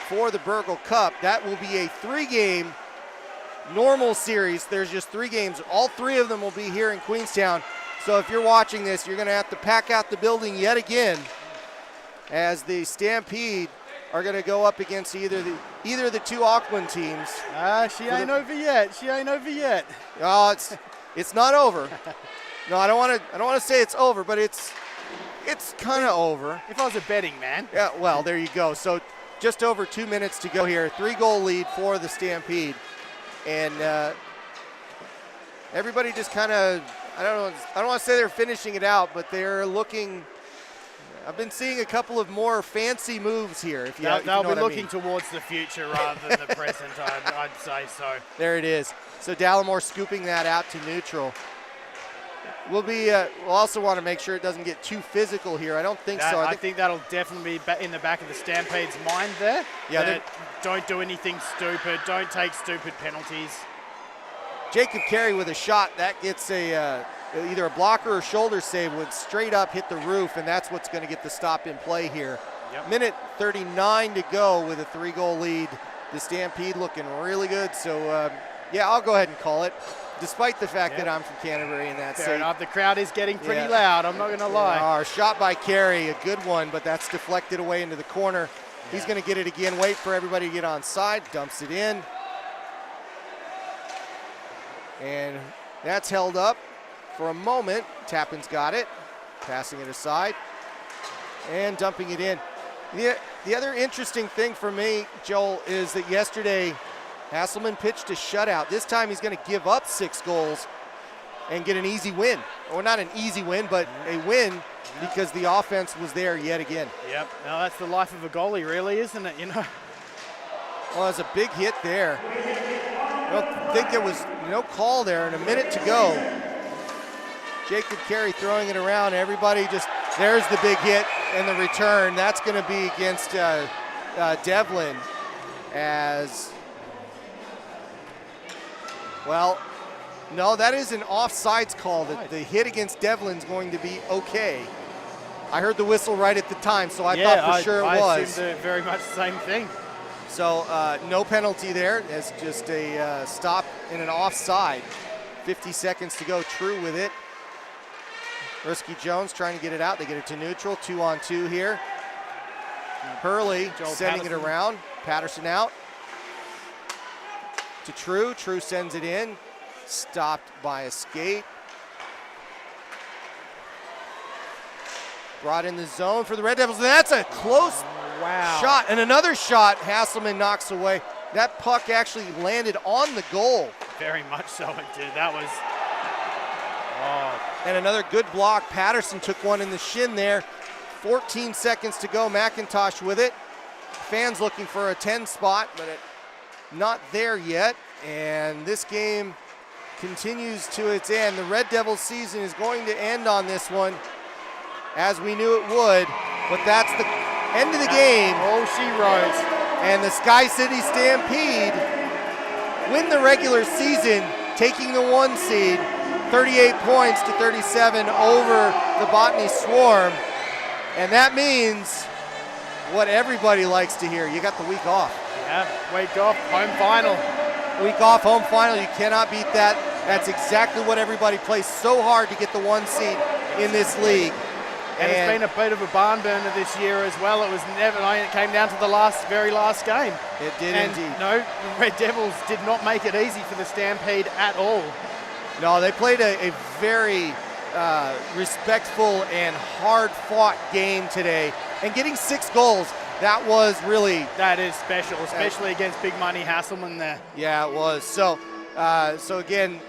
for the Burgle Cup. That will be a 3-game normal series. There's just 3 games. All 3 of them will be here in Queenstown. So if you're watching this, you're going to have to pack out the building yet again as the Stampede are going to go up against either of the 2 Auckland teams. She ain't over yet. She ain't over yet. Oh, it's not over. No, I don't want to say it's over, but it's kind of over. If I was a betting man. Yeah, well, there you go. So just over 2 minutes to go here. 3-goal lead for the Stampede, and everybody just kind of I don't want to say they're finishing it out, but they're looking. I've been seeing a couple of more fancy moves here. They'll be looking towards the future rather than the present, I'd say so. There it is. So Dallimore scooping that out to neutral. We'll also want to make sure it doesn't get too physical here. I don't think so. I think that'll definitely be in the back of the Stampede's mind there. Yeah. Don't do anything stupid. Don't take stupid penalties. Jacob Carey with a shot that gets either a blocker or shoulder save would straight up hit the roof, and that's what's going to get the stop in play here. Yep. Minute 39 to go with a 3-goal lead. The Stampede looking really good. So yeah, I'll go ahead and call it, despite the fact that I'm from Canterbury and that's fair enough. The crowd is getting pretty loud. I'm not going to lie. Shot by Carey, a good one, but that's deflected away into the corner. Yeah. He's going to get it again. Wait for everybody to get on side. Dumps it in. And that's held up for a moment. Tappan's got it, passing it aside and dumping it in. The other interesting thing for me, Joel, is that yesterday Hasselman pitched a shutout. This time he's going to give up 6 goals and get an easy win. Or not an easy win, but a win because the offense was there yet again. Yep, now that's the life of a goalie really, isn't it, Well, there's a big hit there. I don't think there was no call there, and a minute to go. Jacob Carey throwing it around. Everybody just, there's the big hit and the return. That's going to be against Devlin as, well, no, that is an offsides call. The hit against Devlin's going to be okay. I heard the whistle right at the time, so I thought for sure it was. I assumed very much the same thing. So no penalty there. It's just a stop in an offside. 50 seconds to go, True with it. Risky Jones trying to get it out. They get it to neutral, 2-on-2 here. Hurley sending it around. Patterson out. To True. True sends it in. Stopped by a skate. Brought in the zone for the Red Devils. And that's a close shot. And another shot Hasselman knocks away. That puck actually landed on the goal. Very much so it did. That was, And another good block. Patterson took one in the shin there. 14 seconds to go. McIntosh with it. Fans looking for a 10 spot, but not there yet. And this game continues to its end. The Red Devils season is going to end on this one, as we knew it would, but that's the end of the game. Oh, she wrote. And the SkyCity Stampede win the regular season, taking the 1 seed, 38 points to 37 over the Botany Swarm. And that means what everybody likes to hear. You got the week off. Yeah, week off, home final. Week off, home final, you cannot beat that. That's exactly what everybody plays so hard to get the 1 seed in this league. And it's been a bit of a barn burner this year as well. It was never, it came down to the very last game. It did indeed. No, the Red Devils did not make it easy for the Stampede at all. No, they played a very respectful and hard-fought game today. And getting 6 goals, that was really... That is special, especially against Big Money Hasselman there. Yeah, it was. So again,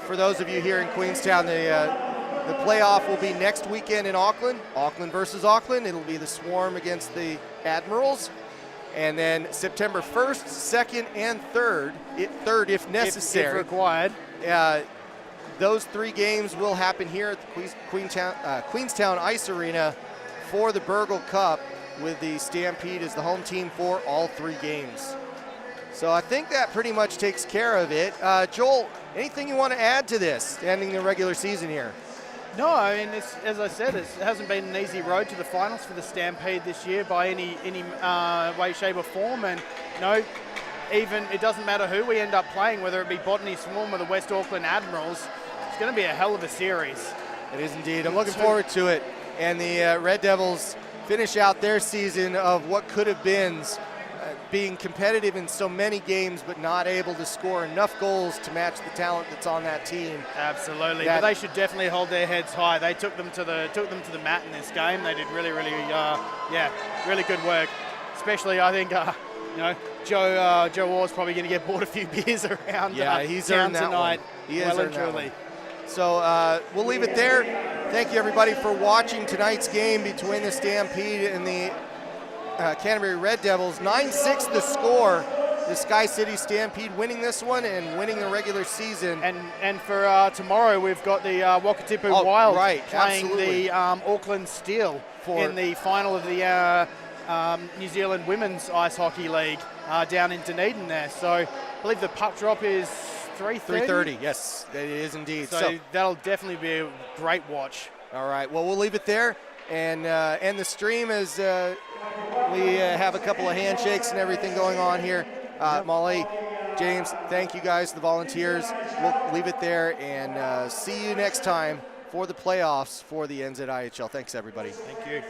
for those of you here in Queenstown, the playoff will be next weekend in Auckland. Auckland versus Auckland. It'll be the Swarm against the Admirals. And then September 1st, 2nd, and 3rd, third if necessary. If required. Those 3 games will happen here at the Queenstown Ice Arena for the Burgle Cup, with the Stampede as the home team for all 3 games. So I think that pretty much takes care of it. Joel, anything you want to add to this, ending the regular season here? No, I mean, as I said, it hasn't been an easy road to the finals for the Stampede this year by any way, shape or form. And even it doesn't matter who we end up playing, whether it be Botany Swarm or the West Auckland Admirals, it's going to be a hell of a series. It is indeed. I'm looking forward to it. And the Red Devils finish out their season of what could have been, being competitive in so many games but not able to score enough goals to match the talent that's on that team. Absolutely, but they should definitely hold their heads high. They took them to the mat in this game. They did really really good work. Especially, I think Joe Orr's probably going to get bought a few beers around. Yeah, he's earned that tonight. He has earned that one. So we'll leave it there. Thank you everybody for watching tonight's game between the Stampede and the Canterbury Red Devils. 9-6 the score. The SkyCity Stampede winning this one and winning the regular season. And for tomorrow we've got the Wakatipu Wild playing the Auckland Steel in the final of the New Zealand Women's Ice Hockey League down in Dunedin there. So I believe the puck drop is 3:30. 3:30, yes, it is indeed. So that'll definitely be a great watch. All right, well, we'll leave it there and end the stream as we have a couple of handshakes and everything going on here. Molly, James, thank you guys, the volunteers. We'll leave it there and see you next time for the playoffs for the NZIHL. Thanks, everybody. Thank you.